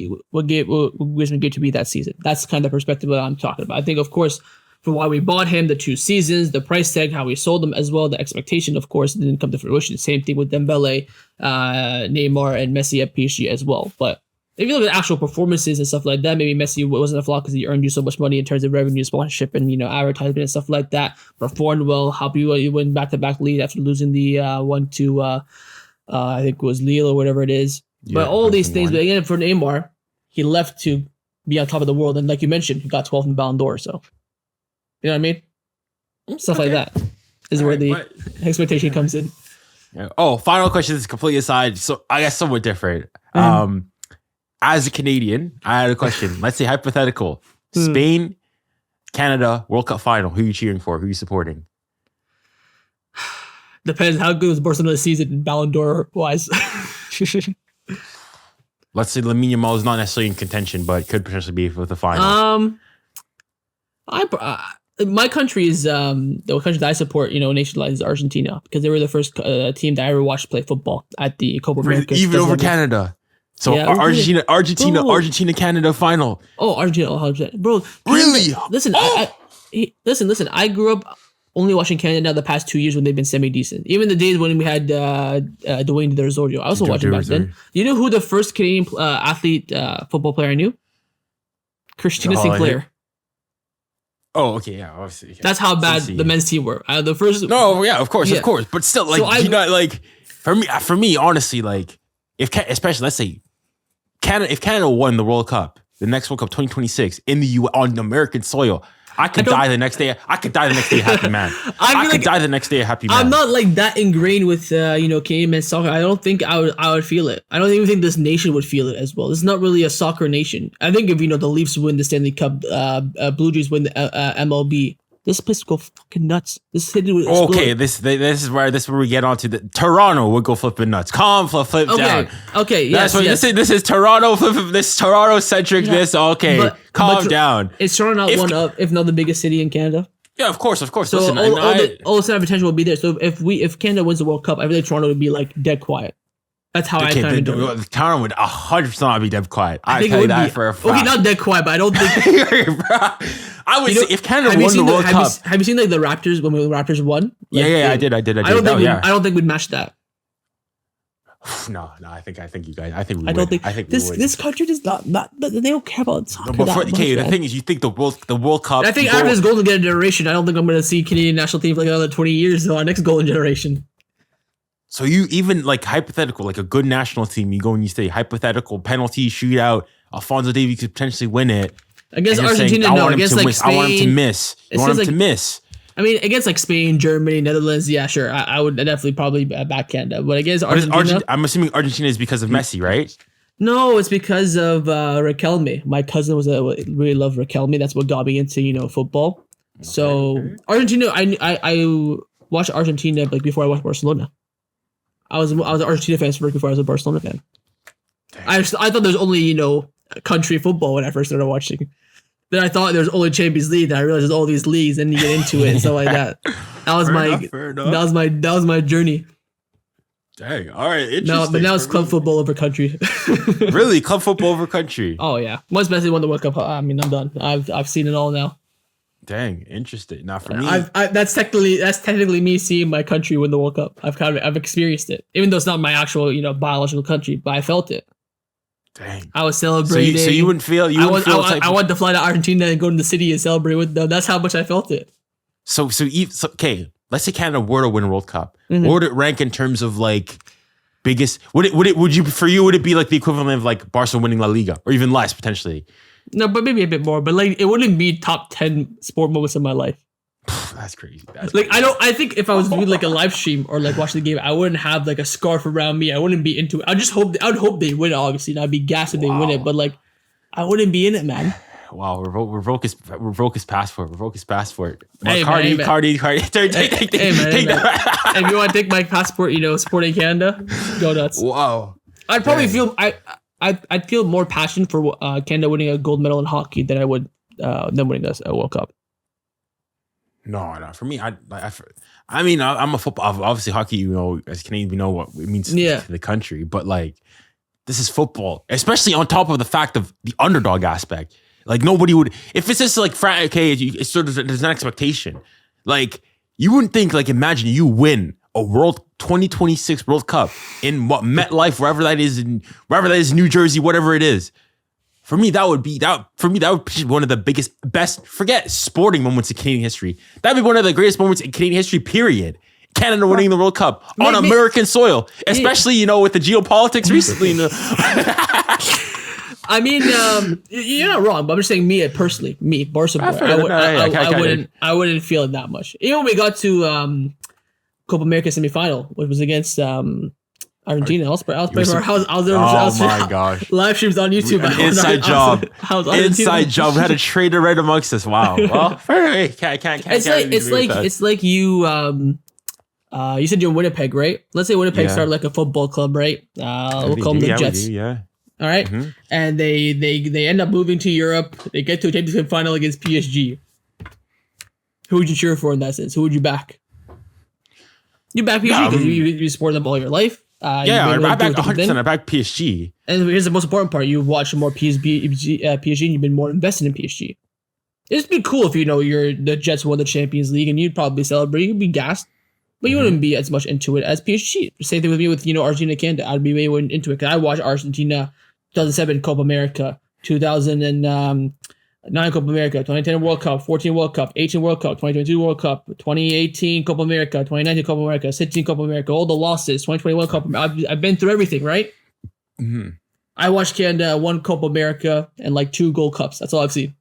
gave to me that season. That's kind of the perspective that I'm talking about. I think, of course, for why we bought him, the 2 seasons, the price tag, how we sold them as well, the expectation, of course, didn't come to fruition. Same thing with Dembele, Neymar, and Messi at PSG as well. But if you look at actual performances and stuff like that, maybe Messi wasn't a flop because he earned you so much money in terms of revenue, sponsorship, and advertisement and stuff like that. Performed well, helped you win back-to-back lead after losing the one to I think it was Lille or whatever it is. Yeah, but all these things, but again, for Neymar, he left to be on top of the world, and like you mentioned, he got 12 in Ballon d'Or, so. You know what I mean? Stuff like that is where the expectation comes in. Oh, final question is completely aside. So I guess somewhat different. As a Canadian, I had a question. Let's say hypothetical. Spain, Canada, World Cup final. Who are you cheering for? Who are you supporting? Depends how good was Barcelona's season Ballon d'Or wise. Let's say Lamine Yamal is not necessarily in contention, but could potentially be with the final. My country is the country that I support, nationwide is Argentina, because they were the first team that I ever watched play football at the Copa America. Even over Canada. So yeah, Argentina, Canada final. Oh, Argentina, 100%. Bro. Really? Listen, listen. I grew up only watching Canada the past 2 years when they've been semi-decent. Even the days when we had Dwayne De Rosario. I also watched back then. You know who the first Canadian athlete football player I knew? Christina Sinclair. Oh, okay, yeah, obviously. That's how bad the men's team were. The first. No, yeah, of course, but still, for me, honestly, especially let's say, if Canada won the World Cup, the next World Cup 2026 in the on American soil, I could die the next day. I could die the next day a happy man. I could die the next day a happy man. I'm not that ingrained with Canadian men's soccer. I don't think I would feel it. I don't even think this nation would feel it as well. It's not really a soccer nation. I think if the Leafs win the Stanley Cup, Blue Jays win the MLB, this place would go fucking nuts. This city would explode. Okay, this is where we get onto the Toronto would go flipping nuts. Flip down. Okay, yes. This is Toronto this Toronto centric. Yeah. Calm down. Is Toronto not one of, if not the biggest city in Canada? Yeah, of course. So Listen, all the center potential will be there. So if Canada wins the World Cup, I feel like Toronto would be like dead quiet. That's how I kind of do it. Toronto would 100% not be dead quiet. I think it would be for a fact. Okay, not dead quiet, but I don't think. I would say if Canada won the World Cup. Have you seen like the Raptors when the Raptors won? Like, I did. I don't think we'd match that. No, I think you guys. I think we would. I think this country does not. They don't care about soccer. No, but the thing is, you think the World Cup. And I think after this golden generation, I don't think I'm going to see Canadian national team for like another 20 years. So our next golden generation. So you even like hypothetical, like a good national team, you go and you say hypothetical penalty shootout. Alphonso Davies could potentially win it against Argentina. Saying, no, against like Spain. I want him to miss. You want him to miss. I mean, against like Spain, Germany, Netherlands, yeah, sure. I would definitely probably back Canada. But against Argentina, I'm assuming Argentina is because of Messi, right? No, it's because of 𝘋𝙘𝘾𝘼. My cousin really loved 𝘋𝙘𝘾𝘼. That's what got me into football. Okay. So Argentina, I watched Argentina like before I watched Barcelona. I was an Argentina fan first before I was a Barcelona fan. I thought there was only country football when I first started watching. Then I thought there was only Champions League. Then I realized there's all these leagues, and you get into it and stuff like that. That was my journey. Dang, all right, interesting. No, but now it's club football over country. Really, club football over country. Oh yeah, once Messi won the World Cup, I mean, I'm done. I've seen it all now. Dang, interesting. Now for me, that's technically me seeing my country win the World Cup. I've experienced it, even though it's not my actual biological country, but I felt it. Dang, I was celebrating. So you wouldn't feel. I wanted to fly to Argentina and go to the city and celebrate with them. That's how much I felt it. So okay, let's say Canada were to win a World Cup. Mm-hmm. What would it rank in terms of like biggest? Would it be like the equivalent of like Barca winning La Liga or even less potentially? No, but maybe a bit more. But like, it wouldn't be top 10 sport moments in my life. That's crazy. I think if I was doing like a live stream or like watching the game, I wouldn't have like a scarf around me. I wouldn't be into it. I would hope they win it, obviously. And I'd be gassed if they win it. But like, I wouldn't be in it, man. Wow, revoke his passport. Revoke his passport. Hey, Cardi. Hey, man. If you want to take my passport, supporting Canada, go nuts. Wow. I'd probably feel I'd feel more passion for Canada winning a gold medal in hockey than I would them winning a World Cup. No. For me, I mean, I'm a football. Obviously, hockey. As Canadians, we know what it means to the country. But like, this is football, especially on top of the fact of the underdog aspect. Like nobody would, if it's just like it's sort of there's an expectation. Like you wouldn't think like imagine you win a 2026 World Cup in what MetLife, wherever that is in New Jersey, whatever it is. For me, that would be one of the best, forget sporting moments in Canadian history. That'd be one of the greatest moments in Canadian history, period. Canada winning the World Cup on American soil, especially, with the geopolitics recently. I mean, you're not wrong, but I'm just saying personally, Barca boy, I wouldn't feel it that much. Even when we got to Copa America semifinal, which was against Argentina. I was there. Oh my gosh! Live streams on YouTube. Inside job. Inside job. We had a trader right amongst us. Wow. Well, it's like you. You said you're in Winnipeg, right? Let's say Winnipeg started like a football club, right? We'll call them the Jets. All right, and they end up moving to Europe. They get to a Champions League final against PSG. Who would you cheer for in that sense? Who would you back? You back PSG because you support them all your life. I back 100%. I back PSG. And here's the most important part: you've watched more PSG, and you've been more invested in PSG. It'd be cool if the Jets won the Champions League, and you'd probably celebrate. You'd be gassed, but you wouldn't be as much into it as PSG. Same thing with me with Argentina, Canada. I'd be way more into it because I watched Argentina 2007 Copa America, 2009 Copa America, 2010 World Cup, 14 World Cup, 18 World Cup, 2022 World Cup, 2018 Copa America, 2019 Copa America, 16 Copa America, all the losses, 2021 Copa America. I've been through everything, right? Mm-hmm. I watched Canada 1 Copa America and like 2 Gold Cups. That's all I've seen.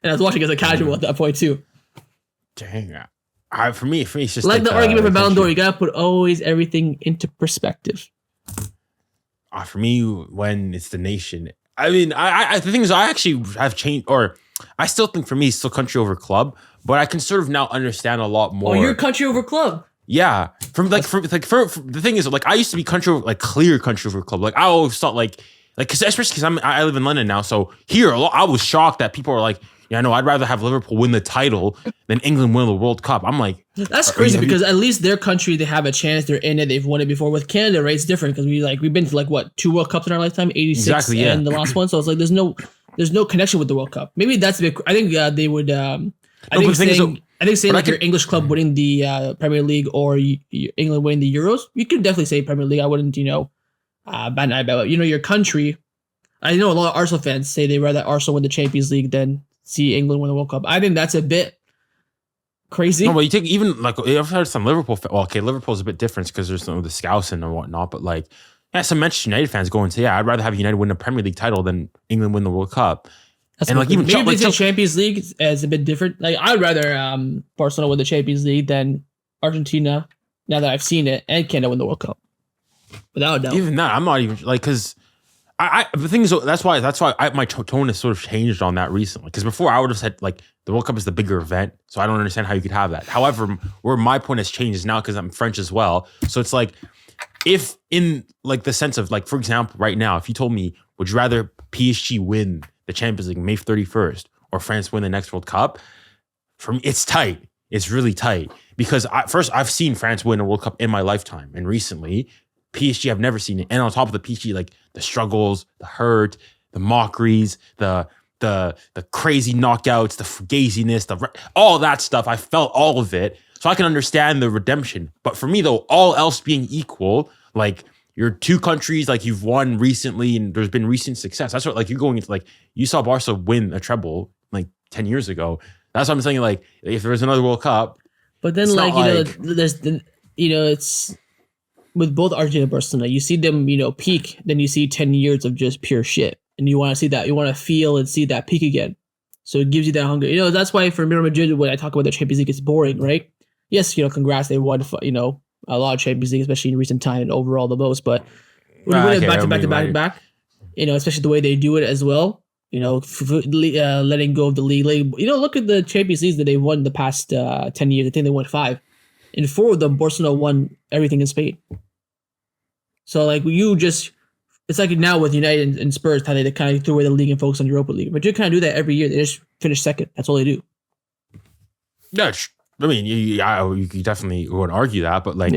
And I was watching as a casual at that point too. Dang. For me, it's just like the argument for Ballon d'Or. You gotta put always everything into perspective. For me, when it's the nation, I mean, the thing is, I actually have changed, or I still think for me, it's still country over club, but I can sort of now understand a lot more. Oh, you're country over club. Yeah, the thing is, like, I used to be country over, like, clear country over club. Like, I always thought, like, especially because I live in London now, so here I was shocked that people are like, yeah, no, I'd rather have Liverpool win the title than England win the World Cup. I'm like, that's crazy because at least their country, they have a chance. They're in it. They've won it before. With Canada, right? It's different because we've been to like what 2 World Cups in our lifetime, 86 exactly, yeah. and the last one. So it's like there's no connection with the World Cup. Maybe that's a bit. I think they would. I think saying like your English club winning the Premier League or England winning the Euros, you could definitely say Premier League. I wouldn't, bat an eye about. Your country. I know a lot of Arsenal fans say they'd rather Arsenal win the Champions League than see England win the World Cup. I think that's a bit crazy. No, but you take even like I've heard some Liverpool. Well, okay, Liverpool's a bit different because there's some of the scouts and whatnot. But like, yeah, some Manchester United fans go and say, yeah, I'd rather have United win a Premier League title than England win the World Cup. That's and like even maybe the Champions League is a bit different. Like I'd rather Barcelona win the Champions League than Argentina. Now that I've seen it, and Canada win the World Cup, without a doubt. Even that, I'm not even like because. The thing is, that's why my tone has sort of changed on that recently. Because before I would have said like the World Cup is the bigger event, so I don't understand how you could have that. However, where my point has changed is now because I'm French as well. So it's like, if in like the sense of like, for example, right now, if you told me, would you rather PSG win the Champions League May 31st or France win the next World Cup? For me, it's tight. It's really tight because I've seen France win a World Cup in my lifetime, and recently. PSG, I've never seen it. And on top of the PSG, like the struggles, the hurt, the mockeries, the crazy knockouts, the fugaziness, all that stuff. I felt all of it. So I can understand the redemption. But for me, though, all else being equal, like you're 2 countries, like you've won recently and there's been recent success. That's what, like, you're going into, like, you saw Barca win a treble like 10 years ago. That's what I'm saying. Like, if there was another World Cup. But then, it's. With both Argentina and Barcelona, you see them, peak, then you see 10 years of just pure shit. And you want to see that. You want to feel and see that peak again. So it gives you that hunger. That's why for Real Madrid, when I talk about the Champions League, it's boring, right? Yes, congrats, they won, a lot of Champions League, especially in recent time and overall the most. But when you win it back to back, especially the way they do it as well, letting go of the league. Like, look at the Champions Leagues that they won the past 10 years. I think they won 5. In 4 of them, Barcelona won everything in Spain. So, like, it's like now with United and Spurs, how they kind of threw away the league and focus on Europa League. But you kind of do that every year. They just finish second. That's all they do. Yeah, I mean, you definitely would argue that. But, like,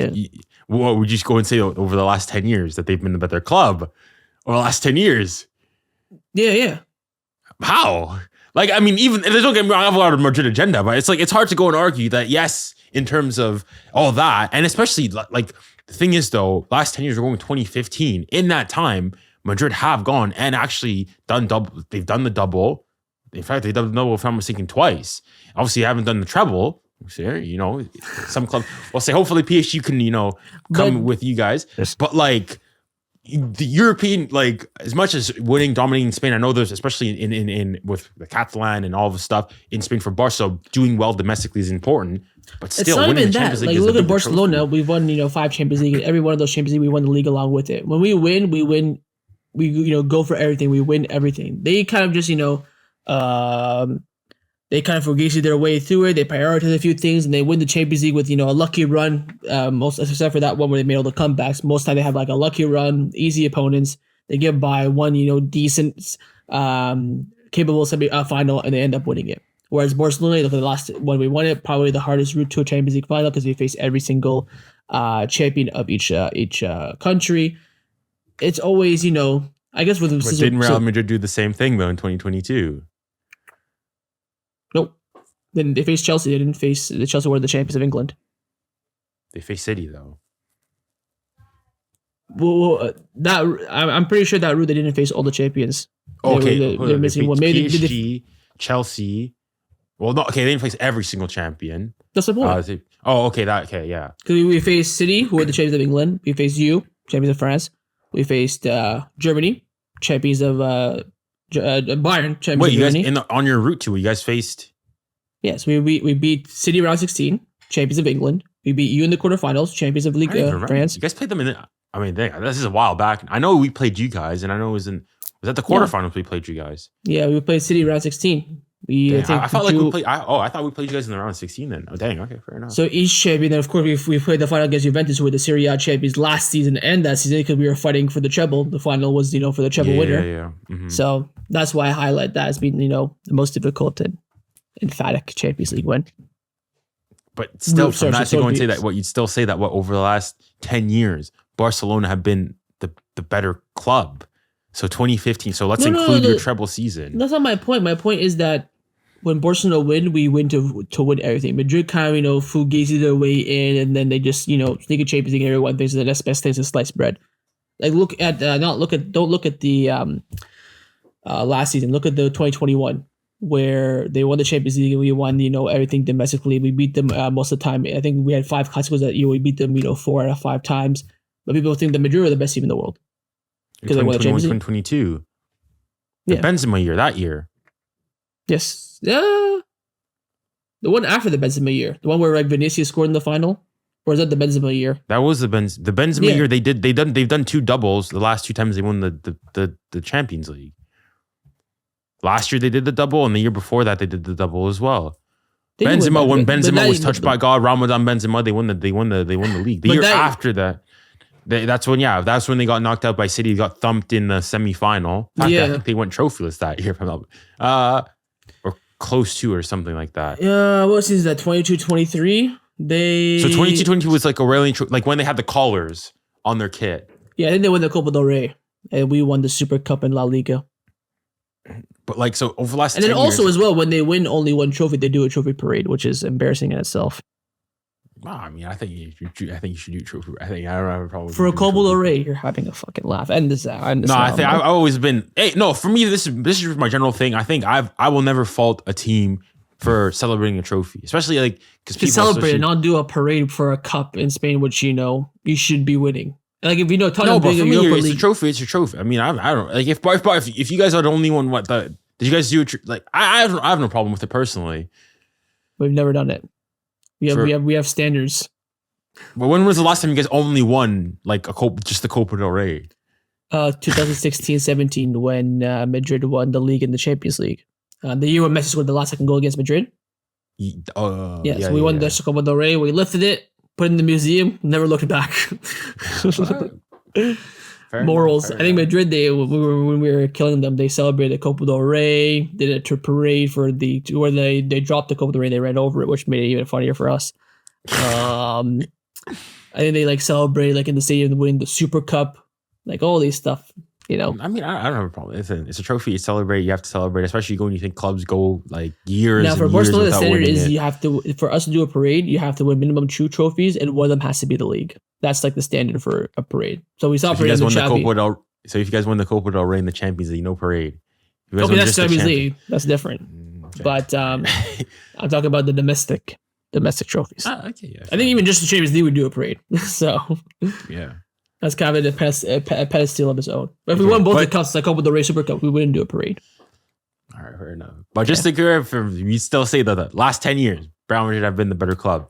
what would you just go and say over the last 10 years that they've been a better club? Over the last 10 years? Yeah. How? Like, I mean, even, don't get me wrong, I have a lot of Madrid agenda, but it's like, it's hard to go and argue that, yes, in terms of all that, and especially, like, the thing is, though, last 10 years, we're going 2015. In that time, Madrid have gone and actually done double. They've done the double. In fact, they've done the double, if I'm mistaken, twice. Obviously, they haven't done the treble. Some club, well, say, hopefully PSG can, come with you guys. Yes. But, like, the European, like, as much as winning, dominating Spain, I know there's, especially in with the Catalan and all the stuff in Spain for Barca, doing well domestically is important. But still, it's not even that. Like, look at Barcelona. We've won, 5 Champions League. And every one of those Champions League, we won the league along with it. When we win. We go for everything. We win everything. They kind of just, they kind of forgave their way through it. They prioritize a few things, and they win the Champions League with, a lucky run. Most, except for that one where they made all the comebacks. Most time they have like a lucky run, easy opponents. They get by one, decent, capable semi-final, and they end up winning it. Whereas Barcelona, look at the last one we won it, probably the hardest route to a Champions League final because we face every single champion of each country. It's always, I guess with the but didn't Real Madrid do the same thing though in 2022? Nope. Then they faced Chelsea. They didn't face the Chelsea were the champions of England. They faced City though. Well, I'm pretty sure that route they didn't face all the champions. Okay, they're missing one. Maybe PSG, Chelsea. Well, no, okay, they didn't face every single champion. That's the point. Yeah. Because we faced City, who are the champions of England. We faced you, champions of France. We faced Germany, champions of Bayern, champions of Germany. You guys, on your route to, you guys faced? Yes, we beat City round 16, champions of England. We beat you in the quarterfinals, champions of League France. You guys played them this is a while back. I know we played you guys, and I know it was at the quarterfinals we played you guys. Yeah, we played City round 16. I thought we played you guys in the round of 16 then. Oh, dang. Okay, fair enough. So each champion, then of course we played the final against Juventus, who were the Serie A champions last season and that season because we were fighting for the treble. The final was, for the treble winner. Yeah. Mm-hmm. So that's why I highlight that as being, the most difficult. And emphatic Champions League win. But still, from that, you're going to say that you'd still say that over the last 10 years, Barcelona have been the better club. So 2015. So let's include your treble season. That's not my point. My point is that when Barcelona win, we win to win everything. Madrid kind of, fugazi their way in, and then they just, sneak a Champions League and everyone thinks that that's best thing is sliced bread. Like don't look at the last season. Look at the 2021 where they won the Champions League and we won, everything domestically. We beat them most of the time. I think we had 5 classicals that year. We beat them, 4 out of 5 times. But people think the Madrid are the best team in the world. Because they won the Champions League. 2022. The Benzema year, that year. Yes. Yeah. The one after the Benzema year. The one where Vinicius scored in the final. Or is that the Benzema year? That was the Benzema year. They've done 2 doubles the last 2 times they won the Champions League. Last year they did the double, and the year before that they did the double as well. When Benzema was touched by God, Ramadan Benzema, they won the league. The year after that, that's when they got knocked out by City. They got thumped in the semi-final. I think they went trophyless that year, or close to, or something like that. Yeah, what season is that? 22-23. So 22-22 was like Aurelian, like when they had the collars on their kit. Yeah, I think they won the Copa del Rey, and we won the Super Cup in La Liga. But so over the last, and then also as well, when they win only one trophy, they do a trophy parade, which is embarrassing in itself. Wow, I mean, I think you should do trophy. I don't have a problem for a Copa del Rey. You're having a fucking laugh. And this, I've always been. Hey, no, for me, this is my general thing. I think I will never fault a team for celebrating a trophy, especially because people celebrate and not do a parade for a cup in Spain, which you should be winning. Like if but for me, it's a trophy. It's a trophy. I mean, I don't like if you guys are the only one. Did you guys do I have no problem with it personally. We've never done it. We have standards. But when was the last time you guys only won just the Copa del Rey? 2016-17 when Madrid won the league and the Champions League. The year when Messi scored the last second goal against Madrid. We won the Copa del Rey. We lifted it. Put it in the museum, never looked back. Morals. I think Madrid, when we were killing them, they celebrated Copa del Rey, did a parade where they dropped the Copa del Rey, they ran over it, which made it even funnier for us. I think they celebrated in the stadium winning the Super Cup, all these stuff. I mean, I don't have a problem. It's a trophy. You celebrate. You have to celebrate, especially when you think clubs go years. Now, for Barcelona, the standard is you have to. For us to do a parade, you have to win minimum 2 trophies, and one of them has to be the league. That's the standard for a parade. So we saw parade. So if you guys won the Copa del Rey in the Champions League, no parade. Okay, that's Champions League. That's different. Okay. But I'm talking about the domestic trophies. Okay, yeah. I think even just the Champions League would do a parade. So yeah. That's kind of a pedestal of its own. But if we won both the cups, like Copa del Rey, Super Cup, we wouldn't do a parade. All right, fair enough. But just to confirm, we still say that the last 10 years, Brown Madrid have been the better club.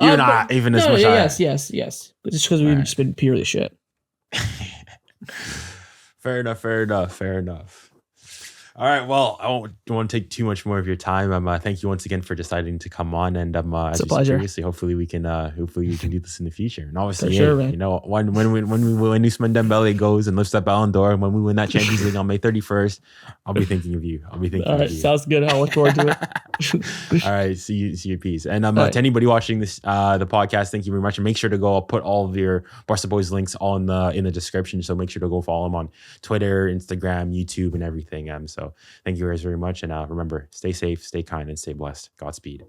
Yes. But just because we've just been purely shit. Fair enough. All right, well, I don't want to take too much more of your time. Thank you once again for deciding to come on, and it's a pleasure. Seriously, hopefully we can do this in the future. And obviously, sure, when Ousmane Dembele goes and lifts that Ballon d'Or, and when we win that Champions League on May 31st, I'll be thinking of you. All right, sounds good. I'll look forward to it. All right, see you, peace. And to anybody watching this the podcast, thank you very much. And make sure to go. I'll put all of your Barca Boys links in the description. So make sure to go follow them on Twitter, Instagram, YouTube, and everything. So thank you guys very much. And remember, stay safe, stay kind, and stay blessed. Godspeed.